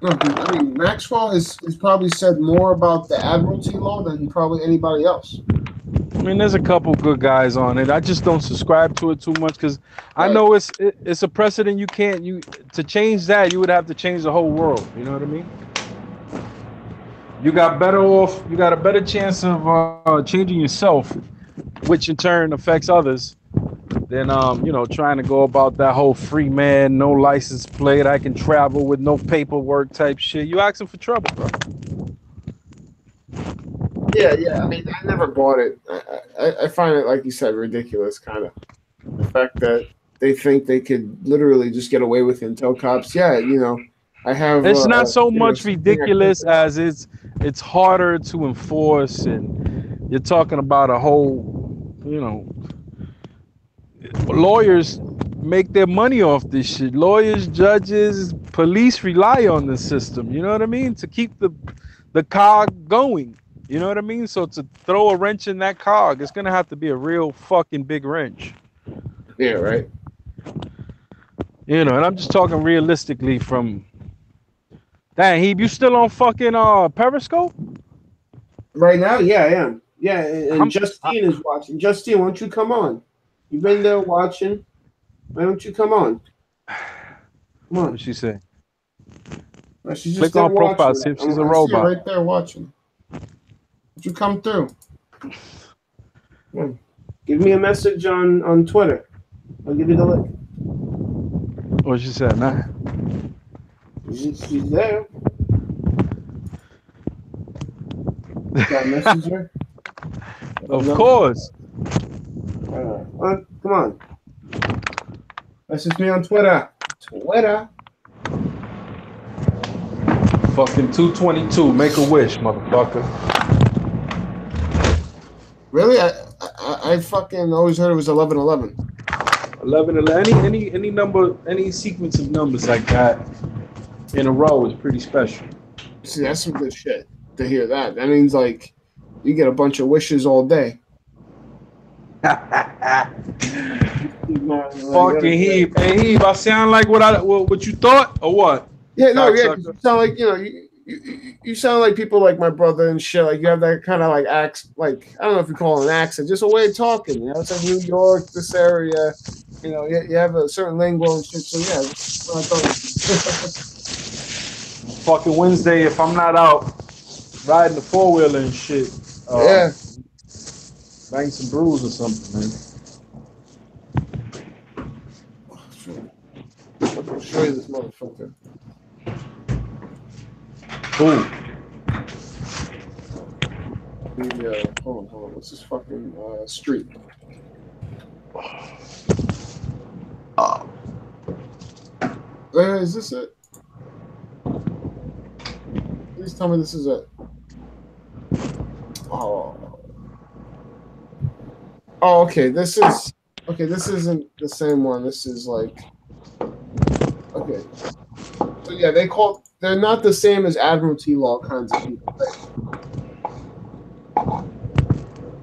No, I mean, Maxwell has probably said more about the admiralty law than probably anybody else. I mean, there's a couple good guys on it. I just don't subscribe to it too much because I know it's a precedent. To change that, you would have to change the whole world. You know what I mean? You got a better chance of changing yourself, which in turn affects others, than trying to go about that whole free man, no license plate, I can travel with no paperwork type shit. You asking for trouble, bro. Yeah. I mean, I never bought it. I find it, like you said, ridiculous, kind of. The fact that they think they could literally just get away with it and tell cops, I have. It's not so much ridiculous as it's harder to enforce, and you're talking about a whole, lawyers make their money off this shit. Lawyers, judges, police rely on the system. You know what I mean? To keep the cog going. You know what I mean? So to throw a wrench in that cog, it's gonna have to be a real fucking big wrench. Yeah, right. You know, and I'm just talking realistically from. Dang, Heeb, you still on fucking Periscope? Right now, yeah, I am. Yeah, and I'm, Justine is watching. Justine, why don't you come on? You've been there watching. Why don't you come on? Come on. what she say? Well, she's just Click there on profile, watching. see if she's a I see her robot. right there watching. Would you come through? Come on. Give me a message on Twitter. I'll give you the link. What she said, nah. She's there. Got a message her? Of course. Come on. Message me on Twitter. Twitter. Fucking 222. Make a wish, motherfucker. Really? I fucking always heard it was 11:11. 11, any number, any sequence of numbers like that in a row is pretty special. See, that's some good shit to hear that. That means like you get a bunch of wishes all day. Fucking Heeb. Hey Heeb, I sound like what you thought or what? Yeah, no, yeah. 'Cause Cocksucker. you sound like you sound like people like my brother and shit. Like you have that kind of like accent. Like I don't know if you call it an accent, just a way of talking. You know, it's like New York, this area. You know, you have a certain lingo and shit. So yeah, that's what I thought. Fucking Wednesday, if I'm not out riding the 4-wheeler and shit. Yeah. Bang some brews or something, man. I'll show you this motherfucker. Ooh. Hold on. What's this fucking street? Is this it? Please tell me this is it. Oh, okay. This isn't the same one. This is like, okay. So yeah, they're not the same as Admiralty law kinds of people.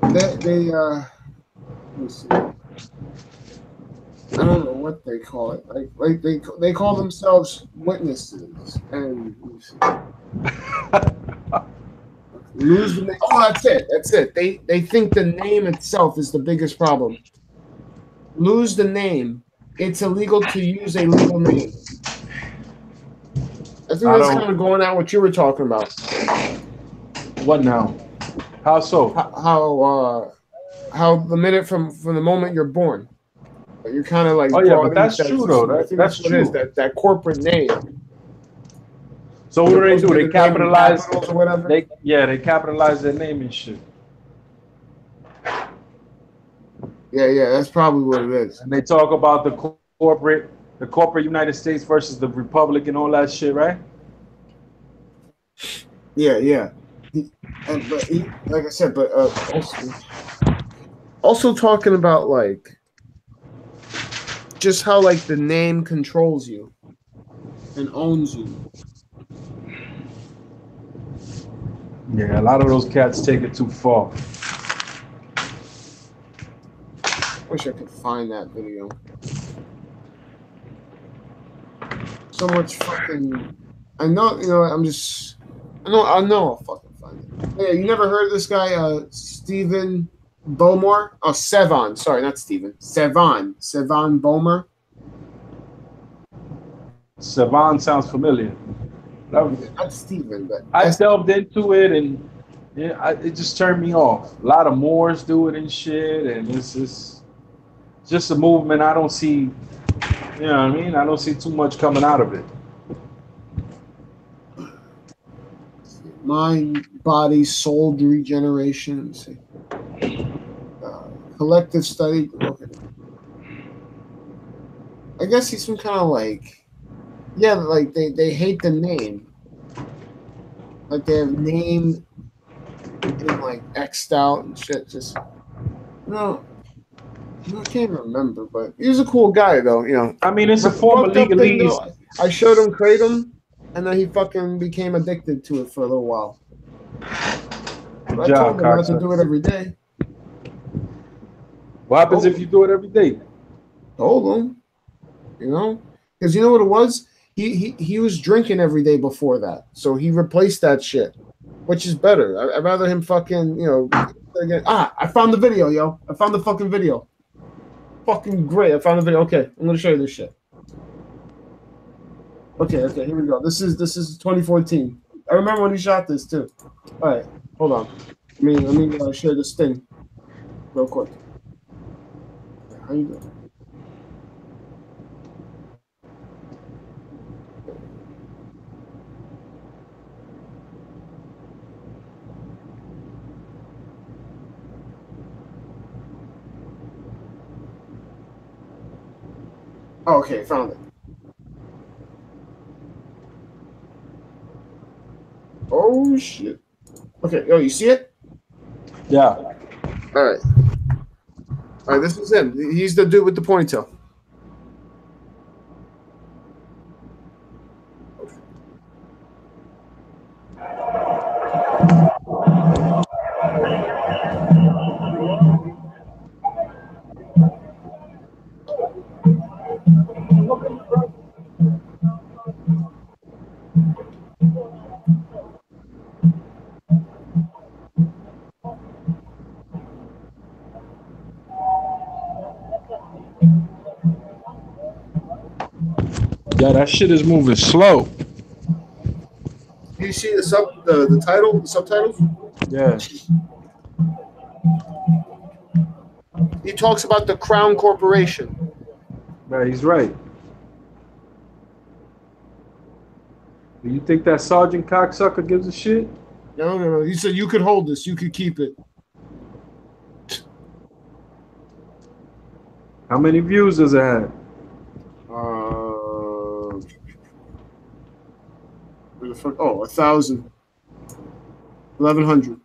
Let me see. I don't know what they call it. Like they call themselves witnesses, and lose the name. Oh, that's it. They think the name itself is the biggest problem. Lose the name. It's illegal to use a legal name. I think that's kind of going out what you were talking about. What now? How so? How the minute from the moment you're born. You're kind of like. Oh yeah, but that's true though. That's what true. it is. That corporate name. So what do? They capitalize. Or whatever. They capitalize their name and shit. Yeah, that's probably what it is. And they talk about the corporate United States versus the Republic and all that shit, right? Yeah. Like I said, but also talking about like just how like the name controls you and owns you. Yeah, a lot of those cats take it too far. Wish I could find that video. So much fucking. I know. You know. I know. I'll fucking find it. Yeah, you never heard of this guy, Stephen Bowmore? Oh, Sevon. Sorry, not Stephen. Sevon Bowmer. Savon sounds familiar. Not Stephen, but I delved into it and yeah, it just turned me off. A lot of Moors do it and shit, and it's just a movement I don't see. You know what I mean? I don't see too much coming out of it. Mind, body, soul regeneration. Collective study. Okay. I guess he's some kind of like, yeah, like they hate the name. Like they have name and like X'd out and shit. Just no. I can't remember, but he was a cool guy though. You know. I mean, it's a form of legalese. I showed him Kratom, and then he fucking became addicted to it for a little while. I told him not to do it every day. What happens if you do it every day? Told him, you know, because you know what it was. He was drinking every day before that, so he replaced that shit, which is better. I'd rather him fucking, you know. Again. I found the video, yo. I found the fucking video. Fucking great. I found the video. Okay, I'm gonna show you this shit. Okay, here we go. This is 2014. I remember when he shot this too. All right, hold on. Let me share this thing real quick. How you doing? Oh, okay, found it. Oh shit. Okay, yo, you see it? Yeah. All right. All right, this is him. He's the dude with the ponytail. Yeah, that shit is moving slow. Do you see the title, the subtitles? Yeah. He talks about the Crown Corporation. Yeah, he's right. Do you think that Sergeant Cocksucker gives a shit? No. He said you could hold this, you could keep it. How many views does it have? 1,000. 1,100.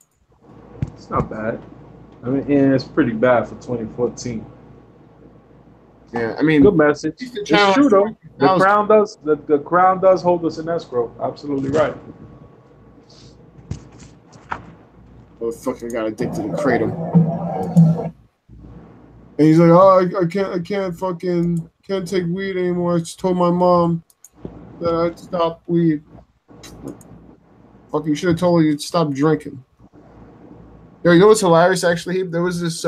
It's not bad. I mean, yeah, it's pretty bad for 2014. Yeah, I mean, good message. It's true though. The crown does hold us in escrow. Absolutely right. Motherfucker got addicted to kratom. And he's like, oh, I can't take weed anymore. I just told my mom that I'd stop weed. Fuck, you should have told her you'd stop drinking. Yo, you know what's hilarious? Actually, there was this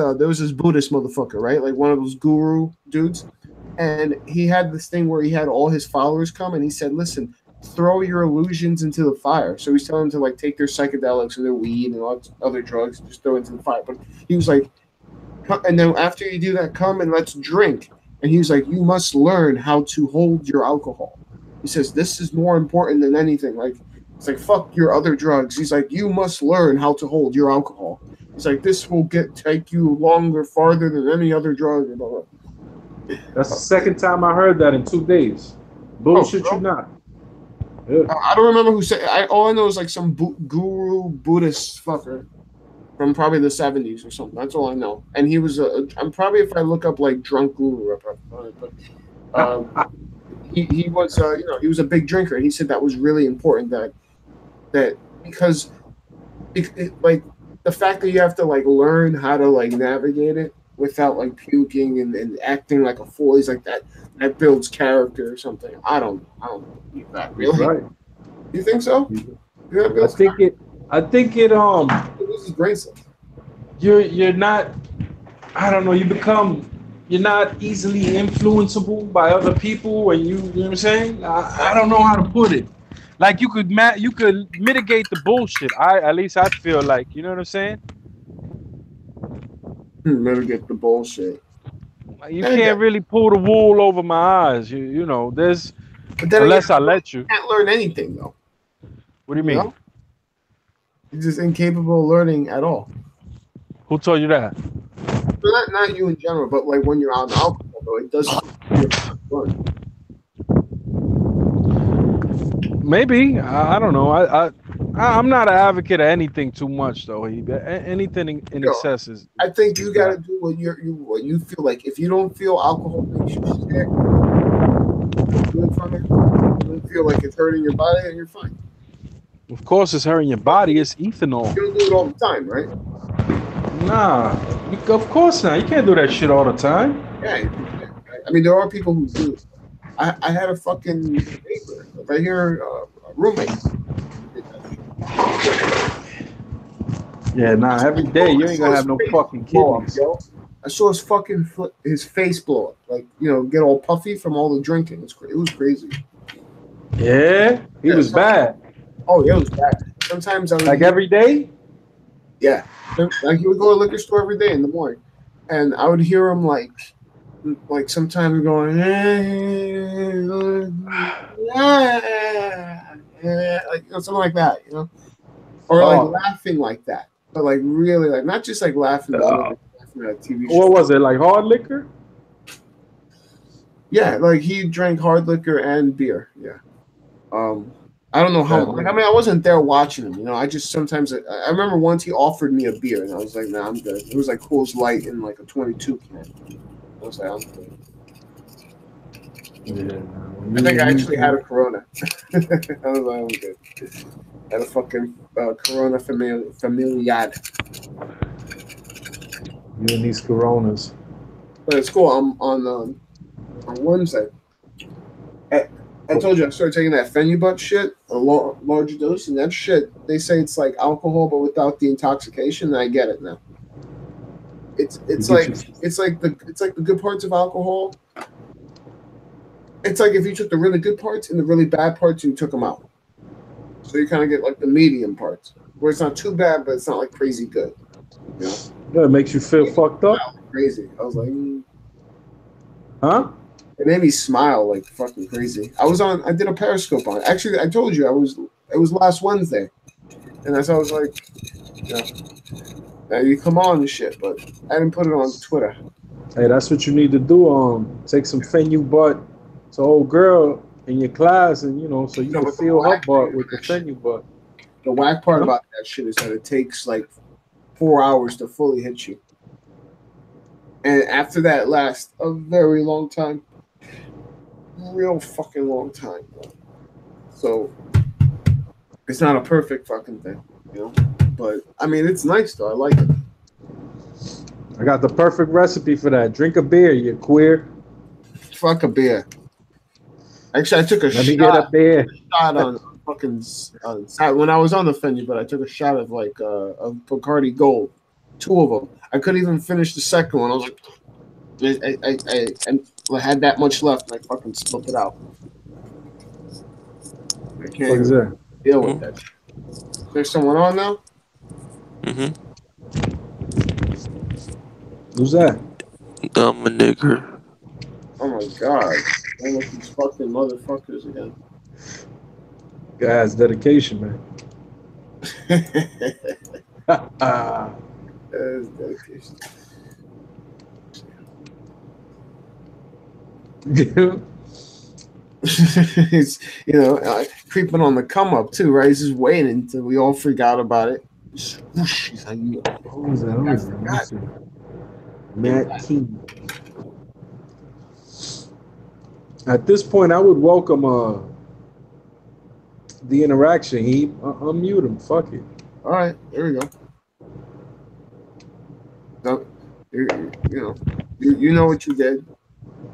Buddhist motherfucker, right? Like one of those guru dudes, and he had this thing where he had all his followers come, and he said, "Listen, throw your illusions into the fire." So he's telling them to like take their psychedelics or their weed and all other drugs, and just throw it into the fire. But he was like, and then after you do that, come and let's drink. And he was like, you must learn how to hold your alcohol. He says this is more important than anything. Like. It's like, fuck your other drugs. He's like, you must learn how to hold your alcohol. He's like, this will take you longer, farther than any other drug. Blah, blah. That's the second time I heard that in 2 days. Bullshit you not. Yeah. I don't remember who said it. All I know is like some guru Buddhist fucker from probably the 70s or something. That's all I know. And he was I'm probably, if I look up like drunk guru, but he was he was a big drinker, and he said that was really important that because like the fact that you have to like learn how to like navigate it without like puking and acting like a fool, he's like that builds character or something. I don't believe that really. Right. You think so? I think it loses brain cells. You're not, I don't know, you're not easily influenceable by other people, and you know what I'm saying? I don't know how to put it. Like you could mitigate the bullshit. At least I feel like, you know what I'm saying? Mitigate the bullshit. You can't really pull the wool over my eyes. You know, there's unless I let you. You can't learn anything though. What do you mean? You know? You're just incapable of learning at all. Who told you that? Not you in general, but like when you're on alcohol, though, it doesn't learn. Maybe. I don't know. I'm not an advocate of anything too much though. Anything in excess is. I think you got to do what you feel like. If you don't feel alcohol makes you sick, good from it. You don't feel like it's hurting your body, and you're fine. Of course, it's hurting your body. It's ethanol. You don't do it all the time, right? Nah, of course not. You can't do that shit all the time. Yeah, I mean, there are people who do. I had a fucking neighbor right here, a roommate. Yeah, nah. Every day you ain't gonna have no fucking kidneys. I saw his fucking his face blow up, like get all puffy from all the drinking. It was crazy. Yeah, he was bad. Oh yeah, it was bad. Sometimes I would like every day. Yeah, like he would go to the liquor store every day in the morning, and I would hear him like sometimes going, like something like that, or like laughing like that, but like really like not just like laughing, but like laughing at a TV show. What was it, like hard liquor? Yeah, like he drank hard liquor and beer. Yeah. I don't know how. Like, I mean, I wasn't there watching him. I just sometimes. I remember once he offered me a beer, and I was like, "Nah, I'm good." It was like Coors Light in like a 22 can. I was like, "I'm good." Yeah, I think I actually had a Corona. I was like, "I'm good." I had a fucking Corona Familiar. You and these Coronas. But it's cool. I'm on Wednesday. I told you I started taking that Phenibut shit, a large dose, and that shit, they say it's like alcohol, but without the intoxication. And I get it now. It's like the good parts of alcohol. It's like if you took the really good parts and the really bad parts, and you took them out. So you kind of get like the medium parts, where it's not too bad, but it's not like crazy good. Yeah, it makes you feel fucked up. Crazy. I was like, huh? It made me smile like fucking crazy. I did a Periscope on it. Actually, I told you it was last Wednesday. And I was like, now you come on and shit, but I didn't put it on Twitter. Hey, that's what you need to do. Take some Phenibut to old girl in your class, and so you can feel her butt with the Phenibut. The whack part about that shit is that it takes like 4 hours to fully hit you. And after that, it lasts a very long time. Real fucking long time. So it's not a perfect fucking thing, But I mean, it's nice though. I like it. I got the perfect recipe for that. Drink a beer, you queer. Fuck a beer. Actually, I took a shot. Let me get a beer. Shot on fucking when I was on the Fendi, but I took a shot of like a Bacardi Gold, 2 of them. I couldn't even finish the second one. I was like, I had that much left, and I fucking spilled it out. I can't even deal with that. There's someone on now? Mm-hmm. Who's that? I'm a nigger. Oh my god. One of these fucking motherfuckers again. Guy's dedication, man. That's dedication. He's creeping on the come up too, right? He's just waiting until we all forgot about it. Whoosh, he's like, who's that? Matt King. At this point, I would welcome the interaction. Unmute him. Fuck it. All right, there we go. So, you know what you did.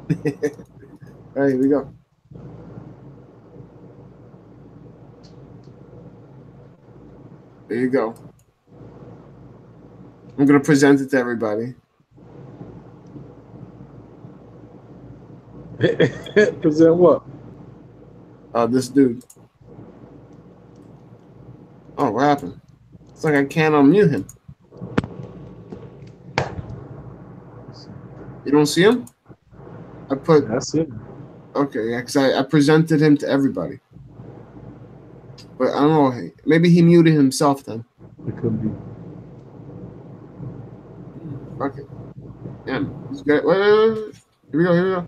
All right, here we go. There you go. I'm gonna present it to everybody. Present what? This dude. Oh, what happened? It's like I can't unmute him. You don't see him? That's him. Okay, yeah, because I presented him to everybody. But I don't know. Maybe he muted himself then. It could be. Fuck it. Yeah. Wait. Here we go.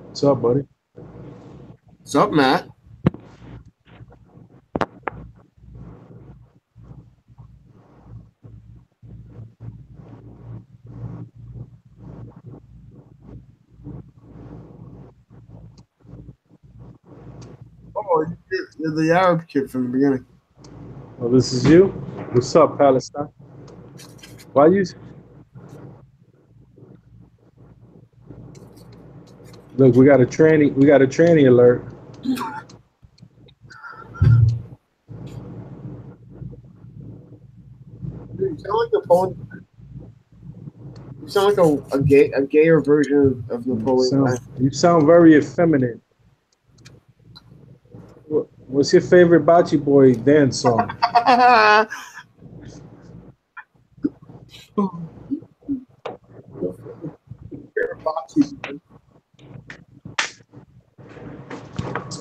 What's up, buddy? What's up, Matt? Oh, you're the Arab kid from the beginning. Oh, this is you? What's up, Palestine? Why you? Look, we got a tranny. We got a tranny alert. Dude, you sound like Napoleon. You sound like a gayer version of Napoleon. You sound very effeminate. What's your favorite Bocce Boy dance song?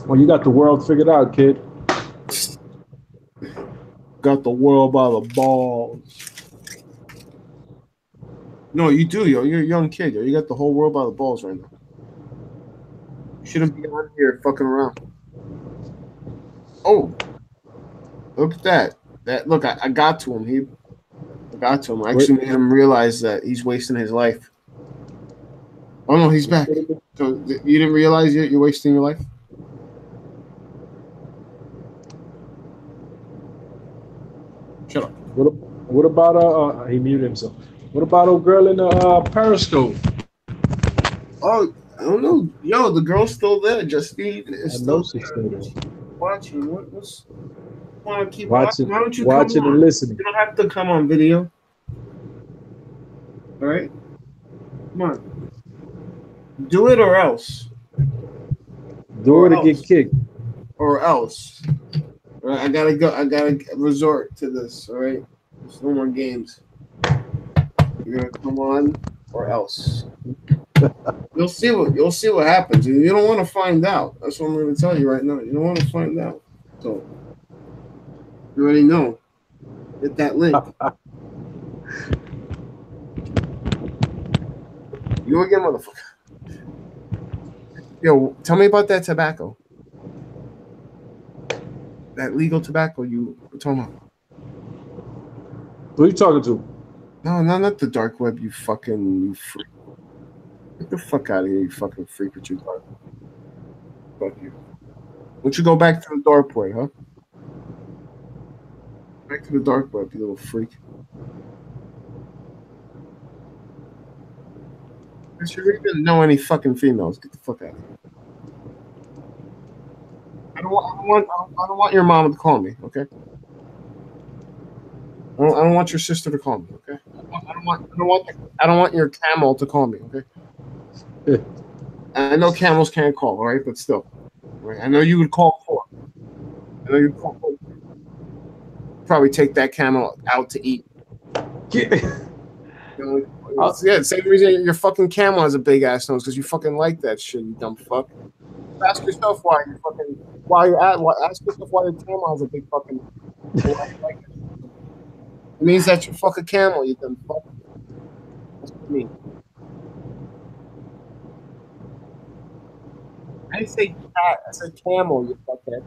Well, you got the world figured out, kid. Got the world by the balls. No, you do, yo. You're a young kid, yo. You got the whole world by the balls right now. You shouldn't be on here fucking around. Oh, look at that. Look, I got to him. I got to him. I actually made him realize that he's wasting his life. Oh no, he's back. So you didn't realize you're wasting your life? Shut up. What about he muted himself. What about old girl in the Periscope? Oh, I don't know. Yo, the girl's still there. Justine is still there. Watching. What's want to keep watching? Why don't you watching come on? And listening? You don't have to come on video. All right, come on. Do it or else. Do it or get kicked. Or else. All right, I gotta go. I gotta resort to this. All right, there's no more games. You're gonna come on or else. You'll see what happens. You don't want to find out. That's what I'm going to tell you right now. You don't want to find out. So you already know. Hit that link. You again, motherfucker. Yo, tell me about that tobacco. That legal tobacco you were talking about. Who are you talking to? No, not the dark web. You freak. Get the fuck out of here, you fucking freak with your dark. Fuck you. Why don't you go back to the dark web, huh? Back to the dark web, you little freak. You didn't know any fucking females. Get the fuck out of here. I don't want your mom to call me, okay? I don't want your sister to call me, okay? I don't want your camel to call me, okay? I know camels can't call, all right, but still, right? I know you would call for. I know you'd call for. Probably take that camel out to eat. Yeah, same reason your fucking camel has a big ass nose because you fucking like that shit, you dumb fuck. Ask yourself why you fucking ask yourself why your camel has a big fucking. It means that you fuck a camel, you dumb fuck. That's what it means. I didn't say cat, I said camel, you fuckhead.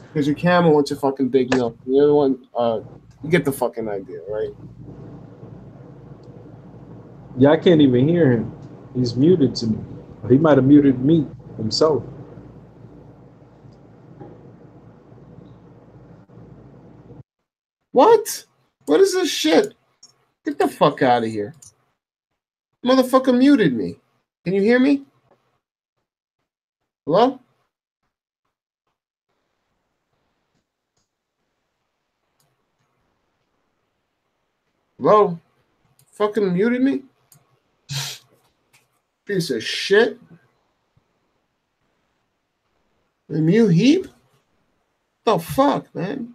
Because your camel wants a fucking big milk. The other one, you get the fucking idea, right? Yeah, I can't even hear him. He's muted to me. He might have muted me himself. What? What is this shit? Get the fuck out of here. Motherfucker muted me. Can you hear me? Hello? Hello? Fucking muted me? Piece of shit. The mute heap? The fuck, man?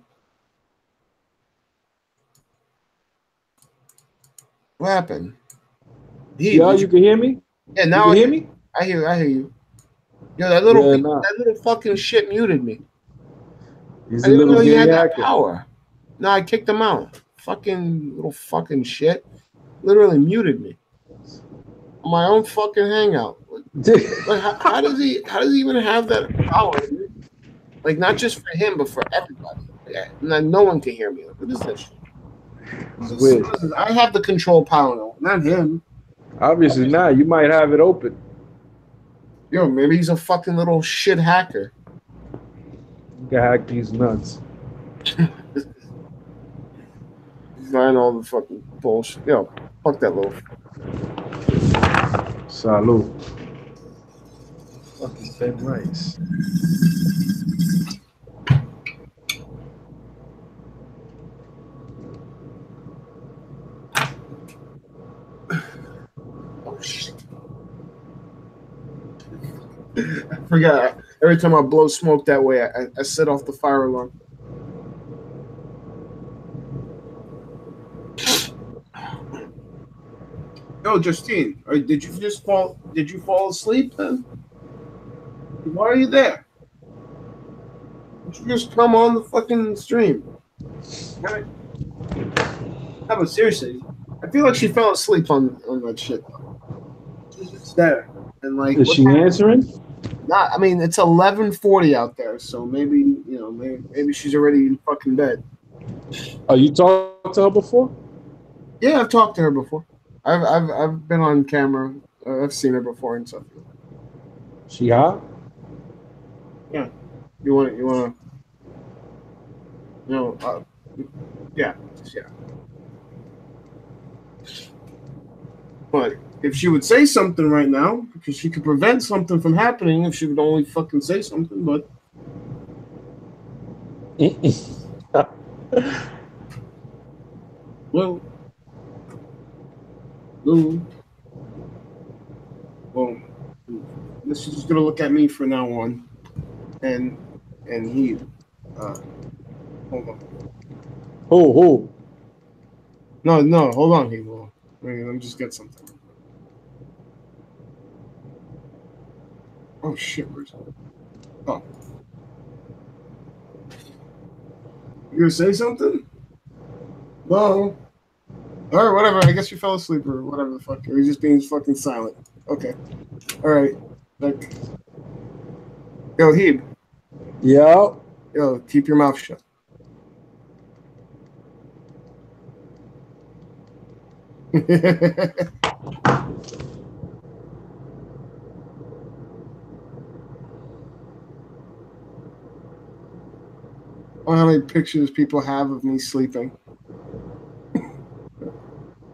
What happened? Yeah, you can hear me? Yeah, now you can hear me? I hear you. Yo, that little fucking shit muted me. He's I didn't know he had that hacker. power. No, I kicked him out. Fucking little fucking shit. Literally muted me. On my own fucking hangout. Like, how does he even have that power? Dude? Like, not just for him, but for everybody. Like, no one can hear me. Like, what is that shit? I have the control power now, not him. Obviously not. You might have it open. Yo, maybe he's a fucking little shit hacker. You can hack these nuts. He's buying all the fucking bullshit. Yo, fuck that little. Salud. Fucking fed rice. Oh shit! I forgot. Every time I blow smoke that way, I set off the fire alarm. Oh, Justine, did you just fall? Did you fall asleep then? Why are you there? Did you just come on the fucking stream? Right? No, but seriously, I feel like she fell asleep on that shit. She's just there, and like, Is she answering? Not. I mean, it's 11:40 out there, so maybe maybe she's already in fucking bed. Oh, you talked to her before? Yeah, I've talked to her before. I've been on camera. I've seen her before and stuff. She hot? Yeah. You want to yeah. But if she would say something right now, because she could prevent something from happening if she would only fucking say something, but well, this is just gonna look at me from now on, and he, hold on. Who? No, hold on, he will. Let me just get something. Oh shit, where's it? Oh. You gonna say something? Well, all right, whatever. I guess you fell asleep or whatever the fuck. Or you're just being fucking silent. Okay. All right. Like, yo, Heeb. Yo. Yo, keep your mouth shut. Oh, how many pictures people have of me sleeping?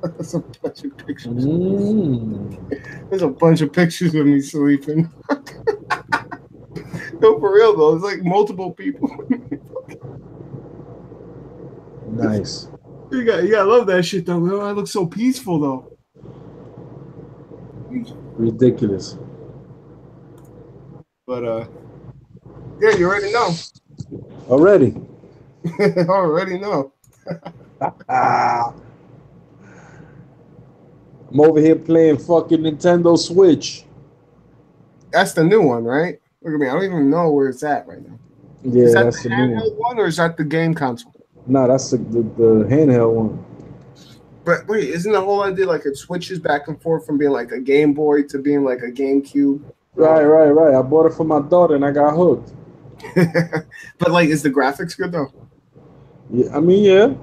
That's a bunch of pictures. There's a bunch of pictures of me sleeping. No, for real though, it's like multiple people. Nice. You gotta love that shit though. Bro. I look so peaceful though. Ridiculous. But yeah, you already know. Already. Already know. I'm over here playing fucking Nintendo Switch. That's the new one, right? Look at me. I don't even know where it's at right now. Yeah, is that that's the the new handheld one, or is that the game console? No, that's the handheld one. But wait, isn't the whole idea like it switches back and forth from being like a Game Boy to being like a GameCube? Right. I bought it for my daughter and I got hooked. But like, is the graphics good though? Yeah, I mean, yeah.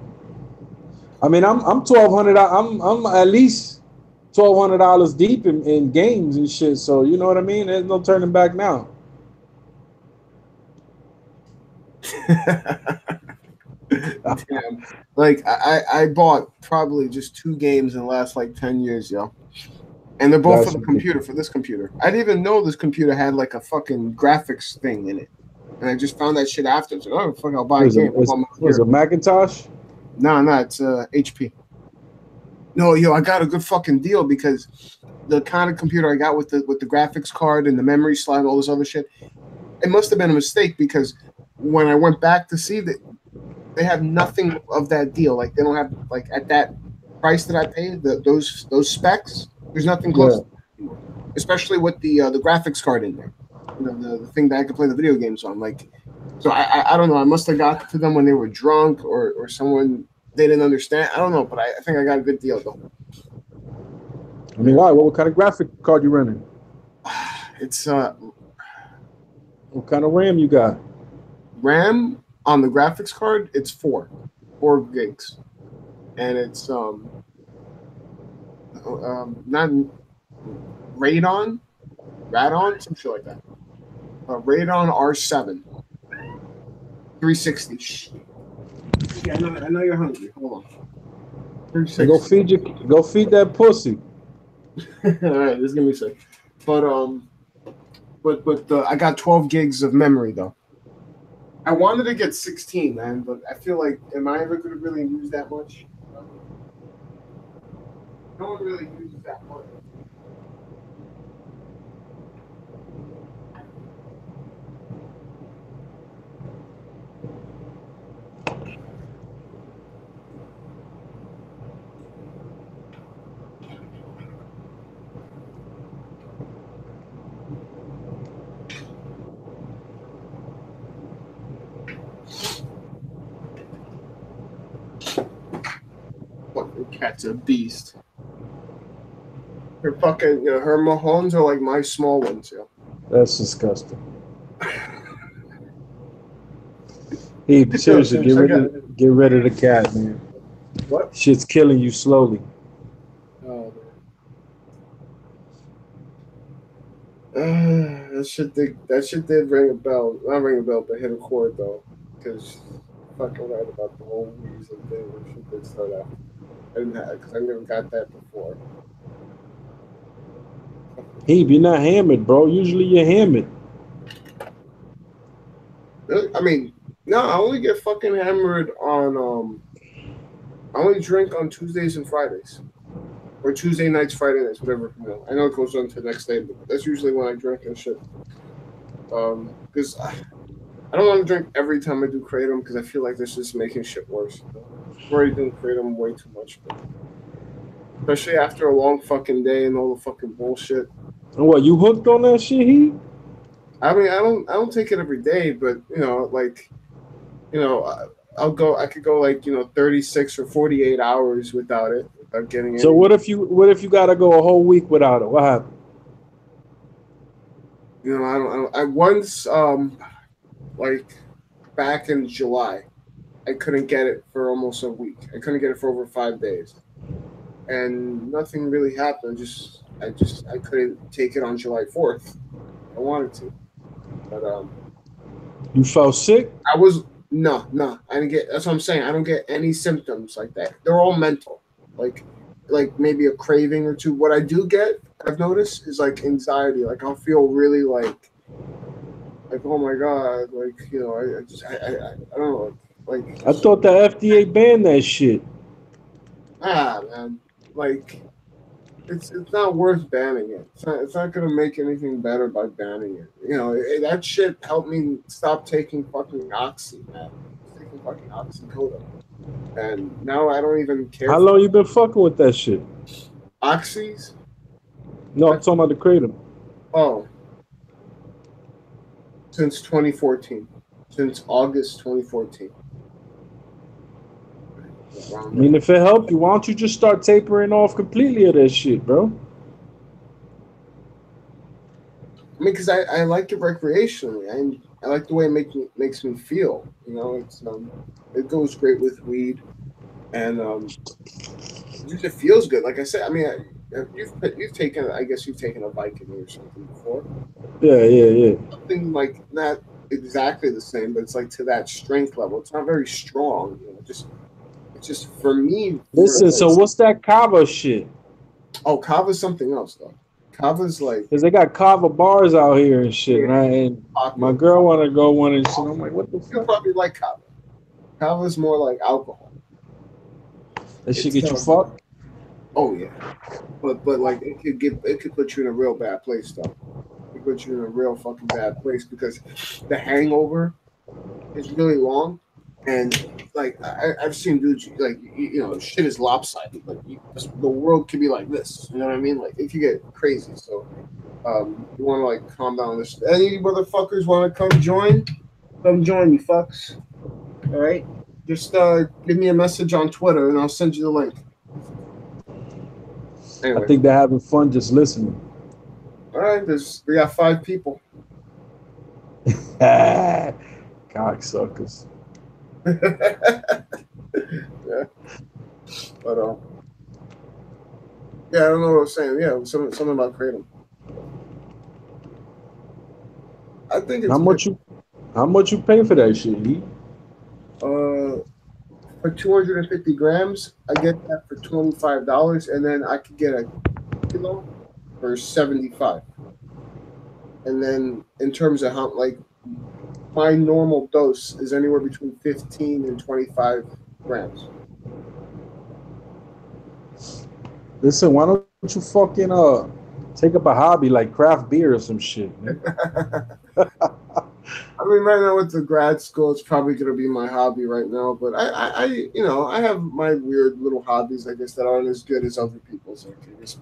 I mean, I'm $1,200. I'm at least $1,200 deep in games and shit. So you know what I mean. There's no turning back now. Damn. Like I bought probably just 2 games in the last like 10 years, yo. And they're both for the computer, for this computer. I didn't even know this computer had like a fucking graphics thing in it. And I just found that shit after. So, oh, fuck, I'll buy a game. Was it Macintosh? No, it's HP. No, yo, I got a good fucking deal because the kind of computer I got with the graphics card and the memory slot and all this other shit, it must have been a mistake because when I went back to see that, they have nothing of that deal. Like they don't have like at that price that I paid those specs. There's nothing close to that anymore. Especially with the graphics card in there. You know, the thing that I could play the video games on. Like, so I don't know. I must have got to them when they were drunk or someone they didn't understand. I don't know, but I think I got a good deal though. I mean, why? What kind of graphic card you running? It's what kind of RAM you got? RAM on the graphics card, it's 4 gigs, and it's not Radon, some shit like that. Radon R7, 360. Yeah, I know you're hungry. Hold on. So go feed that pussy. All right, this is gonna be sick. But But I got 12 gigs of memory though. I wanted to get 16, man, but I feel like, am I ever going to really use that much? No one really uses that much. Fucking cat's a beast. Her fucking, her Mahons are like my small ones, yo. That's disgusting. Hey, seriously, get rid of the cat, man. What? Shit's killing you slowly. Oh, man. That shit did ring a bell. Not ring a bell, but hit a chord though, because fucking right about the whole reason thing. That shit did start out. I didn't have, because I never got that before. Hey, you're not hammered, bro. Usually you're hammered. I mean, no, I only get fucking hammered on I only drink on Tuesdays and Fridays, or Tuesday nights, Friday nights, whatever. I know it goes on to the next day, but that's usually when I drink and shit. Because I don't want to drink every time I do kratom because I feel like this is making shit worse. I'm already doing kratom way too much, especially after a long fucking day and all the fucking bullshit. And what, you hooked on that shit, he? I mean, I don't take it every day, but I could go like 36 or 48 hours without it, without getting it. So what if you gotta go a whole week without it? What happened? I once like back in July, I couldn't get it for almost a week. I couldn't get it for over 5 days, and nothing really happened. I couldn't take it on July 4th. I wanted to, but You felt sick? I was no. I didn't get. That's what I'm saying. I don't get any symptoms like that. They're all mental, like maybe a craving or two. What I do get, I've noticed, is like anxiety. Like I'll feel really like oh my god, I don't know, like I thought the FDA banned that shit. Man, like it's not worth banning it. It's not gonna make anything better by banning it. That shit helped me stop taking fucking oxy, man. Taking fucking oxycodone, and now I don't even care. How long you been fucking with that shit? Oxys? No, I'm talking about the kratom. Oh, since 2014, since August 2014. I mean, if it helped you, why don't you just start tapering off completely of that shit, bro? I mean, because I like it recreationally. I like the way it makes me feel. It goes great with weed, and it feels good. Like I said, I mean, you've taken, I guess you've taken a Viking or something before. Yeah. Something like not exactly the same, but it's like to that strength level. It's not very strong. It's just for me. Listen, so what's that kava shit? Oh, kava's something else though. Kava's like, because they got kava bars out here and shit, yeah, and my girl want to go one and shit. I'm like, what the fuck? You probably like kava. Kava's more like alcohol. That shit get you fucked? Oh yeah, but like it could put you in a real bad place though. It could put you in a real fucking bad place because the hangover is really long, and like I've seen dudes like shit is lopsided. Like the world could be like this. You know what I mean? Like it could get crazy. So you want to like calm down this. Any motherfuckers want to come join? Come join me, fucks. All right. Just give me a message on Twitter and I'll send you the link. Anyway. I think they're having fun just listening. All right, we got 5 people. Cocksuckers. Yeah. But yeah, I don't know what I was saying. Yeah, something about kratom. I think it's how much you pay for that shit, Lee? For 250 grams, I get that for $25, and then I could get a kilo for $75. and then in terms of how like my normal dose is anywhere between 15 and 25 grams. Listen, why don't you fucking take up a hobby like craft beer or some shit, man? I mean, right now with the grad school, it's probably going to be my hobby right now. But I have my weird little hobbies, I guess, that aren't as good as other people's.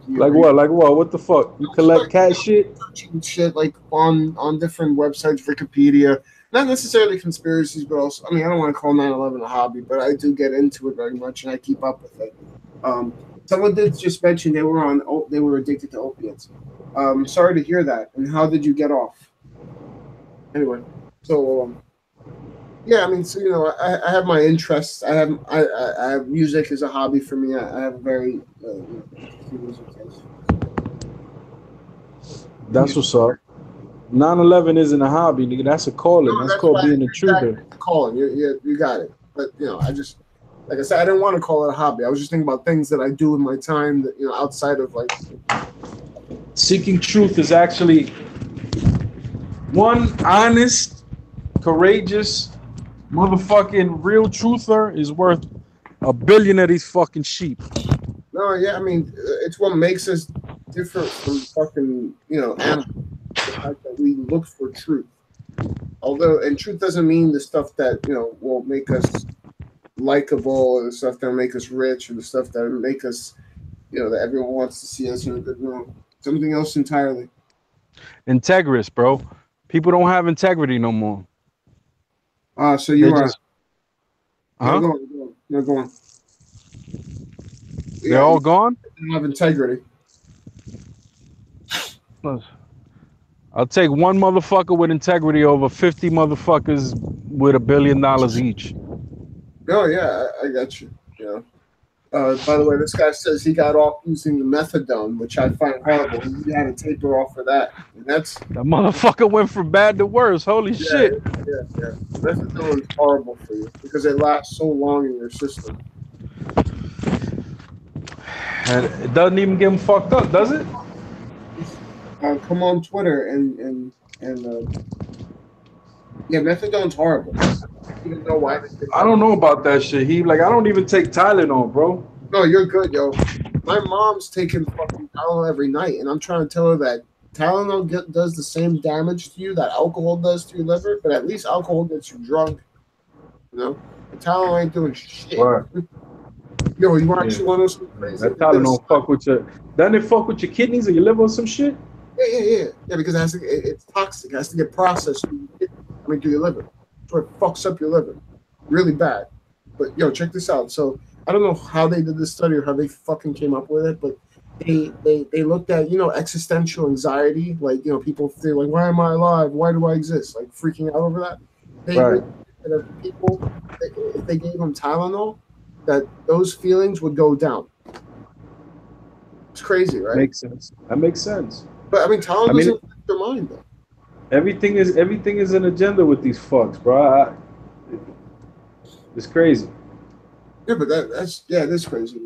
Like what? Like what? What the fuck? You collect cat shit? Shit like on different websites, Wikipedia. Not necessarily conspiracies, but also, I mean, I don't want to call 9/11 a hobby, but I do get into it very much, and I keep up with it. Someone did just mention they were addicted to opiates. Sorry to hear that. And how did you get off? Anyway, so yeah, I mean, so I have my interests. I have music as a hobby for me. I have a very interesting music taste. That's what's up. 9/11 isn't a hobby, nigga. That's a calling. No, that's called being a truther. Exactly. Calling. You got it. But I just, like I said, I didn't want to call it a hobby. I was just thinking about things that I do in my time that outside of like. Seeking truth is actually one honest, courageous, motherfucking real truther is worth a billion of these fucking sheep. No, yeah, I mean, it's what makes us different from fucking animals. The fact that we look for truth. And truth doesn't mean the stuff that will make us likable, or the stuff that will make us rich, or the stuff that will make us that everyone wants to see us in a good room. Something else entirely. Integrous, bro. People don't have integrity no more. So you are. Huh? Go on. They're all gone? They don't have integrity. I'll take one motherfucker with integrity over 50 motherfuckers with $1 billion each. Oh, yeah, I got you. By the way, this guy says he got off using the methadone, which I find horrible. He had to taper off for that. And that motherfucker went from bad to worse. Holy shit. Yeah. Methadone is horrible for you because it lasts so long in your system. And it doesn't even get him fucked up, does it? Come on Twitter and yeah, methadone's horrible. I don't know why. I don't know about that shit. I don't even take Tylenol, bro. No, you're good, yo. My mom's taking fucking Tylenol every night, and I'm trying to tell her that Tylenol does the same damage to you that alcohol does to your liver, but at least alcohol gets you drunk. And Tylenol ain't doing shit. Right. Yo, you actually want to know something crazy? That Tylenol fuck with your. Doesn't it fuck with your kidneys or your liver or some shit? Yeah. Because it's toxic. It has to get processed through your liver. So it fucks up your liver, really bad. But check this out. So I don't know how they did this study or how they fucking came up with it, but they looked at existential anxiety, like people feel like, why am I alive? Why do I exist? Like freaking out over that. People, if they gave them Tylenol, that those feelings would go down. It's crazy, right? Makes sense. That makes sense. But I mean, Tylenol doesn't affect their mind though. Everything is an agenda with these fucks, bro. It's crazy. Yeah, but that's crazy.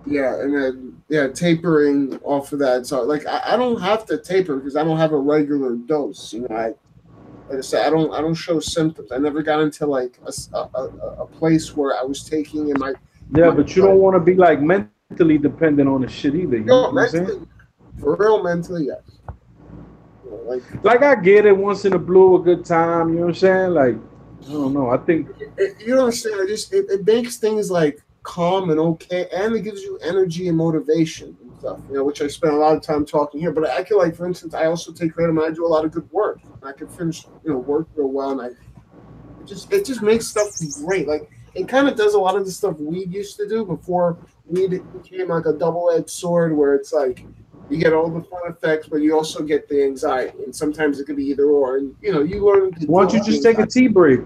Yeah, and then tapering off of that. So like I don't have to taper because I don't have a regular dose. Like I said, I don't show symptoms. I never got into like a place where I was taking in my. Yeah, but you don't want to be like mentally dependent on the shit either. You know what I'm saying? For real, mentally, yes. Like I get it once in a blue, a good time. You know what I'm saying? Like I don't know. I think you don't understand. It makes things like calm and okay, and it gives you energy and motivation and stuff. Which I spend a lot of time talking here. But I can, like, for instance, I also take credit when I do a lot of good work. And I can finish work real well, and it just makes stuff great. Like it kind of does a lot of the stuff weed used to do before weed became like a double-edged sword, where it's like you get all the fun effects, but you also get the anxiety, and sometimes it could be either or. And you learn. Why don't you just take a tea break?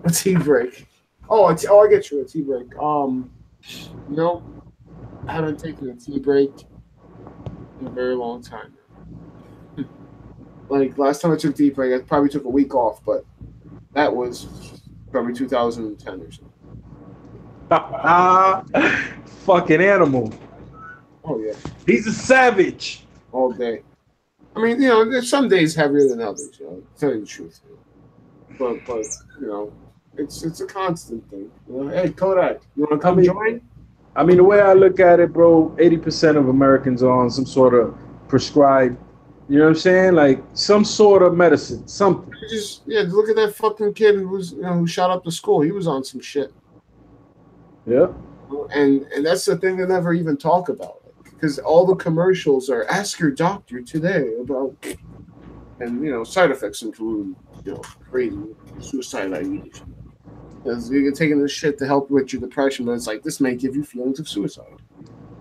A tea break. I get you a tea break. I haven't taken a tea break in a very long time. Like last time I took a tea break, I probably took a week off, but that was probably 2010 or something. Fucking animal. Oh yeah, He's a savage. all day. I mean, there's some days heavier than others. To tell you the truth. But it's a constant thing. Hey Kodak, you want to come join? I mean, the way I look at it, bro, 80% of Americans are on some sort of prescribed, you know what I'm saying? Like some sort of medicine, something. Look at that fucking kid who shot up the school. He was on some shit. Yeah. And that's the thing they never even talk about, because all the commercials are ask your doctor today about, and side effects include crazy suicide ideation. Because you're taking this shit to help with your depression, but it's like this may give you feelings of suicide.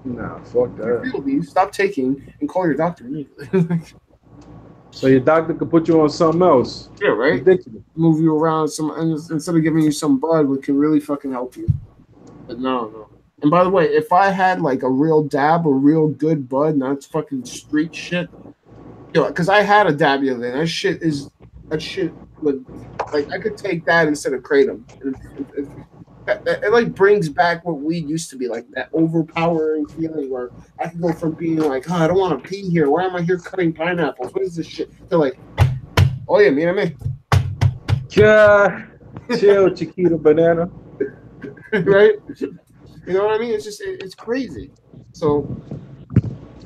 Nah, fuck that. If you feel these, stop taking and call your doctor immediately. So your doctor could put you on something else. Yeah, right. Ridiculous. Move you around instead of giving you some bud, which can really fucking help you. But no. And by the way, if I had like a real dab or real good bud, not fucking street shit, because I had a dab the other day. That shit would, like, I could take that instead of kratom. It like brings back what weed used to be, like that overpowering feeling where I can go from being like, oh, I don't want to pee here. Why am I here cutting pineapples? What is this shit? To like, oh yeah, mírame. Chill, Chiquita Banana. Right? You know what I mean? It's just, it's crazy. So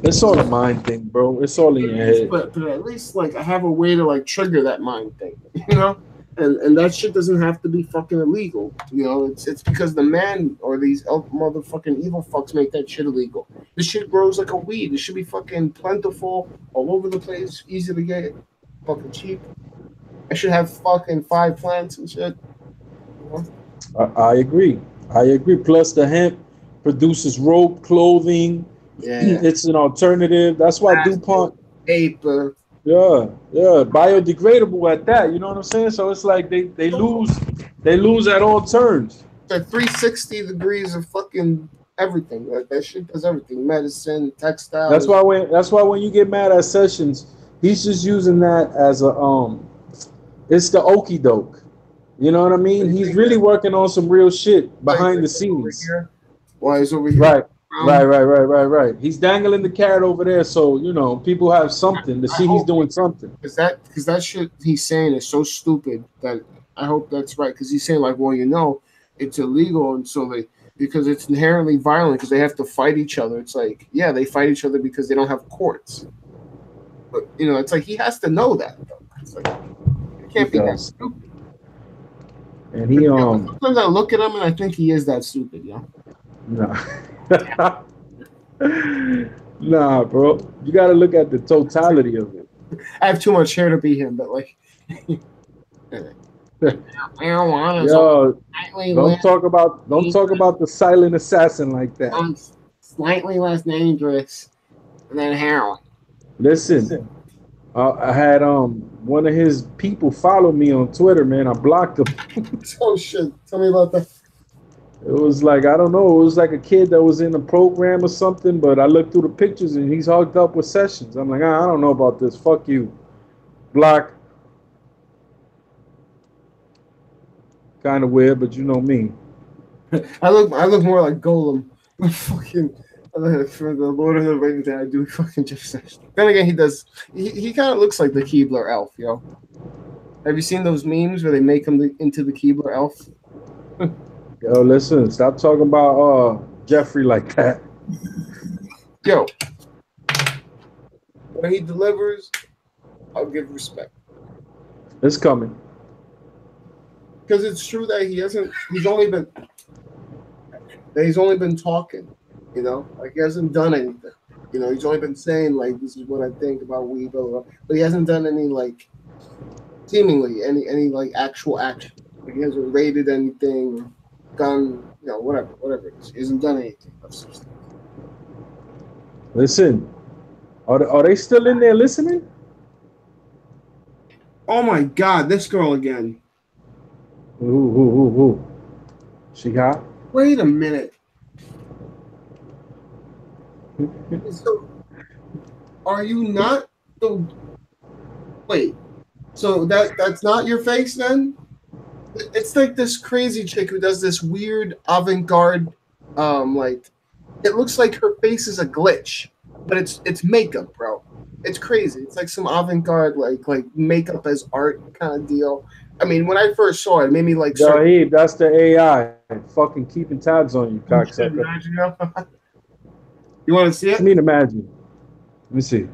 it's all a mind thing, bro. It's all in your head. But at least like I have a way to like trigger that mind thing, And that shit doesn't have to be fucking illegal. It's because the man or these motherfucking evil fucks make that shit illegal. This shit grows like a weed. It should be fucking plentiful, all over the place, easy to get, fucking cheap. I should have fucking 5 plants and shit. I agree. Plus the hemp produces rope, clothing. Yeah. It's an alternative. That's why DuPont. Paper. Yeah, biodegradable at that. You know what I'm saying? So it's like they lose at all turns. It's like 360 degrees of fucking everything. Like that shit does everything. Medicine, textiles. That's why when you get mad at Sessions, he's just using that as a it's the okey doke. You know what I mean? He's really working on some real shit behind the scenes. Why is over here? Right. He's dangling the carrot over there, so people have something to see he's doing something. Because that shit he's saying is so stupid that I hope that's right. Because he's saying like, well, it's illegal, and so because it's inherently violent because they have to fight each other. It's like, yeah, they fight each other because they don't have courts. But it's like he has to know that. It's like it can't be that stupid. And he sometimes I look at him and I think he is that stupid, No. Nah, bro. You got to look at the totality of it. I have too much hair to be him, but like, marijuana. Yo, don't talk about the silent assassin like that. Slightly less dangerous than heroin. Listen, I had one of his people follow me on Twitter, man. I blocked him. Oh shit! Tell me about that. It was like, I don't know, it was like a kid that was in a program or something, but I looked through the pictures and he's hooked up with Sessions. I'm like, I don't know about this. Fuck you. Block. Kind of weird, but you know me. I look more like Golem. Fucking for the Lord of the Rings than I do fucking Jeff Sessions. Then again, he kind of looks like the Keebler elf, yo. Have you seen those memes where they make him into the Keebler elf? Yo, listen, stop talking about Jeffrey like that. Yo, when he delivers, I'll give respect. It's coming. Because it's true that he's only been talking, like he hasn't done anything. He's only been saying like, this is what I think about weed, blah, blah, blah. But he hasn't done any like, seemingly any like actual action. Like he hasn't raided anything, gone, whatever it is. He hasn't done anything. Listen, are they still in there listening? Oh my God, this girl again. Ooh. She hot? Wait a minute. So, are you not? Wait. So that's not your face then? It's like this crazy chick who does this weird avant-garde, like it looks like her face is a glitch, but it's makeup, bro. It's crazy. It's like some avant-garde, like makeup as art kind of deal. I mean, when I first saw it made me like start. Zahib, that's the AI fucking keeping tabs on you, cocksucker. You want to see What it? you mean imagine? Let me see.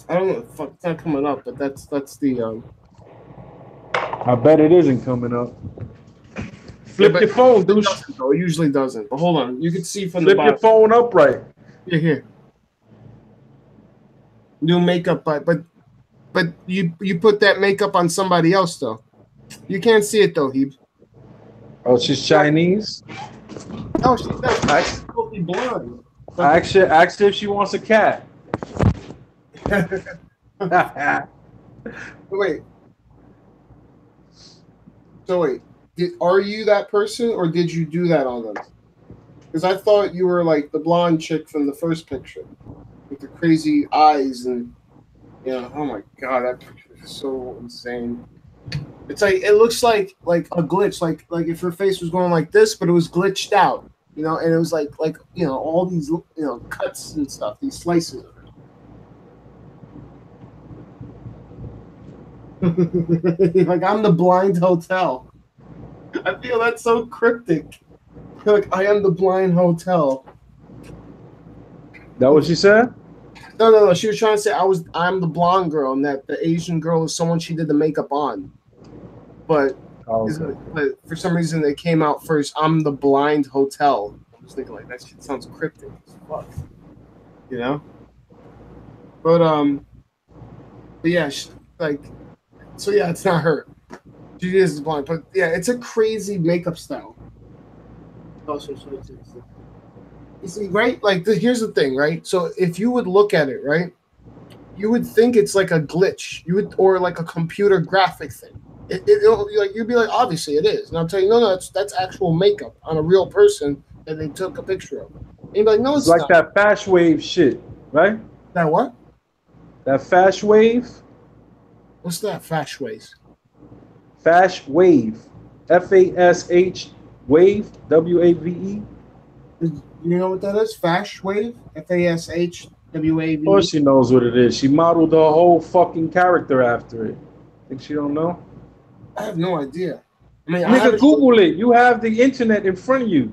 I don't know. Fuck, it's not coming up, but that's the. I bet it isn't coming up. Yeah, Flip but your phone, it douche. doesn't, though. It usually doesn't. But hold on, you can see from the Flip your bottom. phone upright. Yeah, here. New makeup, but you put that makeup on somebody else though. You can't see it though, Heeb. Oh, she's Chinese. No, she's not. She's Ask, totally blonde. ask her if she wants a cat. Wait. So wait, are you that person, or did you do that on them? Because I thought you were like the blonde chick from the first picture with the crazy eyes and oh my god, that picture is so insane. It's like it looks like a glitch, like if her face was going like this, but it was glitched out, and it was like all these cuts and stuff, these slices of it. Like I'm the blind hotel. I feel that's so cryptic. Like I am the blind hotel. That what she said? No. She was trying to say I'm the blonde girl, and that the Asian girl is someone she did the makeup on. But, Okay. but for some reason they came out first. I'm the blind hotel. I was thinking like that shit sounds cryptic as fuck. But yeah, so yeah, it's not her. She is blind, but yeah, it's a crazy makeup style. Also, you see, right? Like, here's the thing, right? So if you would look at it, right, you would think it's like a glitch. Or like a computer graphic thing. It'll be like you'd be like, obviously it is, and I'll tell you, no, that's actual makeup on a real person that they took a picture of. And you'd be like, no, It's it's like not. that fast wave shit, right? That what? That fast wave, What's that? Fashways. fast wave, FASH wave, WAVE. You know what that is? Fashwave. FASHWAVE. Of course she knows what it is. She modeled her whole fucking character after it. Think she don't know? I have no idea. I mean, I Nigga, haven't. Google it. You have the internet in front of you.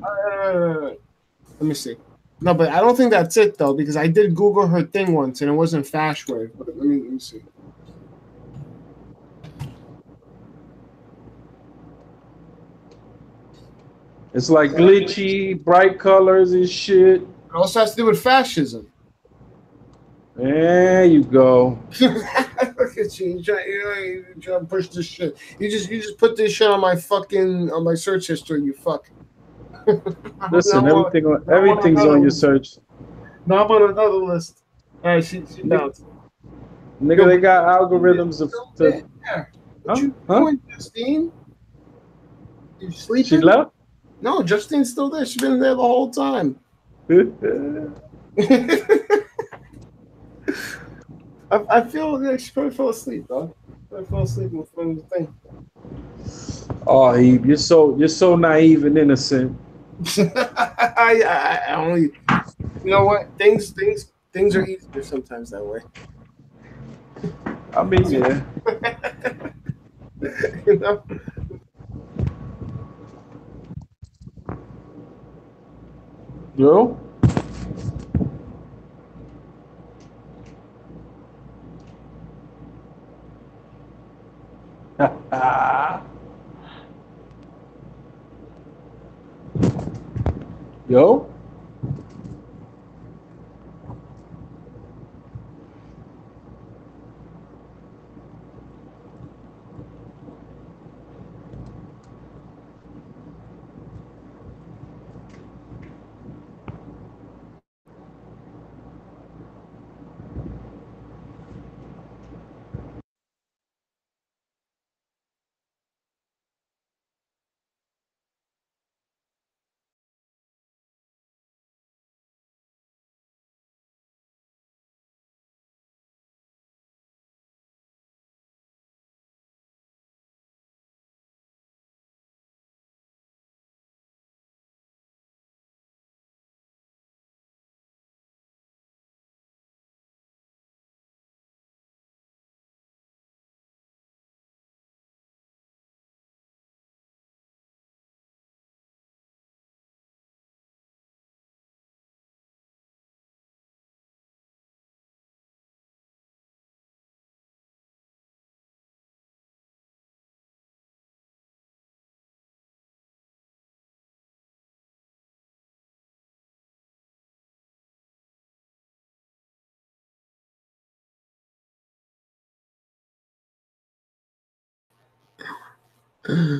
Let me see. No, but I don't think that's it though, because I did Google her thing once and it wasn't Fashwave. But let me see. It's like glitchy, bright colors and shit. It also has to do with fascism. There you go. Look at you! You trying to push this shit. You just put this shit on my search history. You fuck. Listen, everything's on your search. No, I'm on another list. All right, she bounced. Nigga, they got algorithms to. What you doing, Justine? You sleeping? She left? No, Justine's still there. She's been there the whole time. I feel like she probably fell asleep, dog. I fell asleep from the thing. Oh, Eve, you're so naive and innocent. I only, you know what? Things are easier sometimes that way. I mean, yeah. You know? Yo? Yo?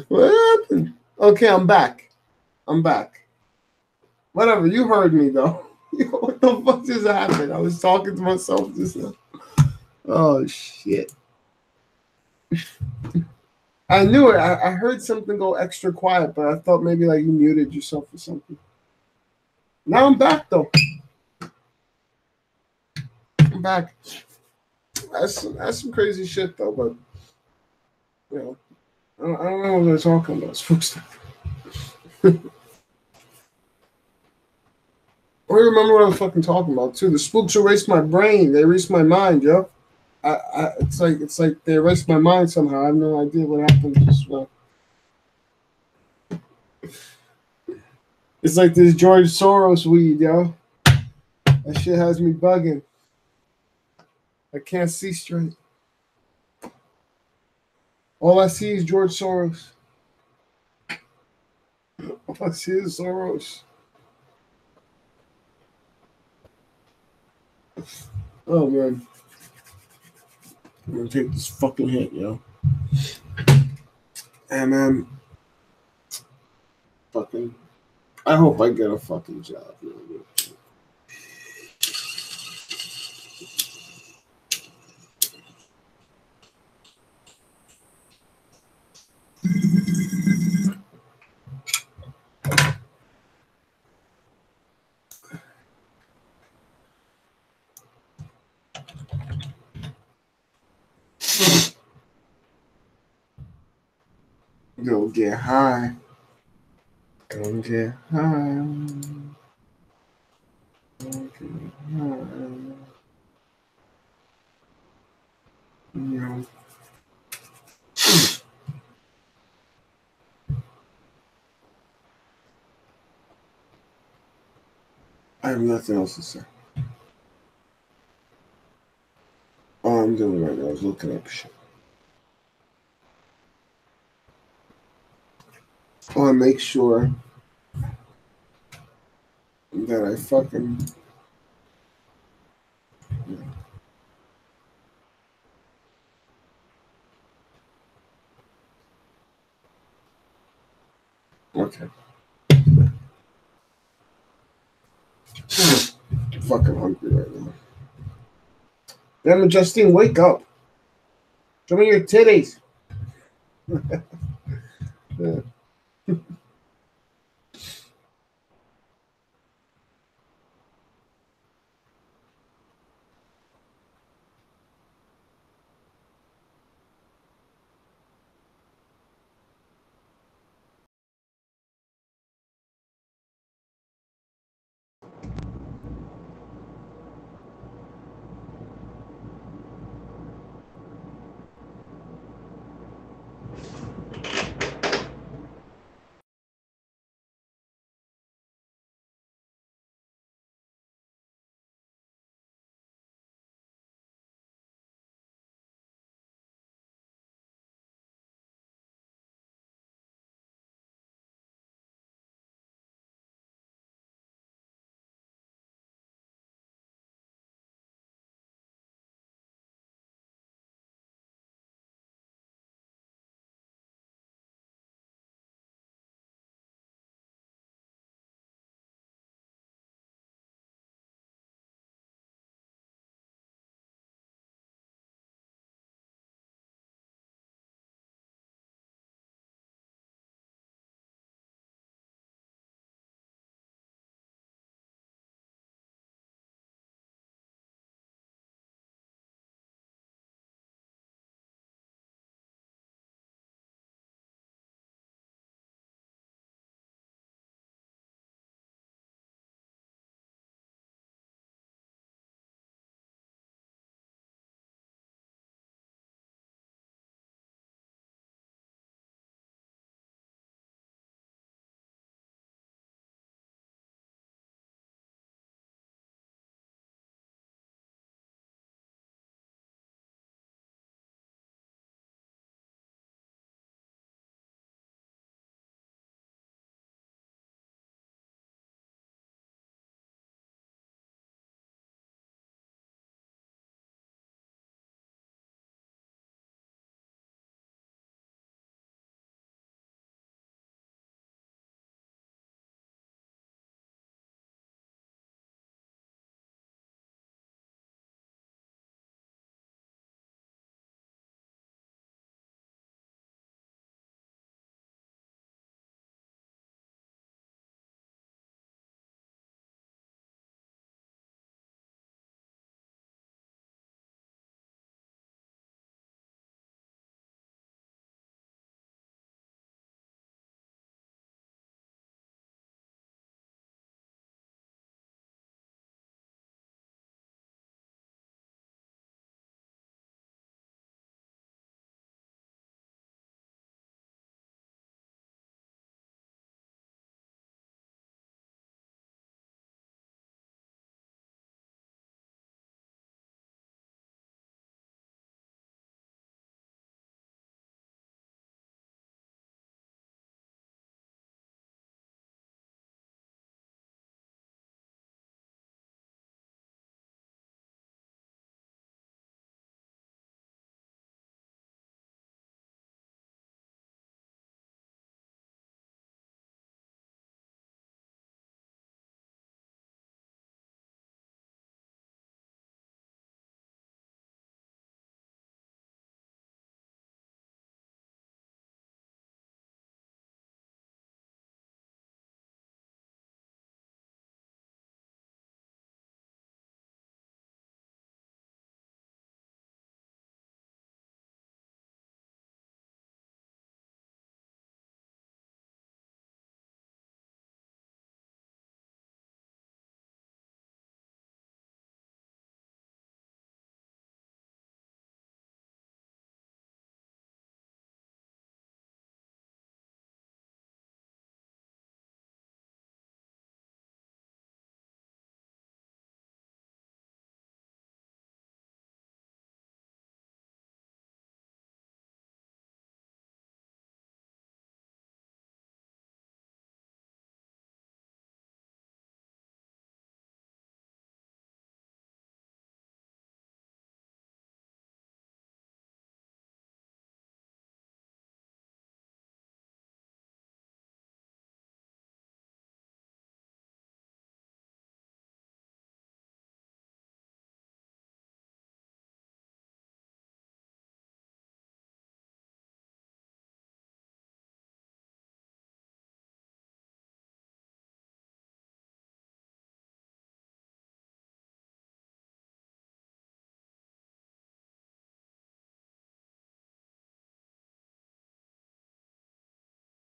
What happened? Okay, I'm back. Whatever, you heard me though. What the fuck just happened? I was talking to myself just now. Oh shit. I knew it. I heard something go extra quiet, but I thought maybe like you muted yourself or something. Now I'm back though. I'm back. That's some crazy shit though, but you know, I don't know what they're talking about. Spooks. I remember what I was fucking talking about too. The spooks erased my brain. They erased my mind, yo. It's like they erased my mind somehow. I have no idea what happened. Just well. It's like this George Soros weed, yo. That shit has me bugging. I can't see straight. All I see is George Soros. All I see is Soros. Oh, man. I'm gonna take this fucking hit, yo. And, man, fucking, I hope I get a fucking job, yo. Go get high. Go get high. Go get high. You know. I have nothing else to say. All I'm doing right now is looking up shit. I want to make sure that I fucking... Okay. I'm fucking hungry right now. Damn it, Justine, wake up. Show me your titties. Yeah.